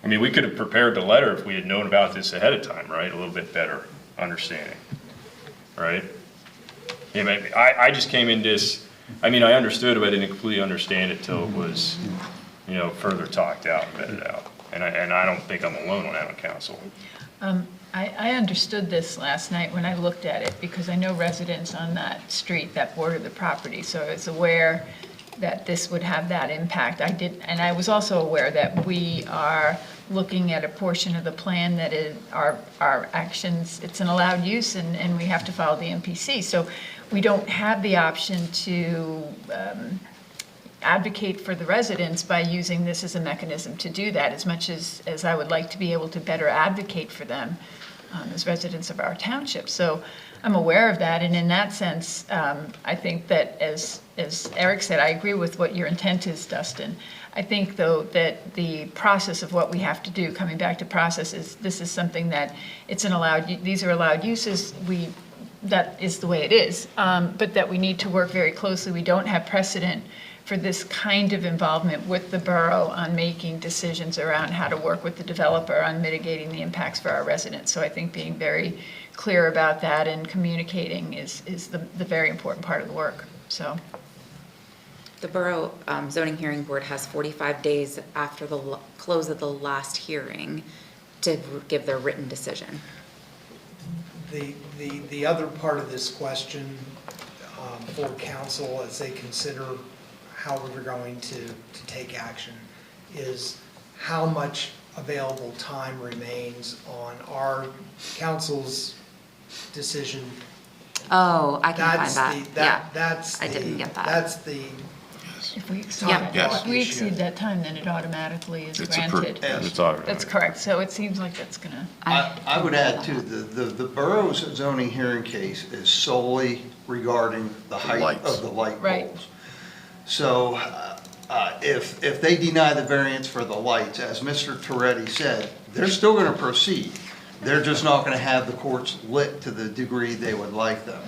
S1: I mean, we could have prepared the letter if we had known about this ahead of time, right? A little bit better understanding, right? Yeah, maybe, I just came in this, I mean, I understood it, but I didn't completely understand it till it was, you know, further talked out and vetted out. And I don't think I'm alone on that on council.
S8: I understood this last night when I looked at it, because I know residents on that street that border the property, so I was aware that this would have that impact. And I was also aware that we are looking at a portion of the plan that is our actions, it's an allowed use, and we have to follow the MPC. So we don't have the option to advocate for the residents by using this as a mechanism to do that, as much as I would like to be able to better advocate for them as residents of our township. So I'm aware of that, and in that sense, I think that as Eric said, I agree with what your intent is, Dustin. I think, though, that the process of what we have to do, coming back to process, is this is something that it's an allowed, these are allowed uses, that is the way it is, but that we need to work very closely. We don't have precedent for this kind of involvement with the borough on making decisions around how to work with the developer on mitigating the impacts for our residents. So I think being very clear about that and communicating is the very important part of the work, so.
S11: The Borough Zoning Hearing Board has 45 days after the close of the last hearing to give their written decision.
S5: The other part of this question for council as they consider how we're going to take action is how much available time remains on our council's decision.
S11: Oh, I can find that, yeah.
S5: That's
S11: I didn't get that.
S5: That's the.
S8: If we exceed,
S11: Yeah.
S7: Yes.
S8: if we exceed that time, then it automatically is
S7: It's
S8: granted.
S7: approved.
S1: It's automatic.
S8: That's correct, so it seems like that's gonna,
S13: I would add too, the borough's zoning hearing case is solely regarding the height
S7: Lights.
S13: of the light
S8: Right.
S13: poles. So if they deny the variance for the lights, as Mr. Toretti said, they're still going to proceed. They're just not going to have the courts lit to the degree they would like them.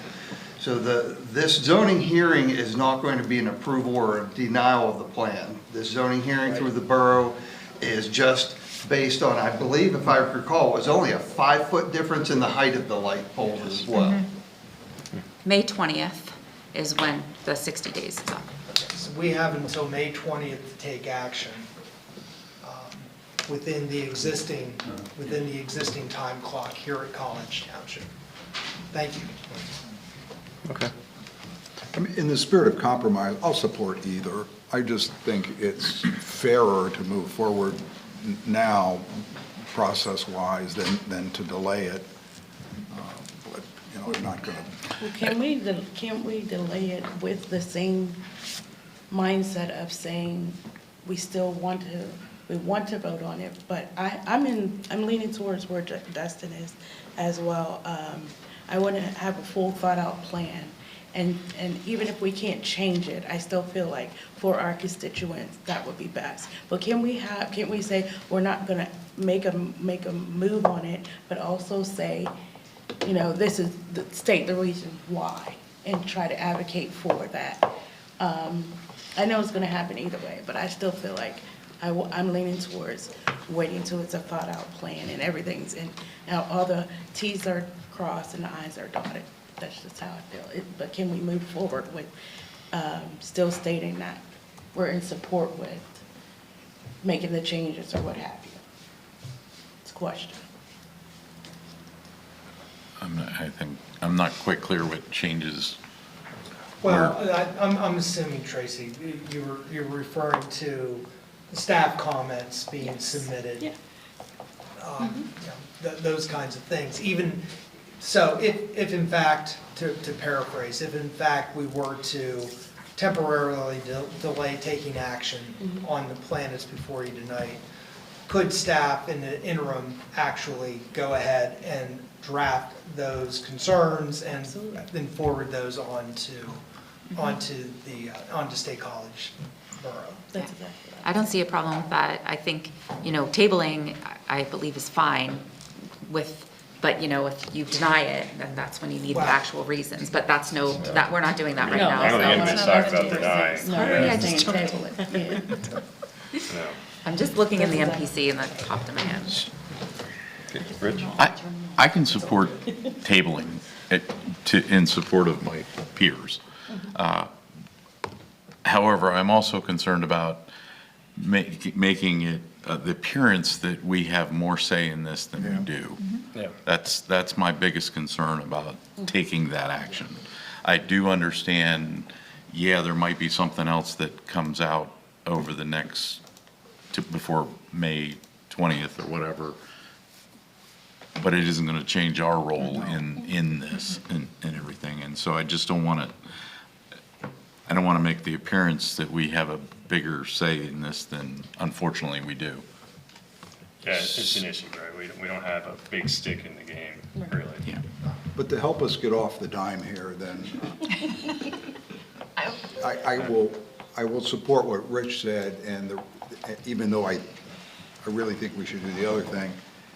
S13: So this zoning hearing is not going to be an approval or a denial of the plan. This zoning hearing through the borough is just based on, I believe, if I recall, it was only a 5-foot difference in the height of the light poles as well.
S11: May 20th is when the 60 days is up.
S5: So we have until May 20th to take action within the existing time clock here at College Township. Thank you.
S1: Okay.
S4: I mean, in the spirit of compromise, I'll support either. I just think it's fairer to move forward now, process-wise, than to delay it. But, you know, I'm not going to.
S9: Well, can't we delay it with the same mindset of saying we still want to we want to vote on it, but I'm leaning towards where Dustin is as well. I want to have a full thought-out plan, and even if we can't change it, I still feel like for our constituents, that would be best. But can't we say, we're not gonna make a move on it, but also say, you know, this is, state the reason why, and try to advocate for that. I know it's gonna happen either way, but I still feel like I'm leaning towards waiting until it's a thought-out plan and everything's in, now all the Ts are crossed and the Is are dotted. That's just how I feel. But can we move forward with still stating that we're in support with making the changes or what have you? It's a question.
S7: I'm not quite clear what changes.
S5: Well, I'm assuming, Tracy, you're referring to staff comments being submitted.
S9: Yeah.
S5: You know, those kinds of things. Even, so if in fact, to paraphrase, if in fact we were to temporarily delay taking action on the plan that's before you tonight, could staff in the interim actually go ahead and draft those concerns and then forward those onto State College Borough?
S9: That's exactly right.
S11: I don't see a problem with that. I think, you know, tabling, I believe is fine with, but, you know, if you deny it, then that's when you need the actual reasons. But that's we're not doing that right now.
S1: I don't think anybody's talking about denying.
S11: Sorry, I just
S9: table it.
S1: No.
S11: I'm just looking in the MPC and that popped in my head.
S1: Okay, Rich?
S7: I can support tabling it in support of my peers. However, I'm also concerned about making it the appearance that we have more say in this than we do.
S1: Yeah.
S7: That's my biggest concern about taking that action. I do understand, yeah, there might be something else that comes out over the next, before May 20th or whatever, but it isn't going to change our role in this and everything. And so I just don't want to make the appearance that we have a bigger say in this than unfortunately we do.
S1: Yeah, it's an issue, right? We don't have a big stick in the game, really.
S7: Yeah.
S4: But to help us get off the dime here, then, I will support what Rich said, and even though I really think we should do the other thing,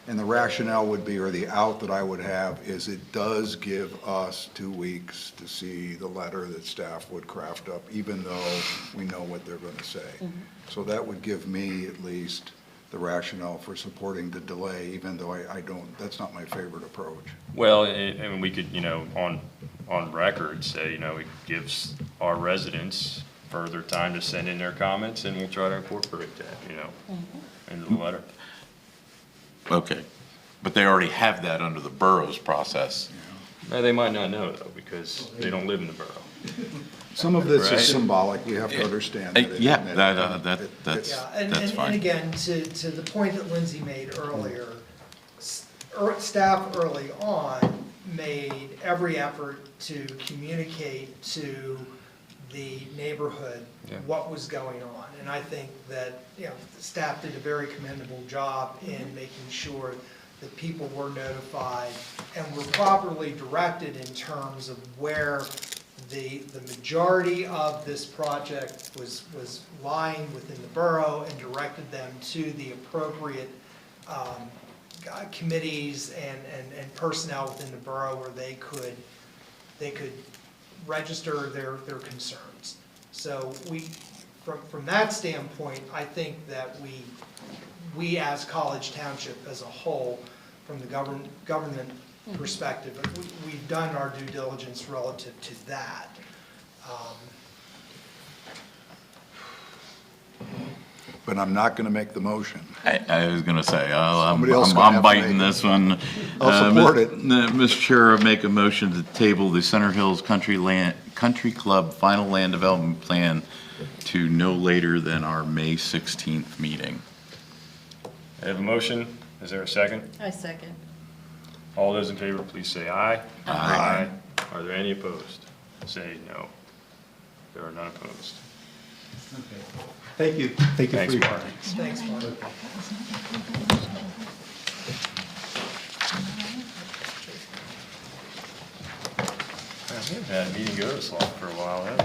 S4: and the rationale would be, or the out that I would have, is it does give us 2 weeks to see the letter that staff would craft up, even though we know what they're going to say. So that would give me at least the rationale for supporting the delay, even though I don't, that's not my favorite approach.
S1: Well, and we could, you know, on record say, you know, it gives our residents further time to send in their comments, and we'll try to incorporate that, you know, into the letter.
S7: Okay, but they already have that under the borough's process.
S1: Now, they might not know, though, because they don't live in the borough.
S4: Some of this
S1: Right.
S4: is symbolic, we have to understand that.
S7: Yeah,
S4: that's.
S5: Yeah, and
S7: fine.
S5: again, to the point that Lindsay made earlier, staff early on made every effort to communicate to the neighborhood what was going on. And I think that, you know, the staff did a very commendable job in making sure that people were notified and were properly directed in terms of where the majority of this project was lying within the borough, and directed them to the appropriate committees and personnel within the borough where they could register their concerns. So from that standpoint, I think that we as College Township as a whole, from the government perspective, we've done our due diligence relative to that.
S4: But I'm not going to make the motion.
S7: I was going to say,
S4: Somebody else is gonna have
S7: I'm
S4: to
S7: biting
S4: make it.
S7: this one.
S4: I'll support it.
S7: Mr. Chair, I make a motion to table the Center Hills Country Club Final Land Development Plan to no later than our May 16th meeting.
S1: I have a motion. Is there a second?
S9: I second.
S1: All those in favor, please say aye.
S7: Aye.
S1: Are there any opposed? Say no. There are none opposed.
S16: Okay. Thank you. Thank you for
S1: Thanks,
S16: your
S1: Mark.
S16: time.
S5: Thanks, Mark.
S1: We haven't had a meeting go this long for a while, have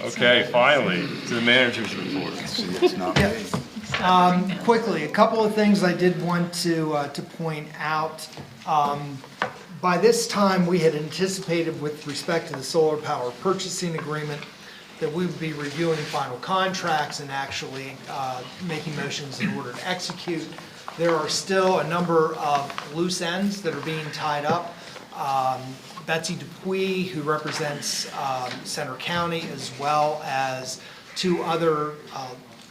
S1: we? Okay, finally, to the manager's report.
S4: See, it's not me.
S5: Quickly, a couple of things I did want to point out. By this time, we had anticipated with respect to the solar power purchasing agreement that we would be reviewing final contracts and actually making motions in order to execute. There are still a number of loose ends that are being tied up. Betsy Dupuy, who represents Center County, as well as two other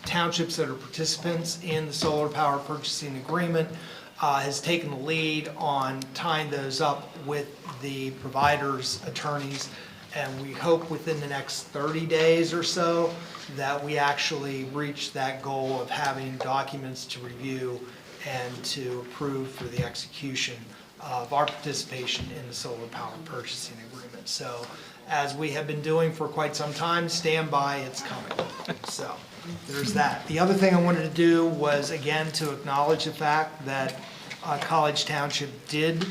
S5: townships that are participants in the solar power purchasing agreement, has taken the lead on tying those up with the providers' attorneys. And we hope within the next 30 days or so that we actually reach that goal of having documents to review and to approve for the execution of our participation in the solar power purchasing agreement. So as we have been doing for quite some time, stand by, it's coming. So there's that. The other thing I wanted to do was, again, to acknowledge the fact that College Township did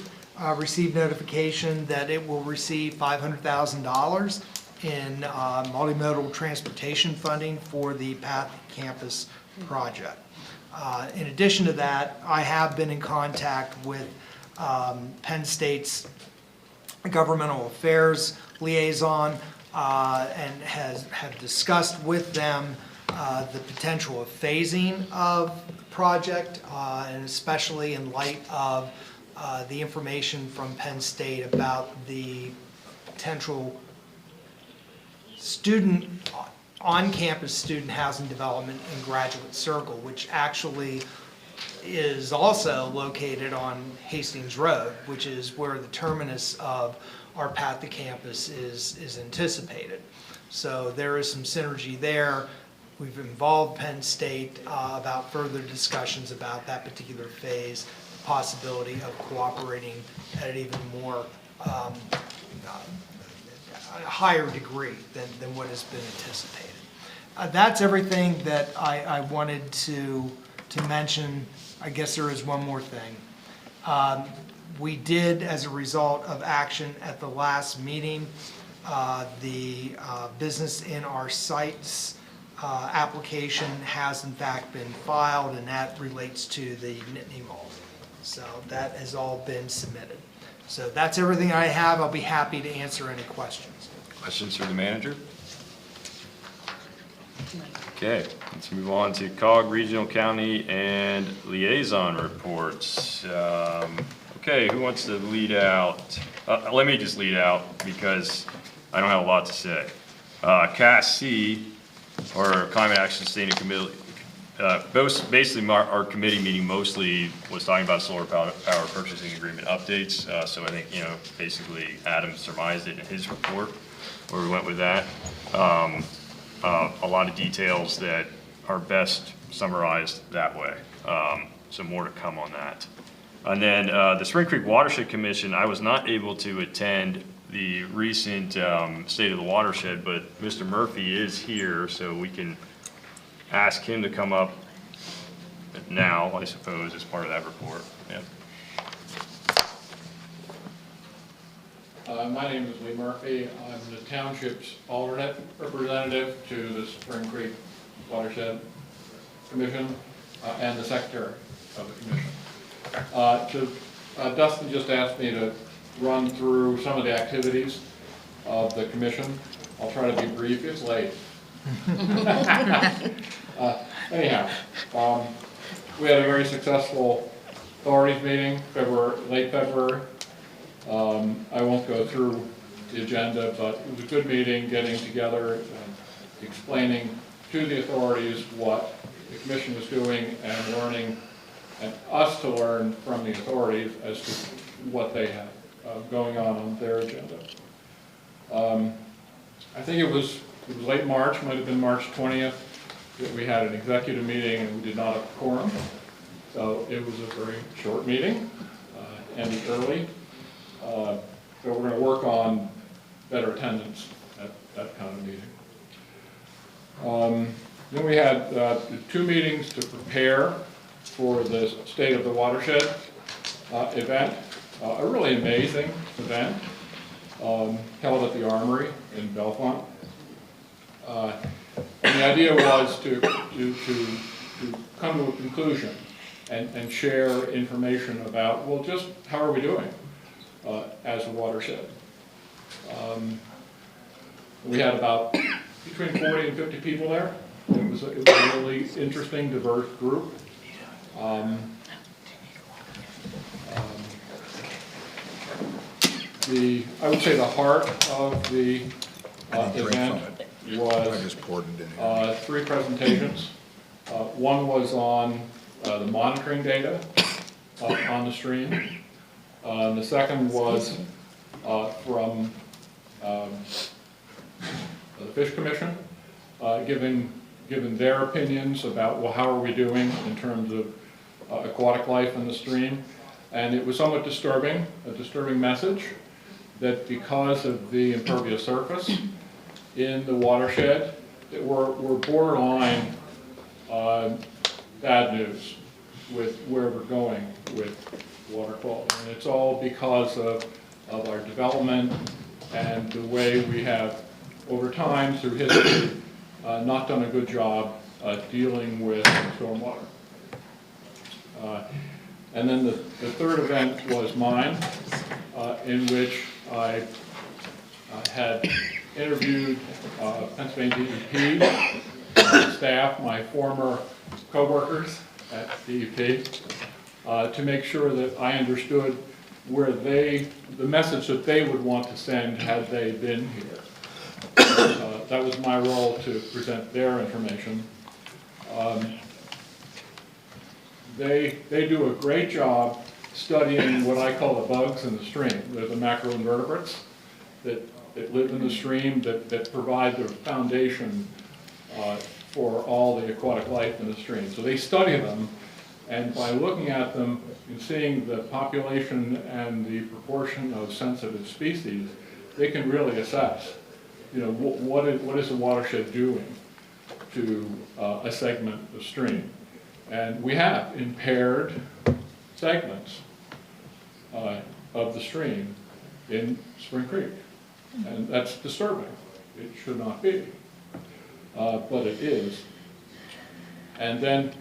S5: receive notification that it will receive $500,000 in multimodal transportation funding for the Path Campus project. In addition to that, I have been in contact with Penn State's governmental affairs liaison and have discussed with them the potential of phasing of the project, and especially in light of the information from Penn State about the potential on-campus student housing development in Graduate Circle, which actually is also located on Hastings Road, which is where the terminus of our Path to Campus is anticipated. So there is some synergy there. We've involved Penn State about further discussions about that particular phase, the possibility of cooperating at an even more a higher degree than what has been anticipated. That's everything that I wanted to mention. I guess there is one more thing. We did, as a result of action at the last meeting, the business in our sites application has in fact been filed, and that relates to the Nittany Mall. So that has all been submitted. So that's everything I have. I'll be happy to answer any questions.
S1: Questions for the manager? Okay, let's move on to COG, Regional, County, and Liaison reports. Okay, who wants to lead out? Let me just lead out because I don't have a lot to say. CAS-C, or Climate Action Standing Committee, basically our committee meeting mostly was talking about solar power purchasing agreement updates. So I think, basically Adam surmised it in his report where we went with that. A lot of details that are best summarized that way. So more to come on that. And then the Spring Creek Watershed Commission, I was not able to attend the recent State of the Watershed, but Mr. Murphy is here, so we can ask him to come up now, I suppose, as part of that report. Yeah.
S14: My name is Lee Murphy. I'm the township's alternate representative to the Spring Creek Watershed Commission and the secretary of the commission. Dustin just asked me to run through some of the activities of the commission. I'll try to be brief. It's late. Anyhow, we had a very successful authorities meeting, late February. I won't go through the agenda, but it was a good meeting, getting together and explaining to the authorities what the commission was doing and learning, and us to learn from the authorities as to what they had going on their agenda. I think it was late March, might have been March 20th, that we had an executive meeting and we did not have a quorum. So it was a very short meeting, ended early. So we're going to work on better attendance at that kind of meeting. Then we had 2 meetings to prepare for the State of the Watershed event, a really amazing event held at the Armory in Bellefonte. And the idea was to come to a conclusion and share information about, well, just how are we doing as a watershed. We had about between 40 and 50 people there. It was a really interesting, diverse group. I would say the heart of the event was 3 presentations. One was on the monitoring data on the stream. The second was from the Fish Commission, giving their opinions about, well, how are we doing in terms of aquatic life in the stream. And it was somewhat disturbing, a disturbing message, that because of the impervious surface in the watershed, that we're borderline bad news with where we're going with water quality. And it's all because of our development and the way we have, over time, through history, not done a good job dealing with stormwater. And then the third event was mine, in which I had interviewed Pennsylvania DEP staff, my former co-workers at DEP, to make sure that I understood where the message that they would want to send had they been here. That was my role, to present their information. They do a great job studying what I call the bugs in the stream. They're the macroinvertebrates that live in the stream, that provide the foundation for all the aquatic life in the stream. So they study them, and by looking at them and seeing the population and the proportion of sensitive species, they can really assess, you know, what is the watershed doing to a segment of stream. And we have impaired segments of the stream in Spring Creek. And that's disturbing. It should not be, but it is. And then,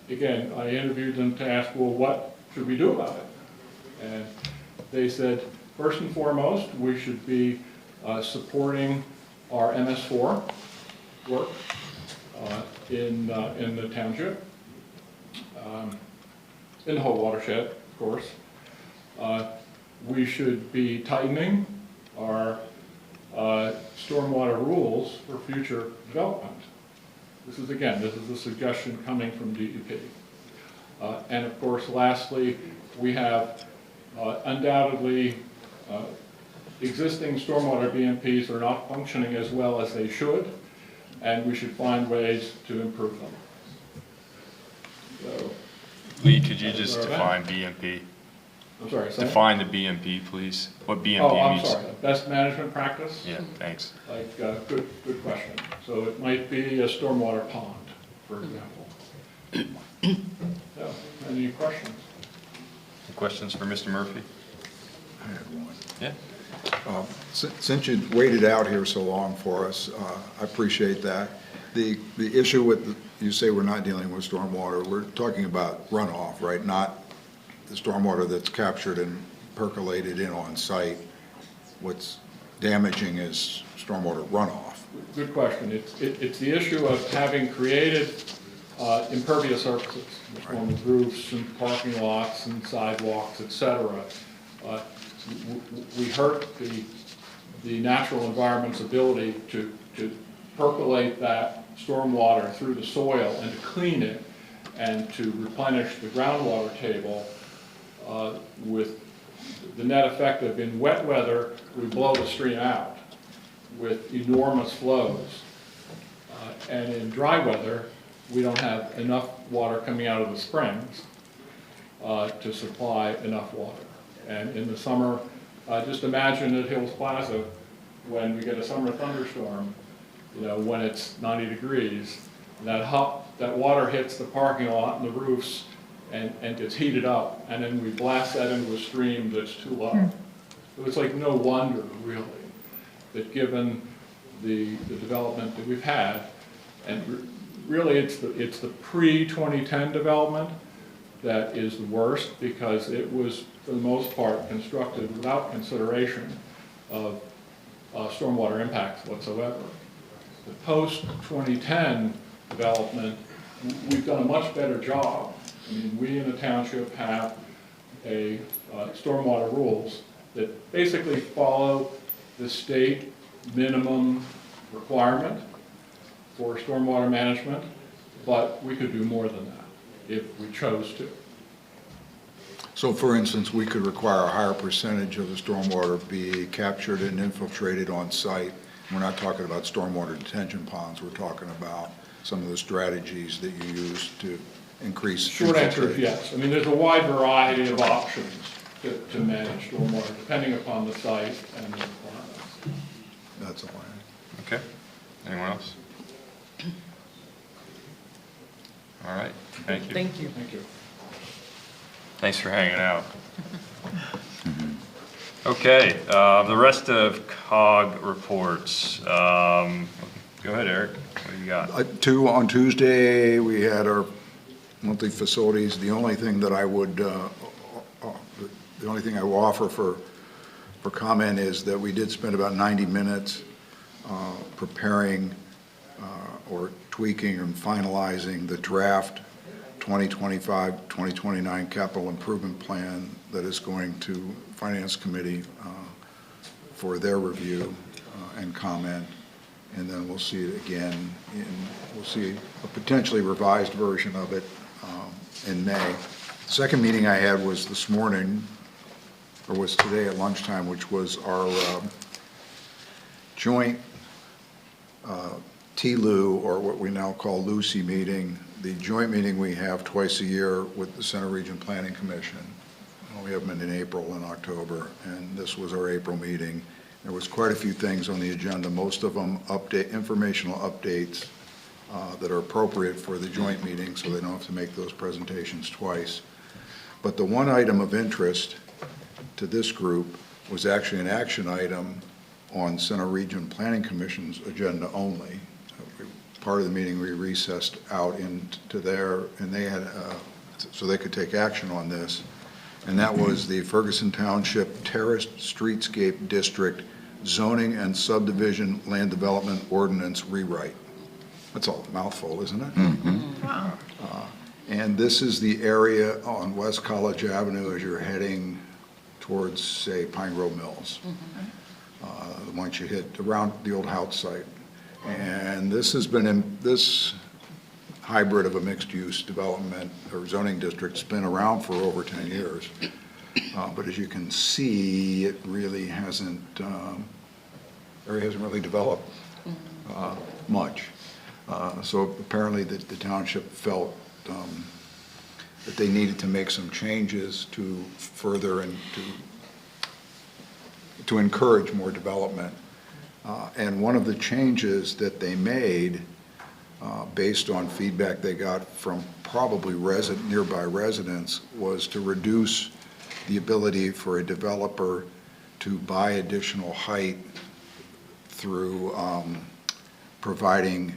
S14: again, I interviewed them to ask, well, what should we do about it? And they said, first and foremost, we should be supporting our MS4 work in the township, in the whole watershed, of course. We should be tightening our stormwater rules for future development. This is a suggestion coming from DEP. And of course, lastly, we have undoubtedly existing stormwater BMPs are not functioning as well as they should, and we should find ways to improve them. So,
S1: Lee, could you just define BMP?
S14: I'm sorry, say?
S1: Define the BMP, please. What BMP means?
S14: I'm sorry, best management practice?
S1: Yeah, thanks.
S14: Like, good question. So it might be a stormwater pond, for example. So, any questions?
S1: Any questions for Mr. Murphy?
S4: I have one.
S1: Yeah.
S4: Since you waited out here so long for us, I appreciate that. The issue with, you say we're not dealing with stormwater, we're talking about runoff, right? Not the stormwater that's captured and percolated in on site. What's damaging is stormwater runoff.
S14: Good question. It's the issue of having created impervious surfaces, in the form of roofs and parking lots and sidewalks, et cetera. We hurt the natural environment's ability to percolate that stormwater through the soil and to clean it and to replenish the groundwater table, with the net effect of, in wet weather, we blow the stream out with enormous flows. And in dry weather, we don't have enough water coming out of the springs to supply enough water. And in the summer, just imagine at Hills Plaza, when we get a summer thunderstorm, you know, when it's 90 degrees, that water hits the parking lot and the roofs and gets heated up, and then we blast that into a stream that's too low. So it's like no wonder, really, that given the development that we've had, and really it's the pre-2010 development that is the worst, because it was, for the most part, constructed without consideration of stormwater impacts whatsoever. The post-2010 development, we've done a much better job. I mean, we in the township have a stormwater rules that basically follow the state minimum requirement for stormwater management, but we could do more than that if we chose to.
S4: So for instance, we could require a higher percentage of the stormwater be captured and infiltrated on site. We're not talking about stormwater detention ponds, we're talking about some of the strategies that you use to increase.
S14: Short answer is yes. I mean, there's a wide variety of options to manage stormwater, depending upon the site and the requirements.
S4: That's all I have.
S1: Okay. Anyone else? All right. Thank you.
S5: Thank you.
S14: Thank you.
S1: Thanks for hanging out. Okay, the rest of COG reports. Go ahead, Eric. What do you got?
S4: On Tuesday, we had our monthly facilities. The only thing that I would, the only thing I will offer for comment is that we did spend about 90 minutes preparing or tweaking and finalizing the draft 2025-2029 capital improvement plan that is going to Finance Committee for their review and comment. And then we'll see it again we'll see a potentially revised version of it in May. The second meeting I had was this morning, or was today at lunchtime, which was our joint TLU, or what we now call Lucy meeting, the joint meeting we have twice a year with the Center Region Planning Commission. We have them in April and October, and this was our April meeting. There was quite a few things on the agenda, most of them informational updates that are appropriate for the joint meeting, so they don't have to make those presentations twice. But the one item of interest to this group was actually an action item on Center Region Planning Commission's agenda only. Part of the meeting we recessed out into there, and they had, so they could take action on this. And that was the Ferguson Township Terraced Streetscape District Zoning and Subdivision Land Development Ordinance Rewrite. That's a mouthful, isn't it? Mm-hmm. And this is the area on West College Avenue as you're heading towards, say, Pine Grove Mills. Mm-hmm. Once you hit around the old house site. And this has been in this hybrid of a mixed-use development or zoning district's been around for over 10 years. But as you can see, it really hasn't, area hasn't really developed much. So apparently the township felt that they needed to make some changes to further and to encourage more development. And one of the changes that they made, based on feedback they got from probably nearby residents, was to reduce the ability for a developer to buy additional height through providing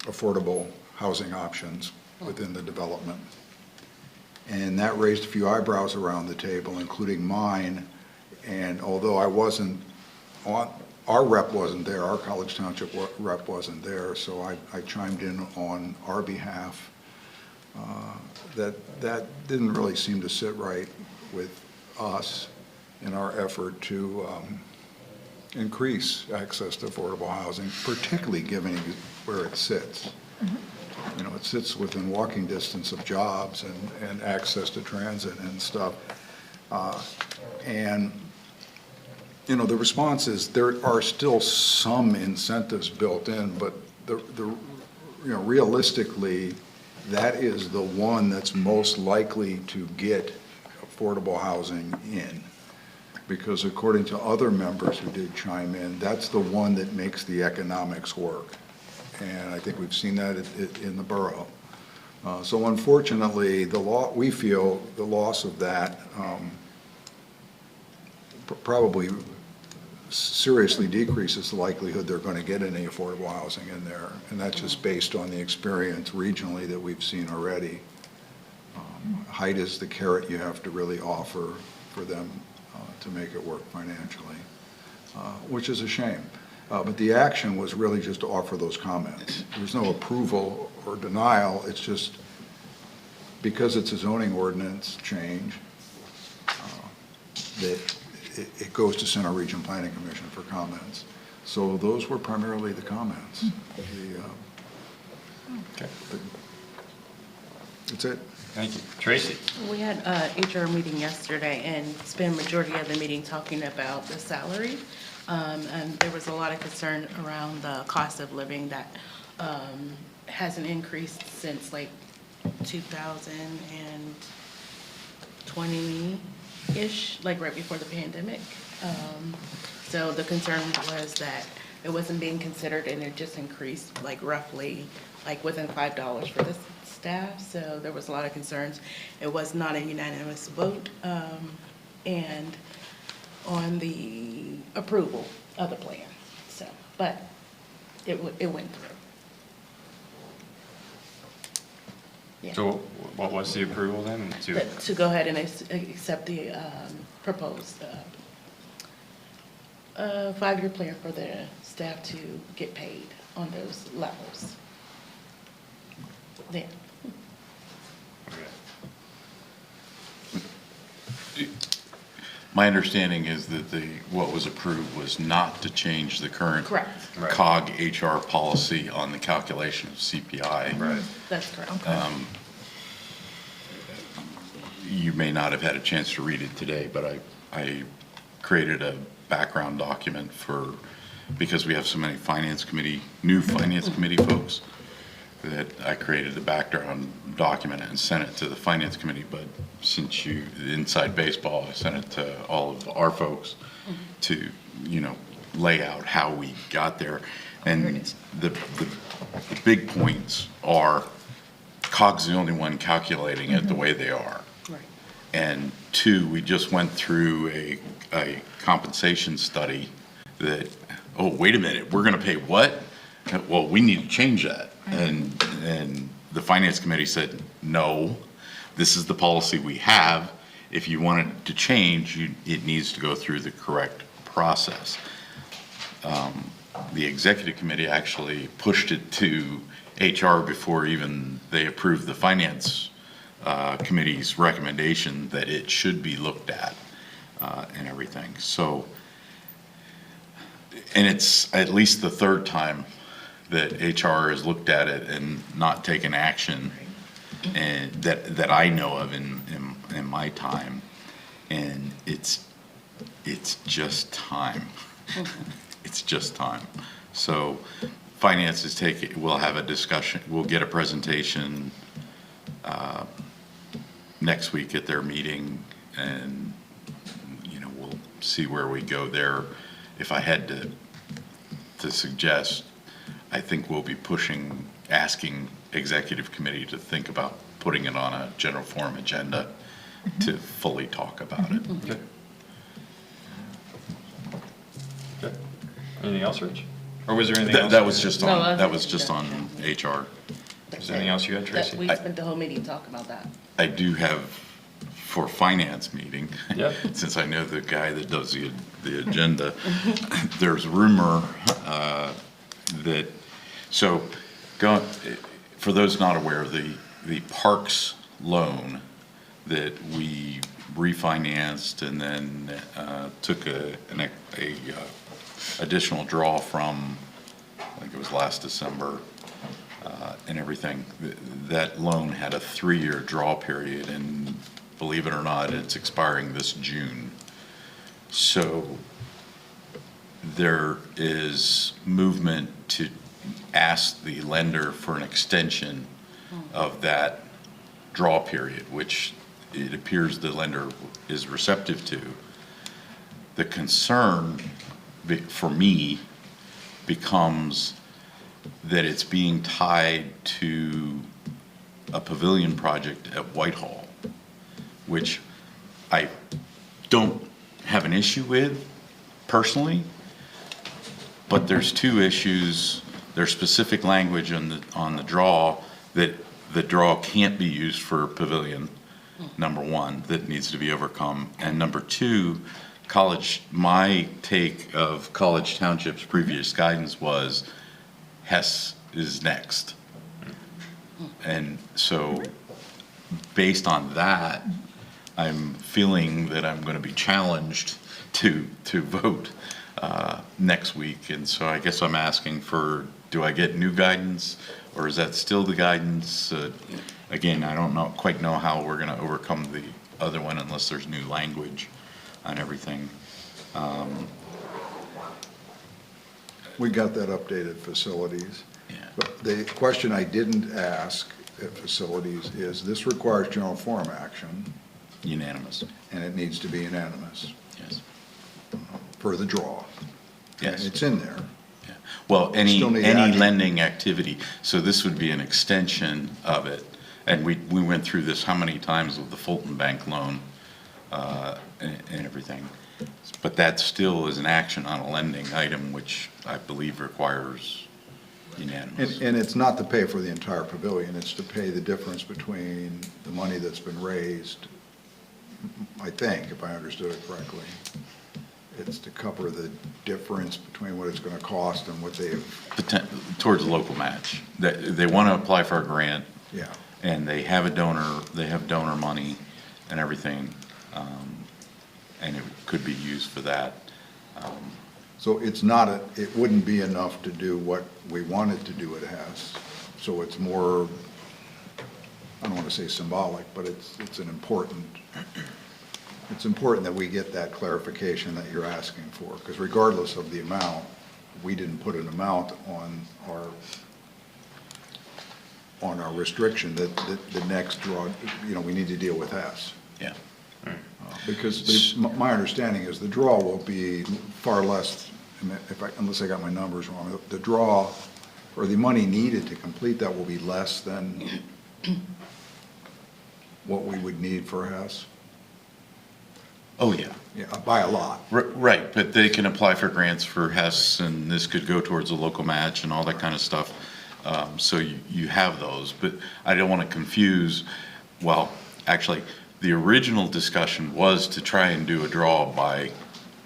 S4: affordable housing options within the development. And that raised a few eyebrows around the table, including mine. And although I wasn't our rep wasn't there, our College Township rep wasn't there, so I chimed in on our behalf. That didn't really seem to sit right with us in our effort to increase access to affordable housing, particularly given where it sits. Mm-hmm. You know, it sits within walking distance of jobs and access to transit and stuff. And you know, the response is there are still some incentives built in, but realistically, that is the one that's most likely to get affordable housing in. Because according to other members who did chime in, that's the one that makes the economics work. and I think we've seen that in the borough. So unfortunately, we feel the loss of that probably seriously decreases the likelihood they're going to get any affordable housing in there, and that's just based on the experience regionally that we've seen already. Height is the carrot you have to really offer for them to make it work financially, which is a shame. But the action was really just to offer those comments. There's no approval or denial, it's just because it's a zoning ordinance change, that it goes to Center Region Planning Commission for comments. So those were primarily the comments.
S1: Okay.
S4: That's it.
S1: Thank you. Tracy?
S9: We had a HR meeting yesterday and spent majority of the meeting talking about the salary. And there was a lot of concern around the cost of living that hasn't increased since like 2020-ish, like right before the pandemic. So the concern was that it wasn't being considered and it just increased like roughly like within $5 for the staff. So there was a lot of concerns. It was not a unanimous vote and on the approval of the plan. So, but it went through. Yeah.
S1: So what was the approval then?
S9: To go ahead and accept the proposed 5-year plan for the staff to get paid on those levels. There.
S7: My understanding is that what was approved was not to change the current
S9: Correct.
S1: Right.
S7: COG HR policy on the calculation of CPI.
S1: Right.
S9: That's correct.
S7: You may not have had a chance to read it today, but I created a background document because we have so many new finance committee folks, that I created a background document and sent it to the finance committee. But since inside baseball, I sent it to all of our folks to, lay out how we got there. And the big points are COG's the only one calculating it the way they are.
S9: Right.
S7: And 2, we just went through a compensation study that, oh, wait a minute, we're gonna pay what? Well, we need to change that. And the finance committee said, no, this is the policy we have. If you want it to change, it needs to go through the correct process. The executive committee actually pushed it to HR before even they approved the finance committee's recommendation that it should be looked at and everything. So, and it's at least the 3rd time that HR has looked at it and not taken action, and that I know of in my time, and it's just time. It's just time. So finance we'll have a discussion, we'll get a presentation next week at their meeting, and we'll see where we go there. If I had to suggest, I think we'll be asking executive committee to think about putting it on a general forum agenda to fully talk about it.
S1: Okay. Okay. Anything else, Rich? Or was there anything else?
S7: That was just
S9: No,
S7: that was just on HR.
S1: Is there anything else you had, Tracy?
S9: We spent the whole meeting talking about that.
S7: I do have, for finance meeting,
S1: Yep.
S7: since I know the guy that does the agenda, there's rumor that, for those not aware, the parks loan that we refinanced and then took an additional draw from, I think it was last December, and everything, that loan had a 3-year draw period, and believe it or not, it's expiring this June. So there is movement to ask the lender for an extension of that draw period, which it appears the lender is receptive to. The concern for me becomes that it's being tied to a pavilion project at Whitehall, which I don't have an issue with personally, but there's two issues. There's specific language on the draw that the draw can't be used for pavilion, number one, that needs to be overcome. And number two, my take of College Township's previous guidance was Hess is next. And so based on that, I'm feeling that I'm going to be challenged to vote next week. And so I guess I'm asking for, do I get new guidance, or is that still the guidance? Again, I don't quite know how we're going to overcome the other one unless there's new language on everything.
S4: We got that updated facilities.
S7: Yeah.
S4: But the question I didn't ask at facilities is, this requires general forum action,
S7: Unanimous.
S4: and it needs to be unanimous
S7: Yes.
S4: for the draw.
S7: Yes.
S4: And it's in there.
S7: Yeah. Well, any
S4: Still need action.
S7: lending activity, so this would be an extension of it. And we went through this how many times with the Fulton Bank loan and everything. But that still is an action on a lending item, which I believe requires unanimous.
S4: And it's not to pay for the entire pavilion, it's to pay the difference between the money that's been raised, I think, if I understood it correctly. It's to cover the difference between what it's going to cost and what they've,
S7: Towards a local match. They want to apply for a grant,
S4: yeah.
S7: and they have donor money and everything, and it could be used for that.
S4: So it's not, it wouldn't be enough to do what we wanted to do at Hess. So it's more, I don't want to say symbolic, but it's important that we get that clarification that you're asking for, because regardless of the amount, we didn't put an amount on our restriction that the next draw, we need to deal with Hess.
S7: Yeah.
S4: Because my understanding is the draw will be far less, unless I got my numbers wrong, the draw or the money needed to complete that will be less than what we would need for Hess.
S7: Oh, yeah.
S4: Yeah, by a lot.
S7: Right, but they can apply for grants for Hess, and this could go towards a local match and all that kind of stuff. So you have those, but I don't want to confuse, well, actually, the original discussion was to try and do a draw by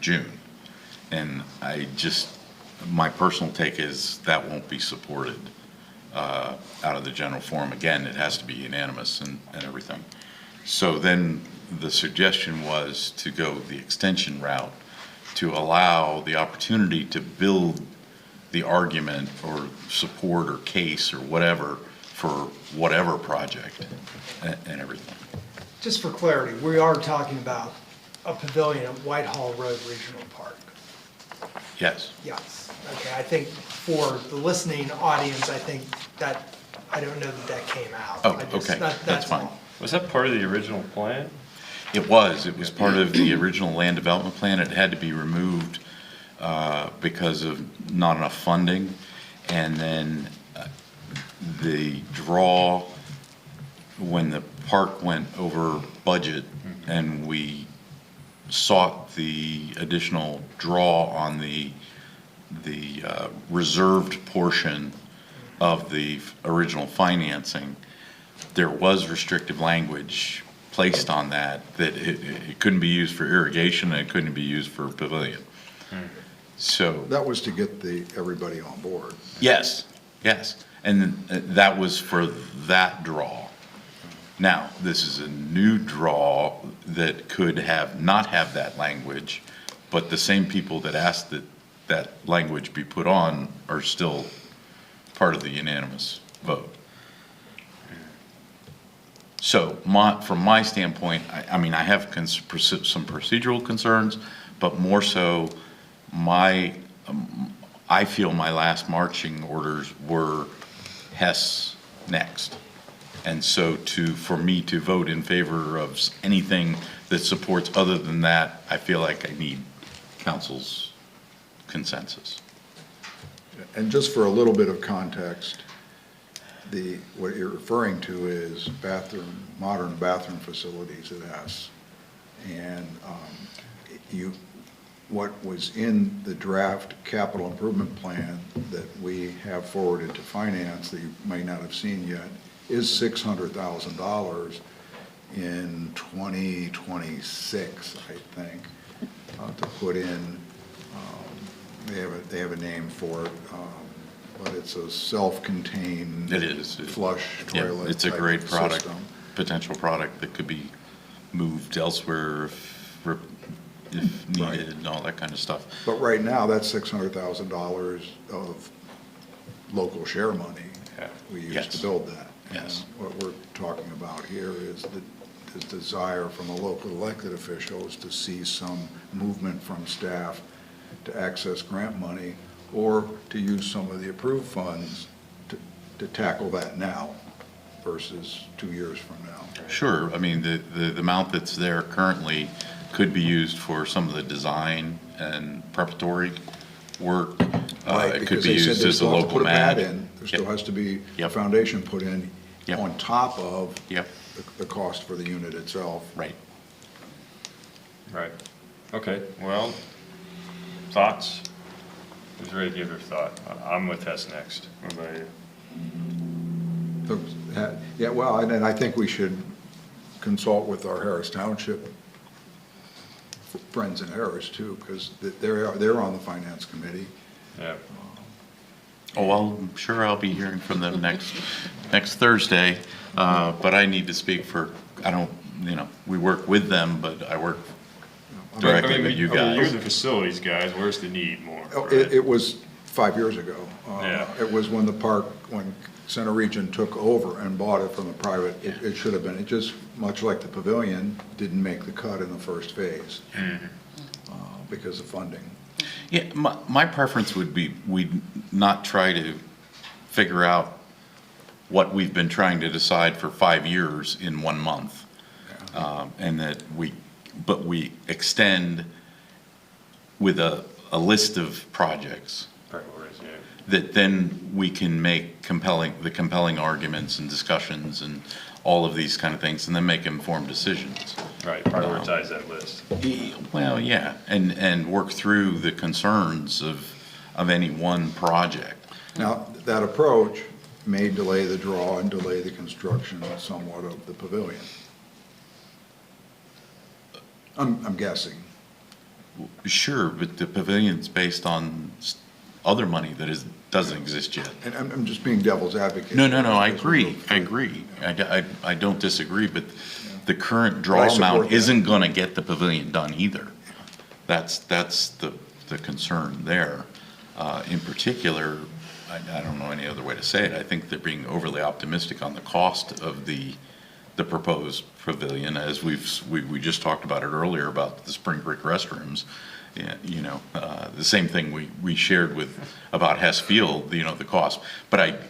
S7: June. And my personal take is that won't be supported out of the general forum. Again, it has to be unanimous and everything. So then the suggestion was to go the extension route to allow the opportunity to build the argument or support or case or whatever for whatever project and everything.
S5: Just for clarity, we are talking about a pavilion at Whitehall Road Regional Park.
S7: Yes.
S5: Yes, okay, I think for the listening audience, I think that, I don't know that came out.
S7: Oh,
S5: I just-
S7: okay, that's fine.
S5: all.
S1: Was that part of the original plan?
S7: It was part of the original land development plan. It had to be removed because of not enough funding. And then the draw, when the park went over budget and we sought the additional draw on the reserved portion of the original financing, there was restrictive language placed on that it couldn't be used for irrigation and it couldn't be used for pavilion. So
S4: That was to get everybody on board.
S7: yes, and that was for that draw. Now, this is a new draw that could not have that language, but the same people that asked that language be put on are still part of the unanimous vote. So from my standpoint, I mean, I have some procedural concerns, but more so I feel my last marching orders were Hess next. And so for me to vote in favor of anything that supports other than that, I feel like I need council's consensus.
S4: And just for a little bit of context, what you're referring to is modern bathroom facilities at Hess. And what was in the draft capital improvement plan that we have forwarded to finance that you may not have seen yet is $600,000 in 2026, I think, to put in. They have a name for it, but it's a self-contained.
S7: It is.
S4: Flush toilet.
S7: It's a great product,
S4: system.
S7: potential product that could be moved elsewhere if needed and all that kind of stuff.
S4: But right now, that's $600,000 of local share money we used to build that.
S7: Yes.
S4: And what we're talking about here is the desire from the local elected officials to see some movement from staff to access grant money or to use some of the approved funds to tackle that now versus 2 years from now.
S7: Sure, I mean, the amount that's there currently could be used for some of the design and preparatory work.
S4: Right,
S7: It could
S4: because
S7: be
S4: they said
S7: used
S4: they
S7: as a
S4: still have to
S7: local
S4: put a pad
S7: mat.
S4: in. There still
S7: Yep.
S4: has to be a
S7: Yep.
S4: foundation put in
S7: Yep.
S4: on top of
S7: Yep.
S4: the cost for the unit itself.
S7: Right.
S1: Right. Okay, well, thoughts? Who's ready to give their thought? I'm with Hess Next. What about you?
S4: Yeah, well, and then I think we should consult with our Harris Township friends in Harris too, because they're on the finance committee.
S1: Yeah.
S7: Oh, well, I'm sure I'll be hearing from them next Thursday, but I need to speak for, we work with them, but I work directly with you
S1: You're
S7: guys.
S1: the facilities guys, where's the need more?
S4: Oh,
S1: right?
S4: It was 5 years ago.
S1: Yeah.
S4: It was when when Center Region took over and bought it from the private, it should have been, it just, much like the pavilion, didn't make the cut in the first phase because of funding.
S7: Yeah, my preference would be, we'd not try to figure out what we've been trying to decide for 5 years in 1 month. And that but we extend with a list of projects
S1: Priorities, yeah.
S7: that then we can make the compelling arguments and discussions and all of these kind of things, and then make informed decisions.
S1: Right, prioritize that list.
S7: Well, yeah, and work through the concerns of any one project.
S4: Now, that approach may delay the draw and delay the construction somewhat of the pavilion. I'm guessing.
S7: Sure, but the pavilion's based on other money that doesn't exist yet.
S4: And I'm just being devil's advocate.
S7: No, I agree. I don't disagree, but the current
S4: But I
S7: draw
S4: support
S7: amount
S4: that.
S7: isn't gonna get the pavilion done either. That's the concern there. In particular, I don't know any other way to say it, I think they're being overly optimistic on the cost of the proposed pavilion, as we just talked about it earlier about the Spring Creek restrooms. Yeah, the same thing we shared about Hess Field, the cost. But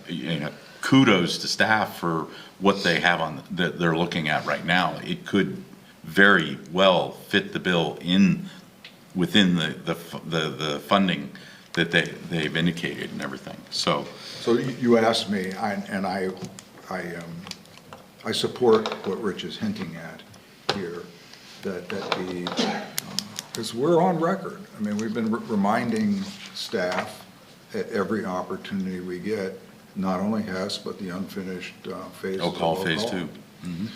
S7: kudos to staff for what they have that they're looking at right now. It could very well fit the bill within the funding that they've indicated and everything. So
S4: you asked me, and I support what Rich is hinting at here, because we're on record. I mean, we've been reminding staff at every opportunity we get, not only Hess, but the unfinished phase.
S7: Oak Hall Phase 2. Mm-hmm.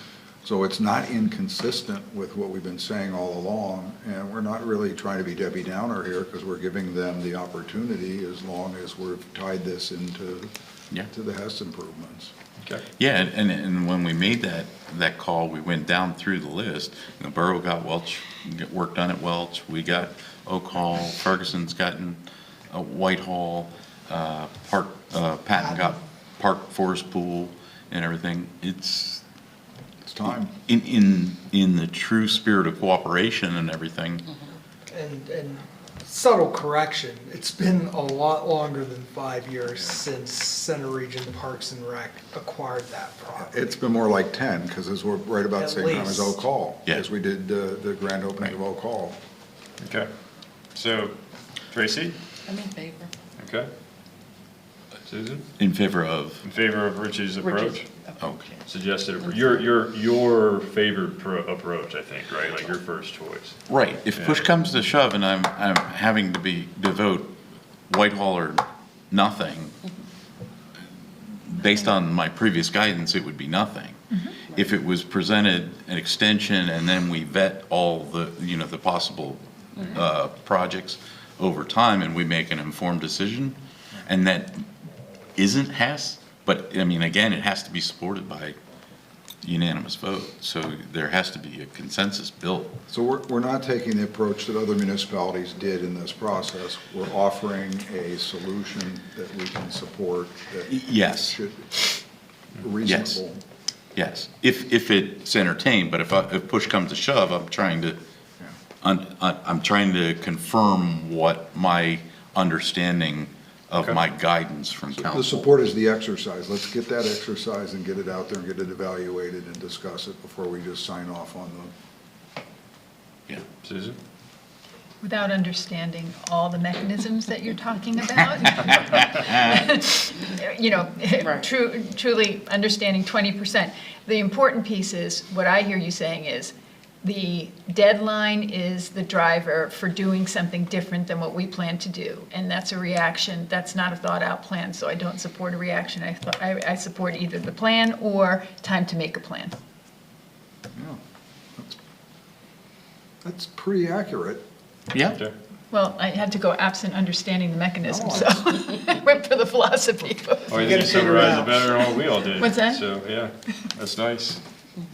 S4: So it's not inconsistent with what we've been saying all along, and we're not really trying to be Debbie Downer here, because we're giving them the opportunity as long as we've tied this into to the Hess improvements.
S1: Okay.
S7: Yeah, and when we made that call, we went down through the list. The borough got Welch, work done at Welch. We got Oak Hall. Ferguson's gotten Whitehall. Patton got Park Forest Pool and everything. It's
S4: time.
S7: In the true spirit of cooperation and everything.
S5: And subtle correction, it's been a lot longer than 5 years since Center Region Parks and Rec acquired that property.
S4: It's been more like 10, because we're right about the same time as Oak Hall,
S7: Yeah.
S4: as we did the grand opening of Oak Hall.
S1: Okay. So, Tracy?
S9: I'm in favor.
S1: Okay. Susan?
S7: In favor of?
S1: In favor of Rich's approach?
S7: Okay.
S1: Suggested, your favored approach, I think, right? Like your first choice.
S7: Right. If push comes to shove and I'm having to vote Whitehall or nothing, based on my previous guidance, it would be nothing. If it was presented an extension and then we vet all the, the possible projects over time and we make an informed decision, and that isn't Hess, but I mean, again, it has to be supported by unanimous vote. So there has to be a consensus built.
S4: So we're not taking the approach that other municipalities did in this process. We're offering a solution that we can support that
S7: Yes.
S4: should be reasonable.
S7: Yes, if it's entertained, but if push comes to shove, I'm trying to confirm what my understanding of my guidance from
S4: The
S7: council.
S4: support is the exercise. Let's get that exercise and get it out there and get it evaluated and discuss it before we just sign off on them.
S7: Yeah.
S1: Susan?
S8: Without understanding all the mechanisms that you're talking about. Truly understanding 20%. The important piece is, what I hear you saying is, the deadline is the driver for doing something different than what we plan to do. And that's a reaction, that's not a thought-out plan, so I don't support a reaction. I support either the plan or time to make a plan.
S4: Yeah, that's pretty accurate.
S7: Yeah.
S1: Okay.
S8: Well, I had to go absent understanding the mechanism, so I went for the philosophy.
S1: Oh, I think you summarized it better than what we all did.
S8: What's that?
S1: So, yeah, that's nice.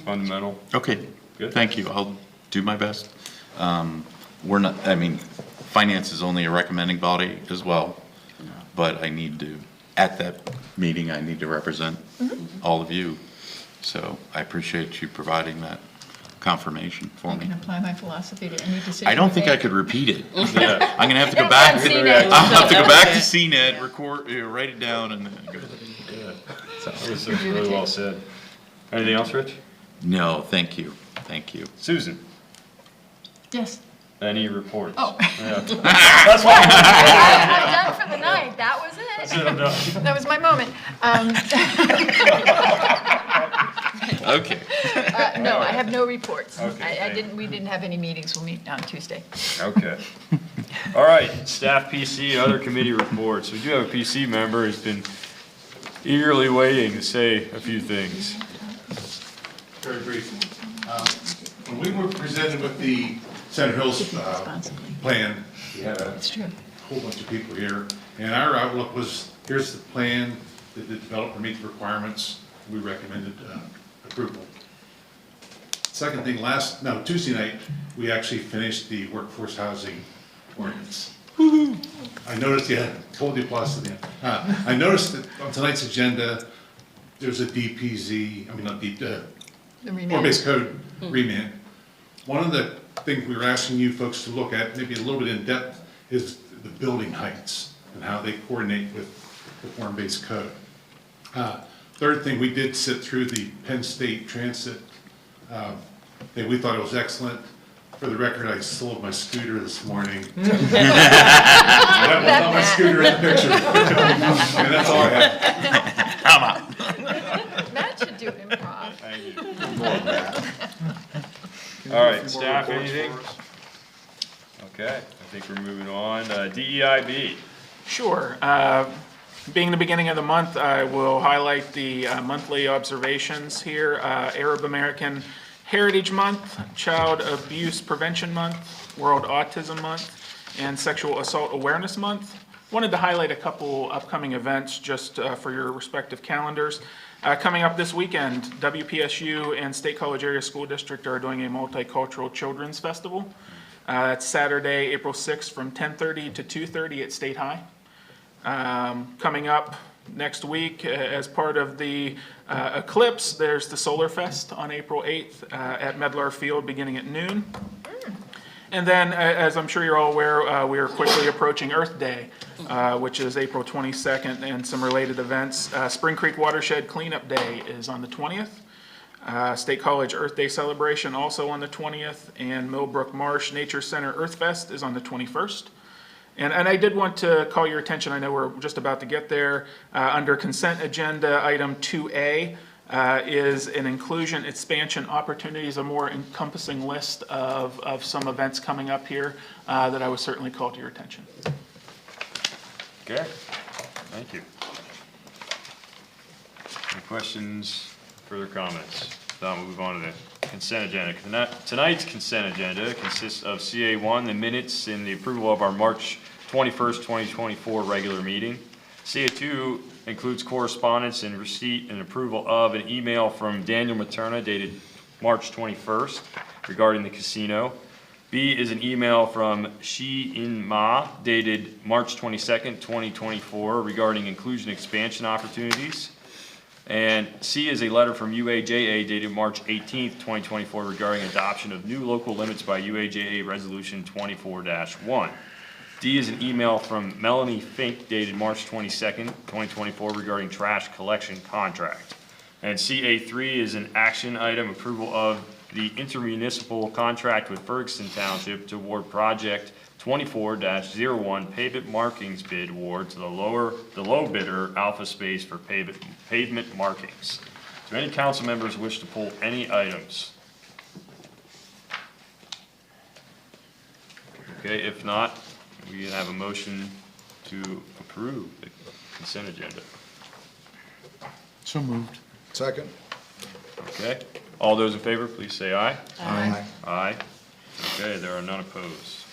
S1: Fundamental.
S7: Okay,
S1: Good.
S7: thank you, I'll do my best. We're not, I mean, finance is only a recommending body as well, but I need to, at that meeting, I need to represent all of you. So I appreciate you providing that confirmation for
S8: I
S7: me.
S8: can apply my philosophy to any decision.
S7: I don't think I
S8: made.
S7: could repeat it.
S1: Yeah.
S7: I'm gonna have to go
S8: It's
S7: back.
S8: on CNET.
S7: I'll have to go back to CNET, record, write it down, and then go.
S1: Yeah. That was really well said. Anything else, Rich?
S7: No, thank you, thank you.
S1: Susan?
S8: Yes.
S1: Any reports?
S8: Oh.
S1: Yeah.
S8: That's why I'm done for the night. That was it.
S1: That's it, I'm done.
S8: That was my moment.
S7: Okay.
S8: No, I have no reports.
S1: Okay,
S8: We didn't have any meetings. We'll meet on Tuesday.
S1: Okay. All right, staff PC and other committee reports. We do have a PC member who's been eagerly waiting to say a few things.
S17: Very brief. When we were presented with the Center Hills plan, we had a whole bunch of people here, and our outlook was, here's the plan, did the developer meet the requirements? We recommended approval. Second thing, Tuesday night, we actually finished the workforce housing ordinance. I noticed, hold the applause to the end. I noticed that on tonight's agenda, there's a DPZ,
S8: The remand.
S17: form-based code remand. One of the things we were asking you folks to look at, maybe a little bit in depth, is the building heights and how they coordinate with the form-based code. Third thing, we did sit through the Penn State Transit thing. We thought it was excellent. For the record, I sold my scooter this morning. That was not my scooter in the picture. And that's all I have.
S7: Come on.
S8: Matt should do improv.
S1: All right, staff, anything? Okay, I think we're moving on. DEIB.
S18: Sure. Being the beginning of the month, I will highlight the monthly observations here. Arab American Heritage Month, Child Abuse Prevention Month, World Autism Month, and Sexual Assault Awareness Month. Wanted to highlight a couple upcoming events just for your respective calendars. Coming up this weekend, WPSU and State College Area School District are doing a multicultural children's festival. It's Saturday, April 6th from 10:30 to 2:30 at State High. Coming up next week, as part of the eclipse, there's the Solar Fest on April 8th at Medlar Field beginning at noon. And then, as I'm sure you're all aware, we are quickly approaching Earth Day, which is April 22nd, and some related events. Spring Creek Watershed Cleanup Day is on the 20th. State College Earth Day celebration also on the 20th, and Millbrook Marsh Nature Center Earth Fest is on the 21st. And I did want to call your attention, I know we're just about to get there, under consent agenda, item 2A is an inclusion expansion opportunities, a more encompassing list of some events coming up here that I would certainly call to your attention.
S1: Okay, thank you. Any questions, further comments? Now we'll move on to the consent agenda. Tonight's consent agenda consists of CA1, the minutes and the approval of our March 21st, 2024 regular meeting. CA2 includes correspondence and receipt and approval of an email from Daniel Materna dated March 21st regarding the casino. B is an email from Shi In Ma dated March 22nd, 2024 regarding inclusion expansion opportunities. And C is a letter from UAJA dated March 18th, 2024 regarding adoption of new local limits by UAJA Resolution 24-1. D is an email from Melanie Fink dated March 22nd, 2024 regarding trash collection contract. And CA3 is an action item approval of the intermunicipal contract with Ferguson Township to award project 24-01 pavement markings bid award to the low bidder Alpha Space for pavement markings. Do any council members wish to pull any items? Okay, if not, we have a motion to approve the consent agenda.
S4: So moved. Second?
S1: Okay, all those in favor, please say aye.
S4: Aye.
S1: Aye. Okay, there are none opposed.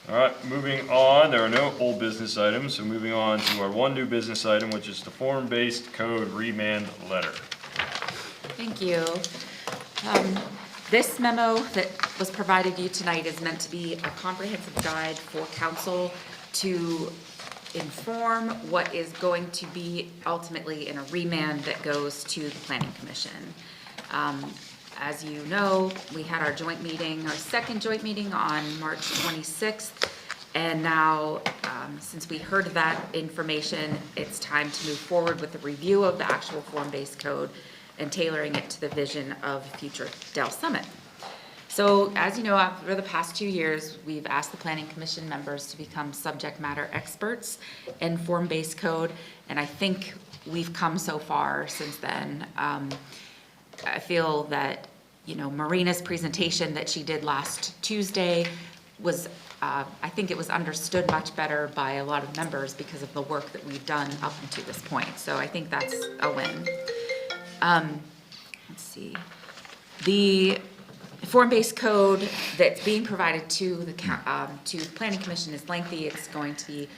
S1: All right, moving on, there are no old business items, so moving on to our one new business item, which is the form-based code remand letter.
S11: Thank you. This memo that was provided you tonight is meant to be a comprehensive guide for council to inform what is going to be ultimately in a remand that goes to the Planning Commission. As you know, we had our joint meeting, our second joint meeting on March 26th. And now, since we heard that information, it's time to move forward with the review of the actual form-based code and tailoring it to the vision of future Dell Summit. So as you know, over the past 2 years, we've asked the Planning Commission members to become subject matter experts in form-based code. And I think we've come so far since then. I feel that, Marina's presentation that she did last Tuesday was, I think it was understood much better by a lot of members because of the work that we've done up until this point. So I think that's a win. Let's see. The form-based code that's being provided to the Planning Commission is lengthy. It's going to be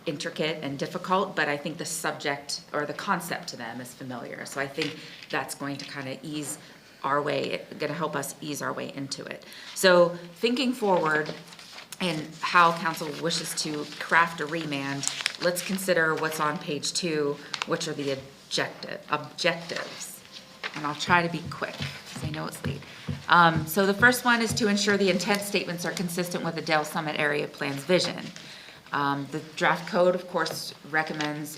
S11: intricate and difficult, but I think the subject or the concept to them is familiar. So I think that's going to kind of going to help us ease our way into it. So thinking forward and how council wishes to craft a remand, let's consider what's on page 2, which are the objectives. And I'll try to be quick because I know it's late. So the first one is to ensure the intent statements are consistent with the Dell Summit Area Plan's vision. The draft code, of course, recognizes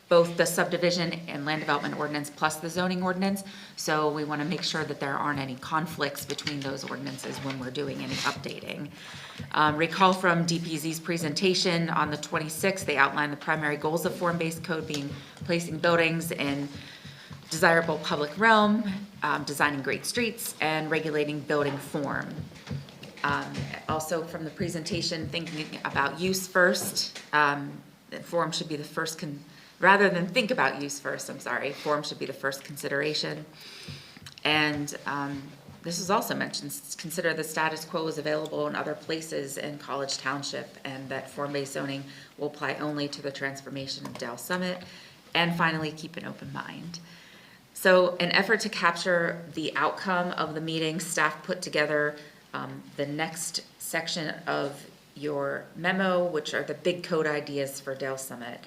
S11: both the subdivision and land development ordinance plus the zoning ordinance. So we want to make sure that there aren't any conflicts between those ordinances when we're doing any updating. Recall from DPZ's presentation on the 26th, they outlined the primary goals of form-based code being placing buildings in desirable public realm, designing great streets, and regulating building form. Also from the presentation, thinking about use first, form should be the first, rather than think about use first, form should be the first consideration. And this is also mentioned, consider the status quo is available in other places in College Township and that form-based zoning will apply only to the transformation of Dell Summit. And finally, keep an open mind. So an effort to capture the outcome of the meeting, staff put together the next section of your memo, which are the big code ideas for Dell Summit,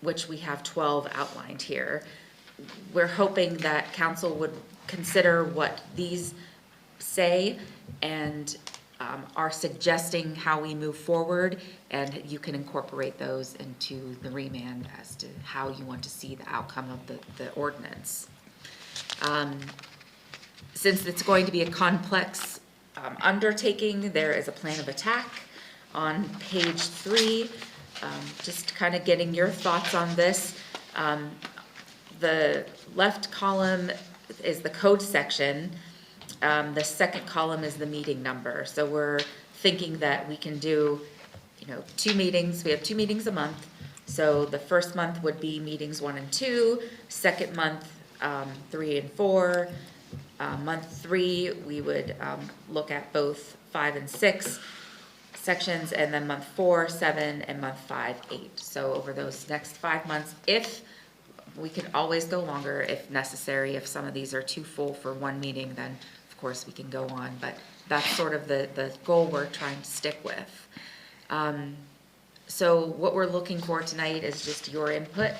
S11: which we have 12 outlined here. We're hoping that council would consider what these say and are suggesting how we move forward, and you can incorporate those into the remand as to how you want to see the outcome of the ordinance. Since it's going to be a complex undertaking, there is a plan of attack on page 3. Just kind of getting your thoughts on this. The left column is the code section. The second column is the meeting number. So we're thinking that we can do, 2 meetings. We have 2 meetings a month. So the first month would be meetings 1 and 2. Second month, 3 and 4. Month 3, we would look at both 5 and 6 sections, and then month 4, 7, and month 5, 8. So over those next 5 months, if we can always go longer if necessary. If some of these are too full for one meeting, then of course we can go on. But that's sort of the goal we're trying to stick with. So what we're looking for tonight is just your input,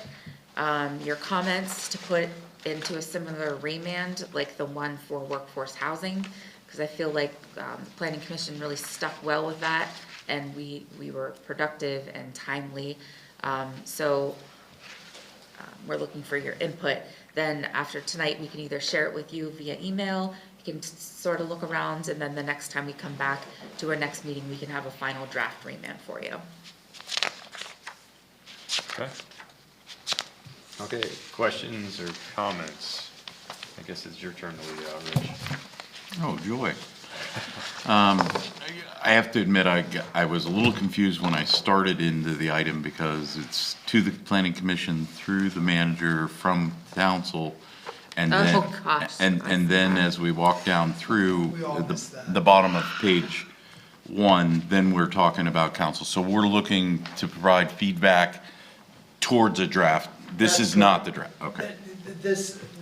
S11: your comments to put into a similar remand like the one for workforce housing, because I feel like the Planning Commission really stuck well with that, and we were productive and timely. We're looking for your input. Then after tonight, we can either share it with you via email, you can sort of look around, and then the next time we come back to our next meeting, we can have a final draft remand for you.
S1: Okay. Okay, questions or comments? I guess it's your turn to lead out, Rich.
S7: Oh, joy. I have to admit, I was a little confused when I started into the item because it's to the planning commission, through the manager, from council, and then,
S11: Oh, gosh.
S7: and then as we walk down through
S5: We all missed that.
S7: the bottom of page 1, then we're talking about council. So we're looking to provide feedback towards a draft. This
S5: That's
S7: is not the draft, okay.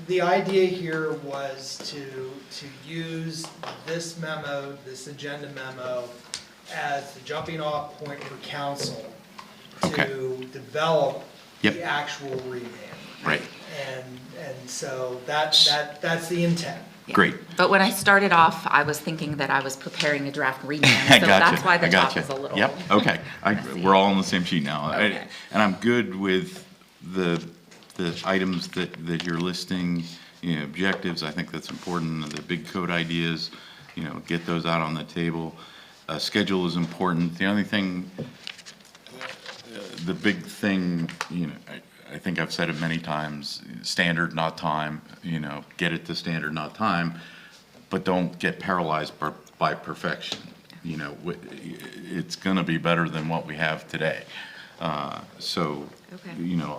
S5: The idea here was to use this memo, this agenda memo, as the jumping off point for council to develop
S7: Yep.
S5: the actual remand.
S7: Right,
S5: And so that's the intent.
S7: great.
S11: But when I started off, I was thinking that I was preparing a draft remand,
S7: I
S11: so
S7: gotcha.
S11: that's why the
S7: I
S11: top
S7: gotcha.
S11: is a little.
S7: Yep, okay. We're all on the same sheet now.
S11: Okay.
S7: And I'm good with the items that you're listing, objectives. I think that's important. The big code ideas, get those out on the table. Schedule is important. The only thing, the big thing, I think I've said it many times, standard, not time, get it to standard, not time, but don't get paralyzed by perfection. It's gonna be better than what we have today.
S11: Okay.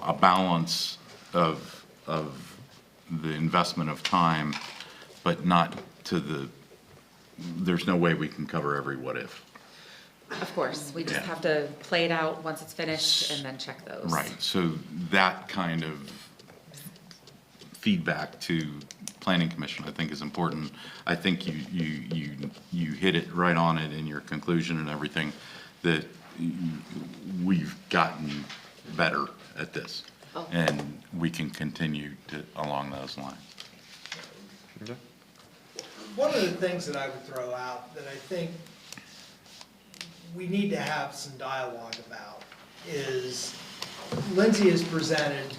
S7: A balance of the investment of time, but not to there's no way we can cover every what if.
S11: Of course, we just
S7: Yeah.
S11: have to play it out once it's finished and then check those.
S7: Right, so that kind of feedback to planning commission, I think, is important. I think you hit it right on it in your conclusion and everything, that we've gotten better at this.
S11: Oh.
S7: And we can continue along those lines.
S1: Okay.
S5: One of the things that I would throw out that I think we need to have some dialogue about is Lindsay has presented,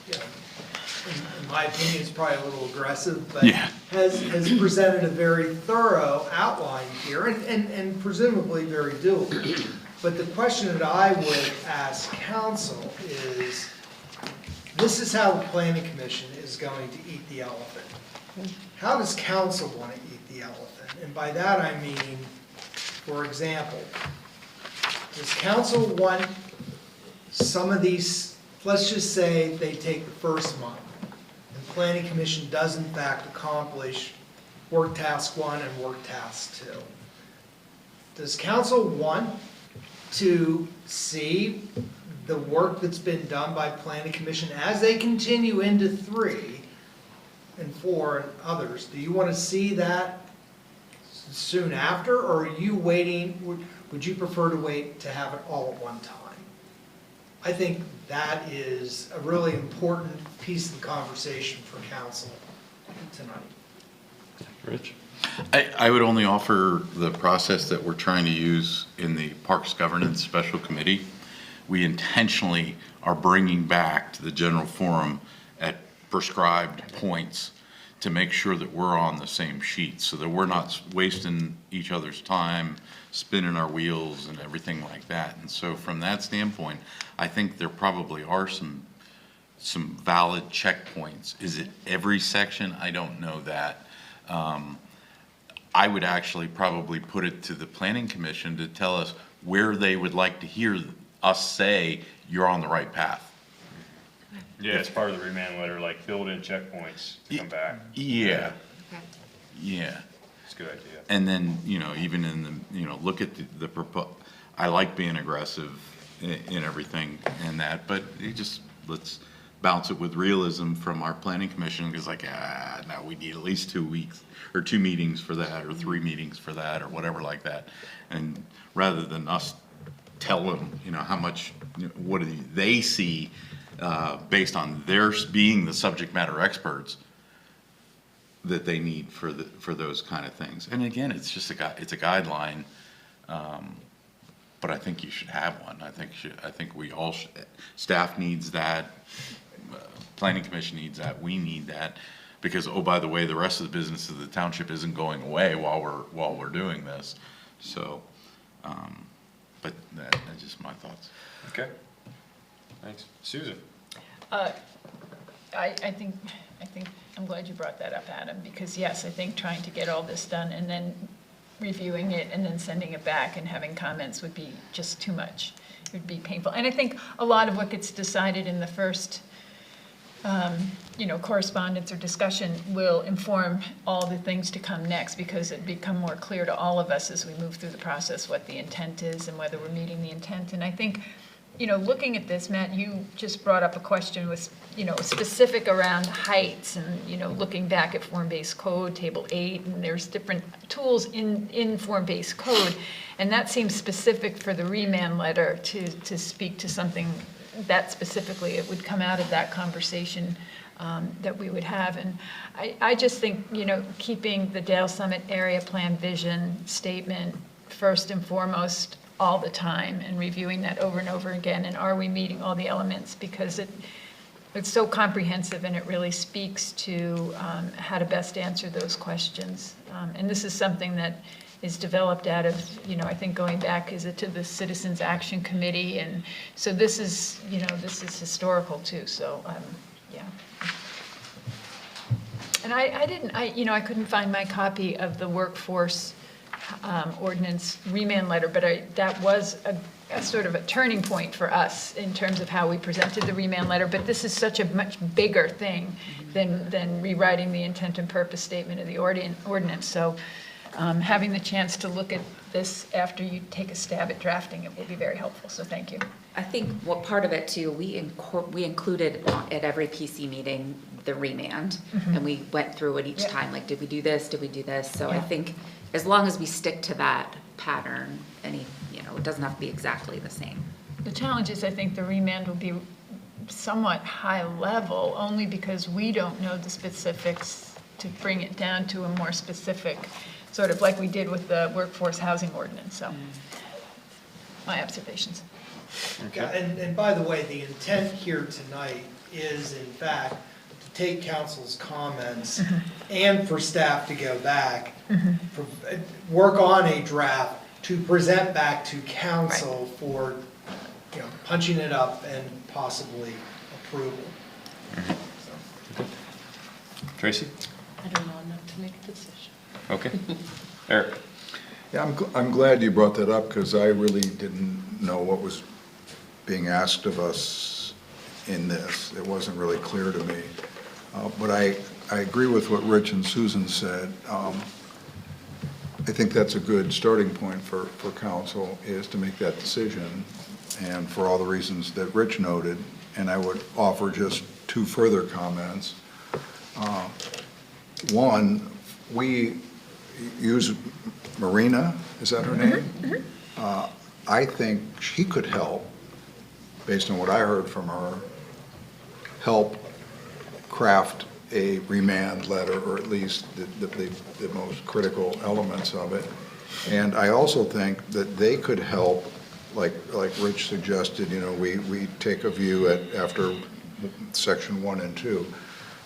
S5: in my opinion, it's probably a little aggressive, but
S7: Yeah.
S5: has presented a very thorough outline here and presumably very doable. But the question that I would ask council is, this is how the planning commission is going to eat the elephant. How does council want to eat the elephant? And by that I mean, for example, does council want some of these, let's just say they take the first month, and planning commission does in fact accomplish work task 1 and work task 2. Does council want to see the work that's been done by planning commission as they continue into 3 and 4 and others? Do you want to see that soon after, or are you waiting, would you prefer to wait to have it all at one time? I think that is a really important piece of the conversation for council tonight.
S1: Rich?
S7: I would only offer the process that we're trying to use in the Parks Governance Special Committee. We intentionally are bringing back to the general forum at prescribed points to make sure that we're on the same sheet, so that we're not wasting each other's time, spinning our wheels and everything like that. And so from that standpoint, I think there probably are some valid checkpoints. Is it every section? I don't know that. I would actually probably put it to the planning commission to tell us where they would like to hear us say, you're on the right path.
S1: Yeah, it's part of the remand letter, like build in checkpoints to come back.
S7: Yeah,
S11: Okay.
S7: yeah.
S1: It's a good idea.
S7: And then, even in the, look at the I like being aggressive in everything and that, but let's bounce it with realism from our planning commission, because no, we need at least 2 weeks or 2 meetings for that, or 3 meetings for that, or whatever like that. And rather than us tell them, how much, what do they see based on their being the subject matter experts that they need for those kind of things. And again, it's just it's a guideline, but I think you should have one. I think we all should. Staff needs that. Planning commission needs that. We need that, because by the way, the rest of the business of the township isn't going away while we're doing this. So, but that's just my thoughts.
S1: Okay. Thanks. Susan?
S8: I think I'm glad you brought that up, Adam, because yes, I think trying to get all this done and then reviewing it and then sending it back and having comments would be just too much. It would be painful. And I think a lot of what gets decided in the first, correspondence or discussion will inform all the things to come next, because it become more clear to all of us as we move through the process what the intent is and whether we're meeting the intent. And I think, looking at this, Matt, you just brought up a question with, specific around heights and, looking back at form-based code, table 8, and there's different tools in form-based code. And that seems specific for the remand letter to speak to something that specifically. It would come out of that conversation that we would have. And I just think, keeping the Dale Summit Area Plan vision statement first and foremost all the time and reviewing that over and over again, and are we meeting all the elements, because it's so comprehensive and it really speaks to how to best answer those questions. And this is something that is developed out of, I think going back, to the Citizens Action Committee, and so this is historical too, so, yeah. And I couldn't find my copy of the workforce ordinance remand letter, but that was a sort of a turning point for us in terms of how we presented the remand letter. But this is such a much bigger thing than rewriting the intent and purpose statement of the ordinance. So having the chance to look at this after you take a stab at drafting it will be very helpful. So thank you.
S11: I think what part of it too, we included at every PC meeting the remand, and we went through it each time. Like, did we do this? Did we do this? So I think as long as we stick to that pattern, it doesn't have to be exactly the same.
S8: The challenge is, I think the remand will be somewhat high level, only because we don't know the specifics to bring it down to a more specific, sort of like we did with the workforce housing ordinance. So my observations.
S5: Yeah, and by the way, the intent here tonight is in fact to take council's comments and for staff to go back, work on a draft to present back to council for, punching it up and possibly approval.
S1: Tracy?
S9: I don't know enough to make a decision.
S1: Okay. Eric?
S4: Yeah, I'm glad you brought that up, because I really didn't know what was being asked of us in this. It wasn't really clear to me. But I agree with what Rich and Susan said. I think that's a good starting point for council, is to make that decision, and for all the reasons that Rich noted. And I would offer just 2 further comments. One, we use Marina, is that her name? I think she could help, based on what I heard from her, help craft a remand letter, or at least the most critical elements of it. And I also think that they could help, like Rich suggested, we take a view after section 1 and 2.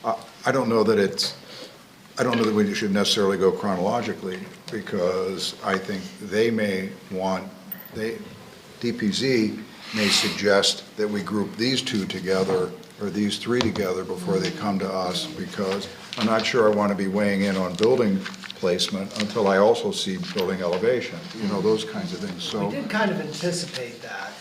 S4: I don't know that it's I don't know that we should necessarily go chronologically, because I think they may want, DPZ may suggest that we group these two together, or these three together before they come to us, because I'm not sure I want to be weighing in on building placement until I also see building elevation, those kinds of things, so.
S5: We did kind of anticipate that,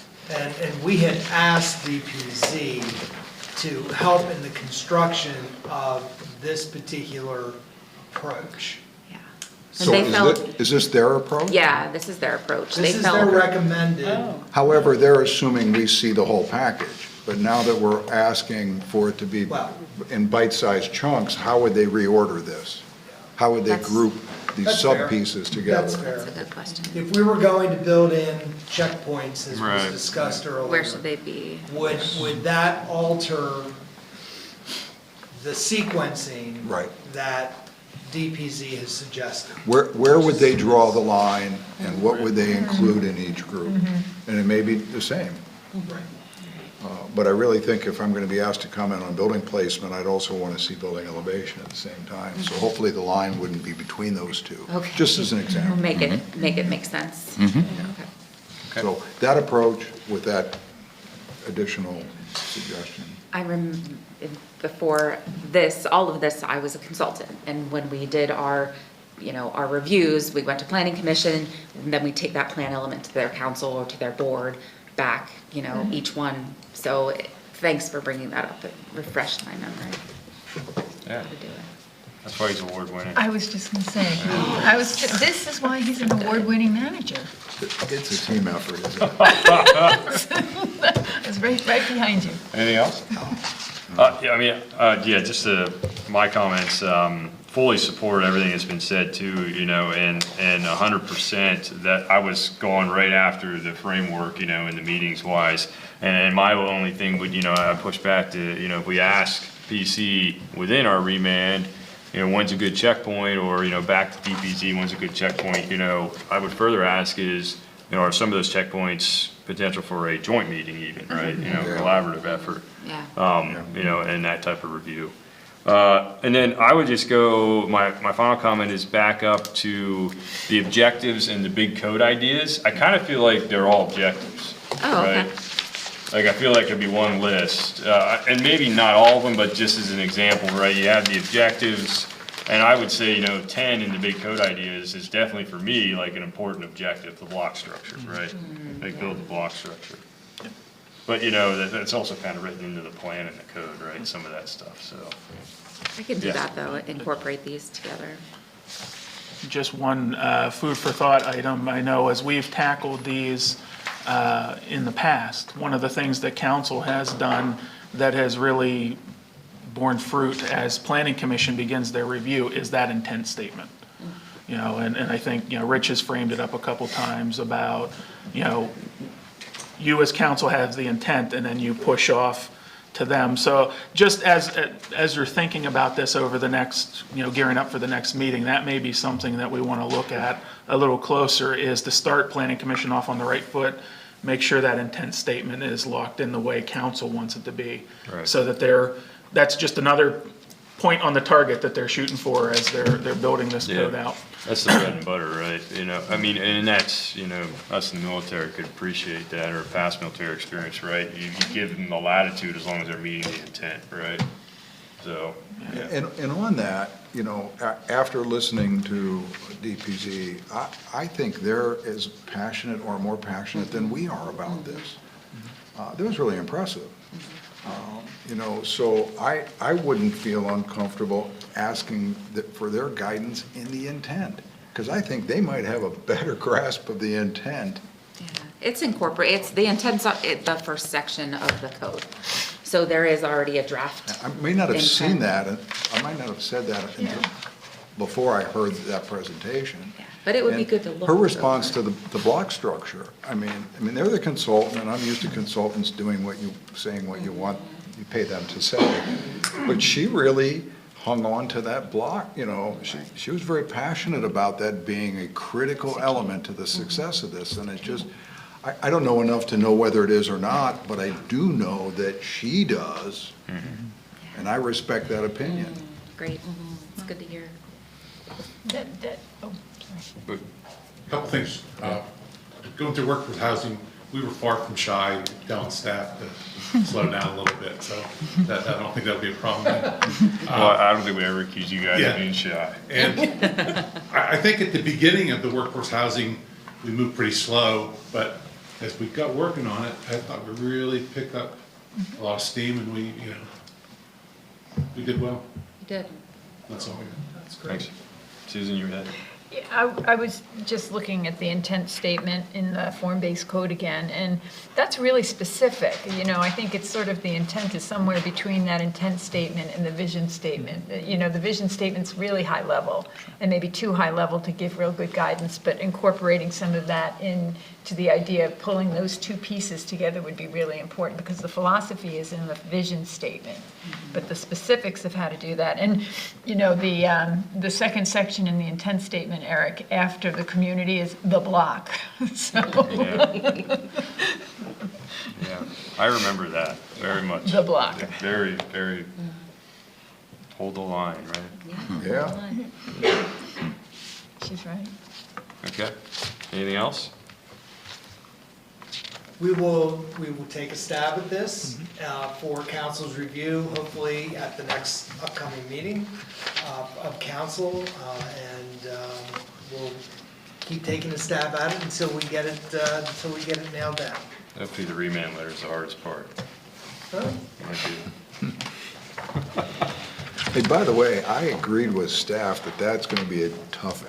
S5: and we had asked DPZ to help in the construction of this particular approach.
S11: Yeah.
S4: So is this their approach?
S11: Yeah, this is their approach.
S5: This is their recommended.
S4: However, they're assuming we see the whole package, but now that we're asking for it to be in bite-sized chunks, how would they reorder this? How would they group these
S5: That's fair.
S4: sub-pieces together?
S5: That's fair.
S11: That's a good question.
S5: If we were going to build in checkpoints, as was discussed earlier.
S11: Where should they be?
S5: Would that alter the sequencing
S4: Right.
S5: that DPZ has suggested?
S4: Where would they draw the line, and what would they include in each group? And it may be the same.
S5: Right.
S4: But I really think if I'm going to be asked to comment on building placement, I'd also want to see building elevation at the same time. So hopefully the line wouldn't be between those two,
S11: Okay.
S4: just as an example.
S11: Make it make sense.
S7: Mhm.
S11: Okay.
S4: So that approach with that additional suggestion.
S11: Before this, all of this, I was a consultant, and when we did our reviews, we went to planning commission, and then we take that plan element to their council or to their board back, each one. So thanks for bringing that up. It refreshed my memory.
S1: Yeah.
S11: How to do it.
S1: That's why he's award winning.
S8: I was just gonna say, this is why he's an award-winning manager.
S4: It's a team effort, isn't it?
S8: I was right behind you.
S1: Anything else? Just my comments, fully support everything that's been said too, and 100% that I was going right after the framework, in the meetings wise. And my only thing would, I push back to, if we ask PC within our remand, when's a good checkpoint, or, back to DPZ, when's a good checkpoint, I would further ask is, are some of those checkpoints potential for a joint meeting even, right? Collaborative effort.
S11: Yeah.
S1: And that type of review. And then I would just go, my final comment is back up to the objectives and the big code ideas. I kind of feel like they're all objectives.
S11: Oh, okay.
S1: Right? Like, I feel like it'd be one list, and maybe not all of them, but just as an example, right? You have the objectives, and I would say, 10 in the big code ideas is definitely for me like an important objective, the block structure, right? Like build the block structure. But that's also kind of written into the plan and the code, right? Some of that stuff, so.
S11: I can do that though, incorporate these together.
S18: Just one food for thought item. I know as we've tackled these in the past, one of the things that council has done that has really borne fruit as planning commission begins their review is that intent statement. And I think, Rich has framed it up a couple times about, you as council have the intent and then you push off to them. So just as you're thinking about this over the next, gearing up for the next meeting, that may be something that we want to look at a little closer, is to start planning commission off on the right foot, make sure that intent statement is locked in the way council wants it to be.
S1: Right.
S18: So that that's just another point on the target that they're shooting for as they're building this code out.
S1: That's the bread and butter, right? And that's, us in the military could appreciate that, or past military experience, right? You give them the latitude as long as they're meeting the intent, right? So.
S4: And on that, after listening to DPZ, I think they're as passionate or more passionate than we are about this. That was really impressive. So I wouldn't feel uncomfortable asking for their guidance in the intent, because I think they might have a better grasp of the intent.
S11: Yeah, it's the intent's the first section of the code. So there is already a draft.
S4: I may not have seen
S11: intent.
S4: that, I might not have said that before I heard that presentation.
S11: Yeah, but it would be good to look.
S4: Her response to the block structure, I mean, they're the consultant, and I'm used to consultants doing saying what you want, you pay them to say. But she really hung on to that block, she was very passionate about that being a critical element to the success of this, and it just, I don't know enough to know whether it is or not, but I do know that she does, and I respect that opinion.
S11: Great, it's good to hear.
S8: Oh, sorry.
S17: A couple things. Going through workforce housing, we were far from shy telling staff to slow down a little bit, so that, I don't think that'll be a problem.
S1: Well, I don't think we ever accused you guys
S17: Yeah.
S1: of being shy.
S17: And I think at the beginning of the workforce housing, we moved pretty slow, but as we got working on it, I thought we really picked up a lot of steam, and we did well.
S11: You did.
S17: That's all we got.
S5: That's great.
S1: Thanks. Susan, you had?
S8: Yeah, I was just looking at the intent statement in the form-based code again, and that's really specific. You know, I think it's sort of the intent is somewhere between that intent statement and the vision statement. You know, the vision statement's really high level, and maybe too high level to give real good guidance, but incorporating some of that into the idea of pulling those two pieces together would be really important, because the philosophy is in the vision statement, but the specifics of how to do that. And, you know, the second section in the intent statement, Eric, after the community is the block. So,
S1: Yeah. Yeah, I remember that very much.
S8: The block.
S1: Very, very, hold the line, right?
S4: Yeah.
S8: she's right.
S1: Okay, anything else?
S5: We will take a stab at this for council's review, hopefully at the next upcoming meeting of council, and we'll keep taking a stab at it until we get it nailed down.
S1: Hopefully the remand letter is the hardest part.
S5: Huh?
S1: Might be.
S4: Hey, by the way, I agreed with staff that that's going to be a tough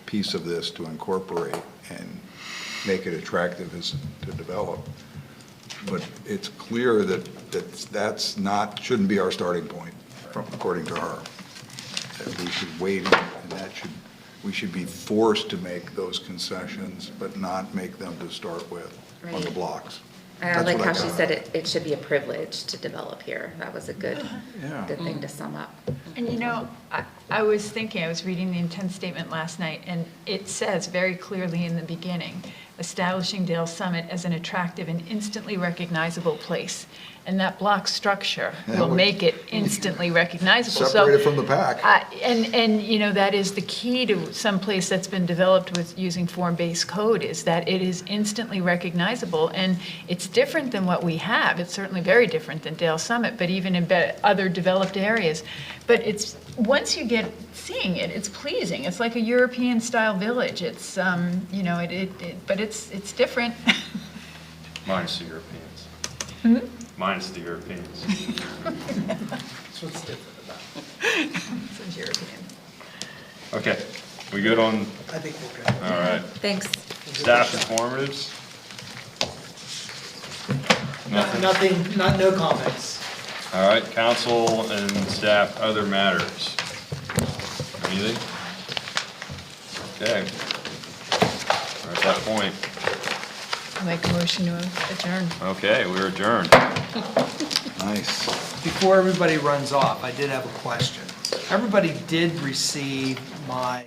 S4: piece of this to incorporate and make it attractive to develop. But it's clear that's not, shouldn't be our starting point, according to her. That we should wait, and we should be forced to make those concessions, but not make them to start with on the
S11: Right.
S4: blocks.
S11: I
S4: That's
S11: like
S4: what
S11: how
S4: I
S11: she
S4: got.
S11: said it should be a privilege to develop here. That was a good
S4: Yeah.
S11: thing to sum up.
S8: And you know, I was thinking, I was reading the intent statement last night, and it says very clearly in the beginning, establishing Dale Summit as an attractive and instantly recognizable place. And that block structure will make it instantly recognizable.
S4: Separate it from the pack.
S8: And, you know, that is the key to some place that's been developed with using form-based code, is that it is instantly recognizable, and it's different than what we have. It's certainly very different than Dale Summit, but even in other developed areas. But it's, once you get seeing it, it's pleasing. It's like a European-style village. It's, you know, but it's different.
S1: Minus the Europeans.
S8: Hmm?
S1: Minus the Europeans.
S5: That's what's different about it.
S8: It's European.
S1: Okay, we good on,
S5: I think we're good.
S1: all right.
S11: Thanks.
S1: Staff informatives? Nothing?
S5: No comments.
S1: All right, council and staff, other matters. Anything? Okay. We're at that point.
S8: I'll make a motion to adjourn.
S1: Okay, we're adjourned.
S4: Nice.
S5: Before everybody runs off, I did have a question. Everybody did receive my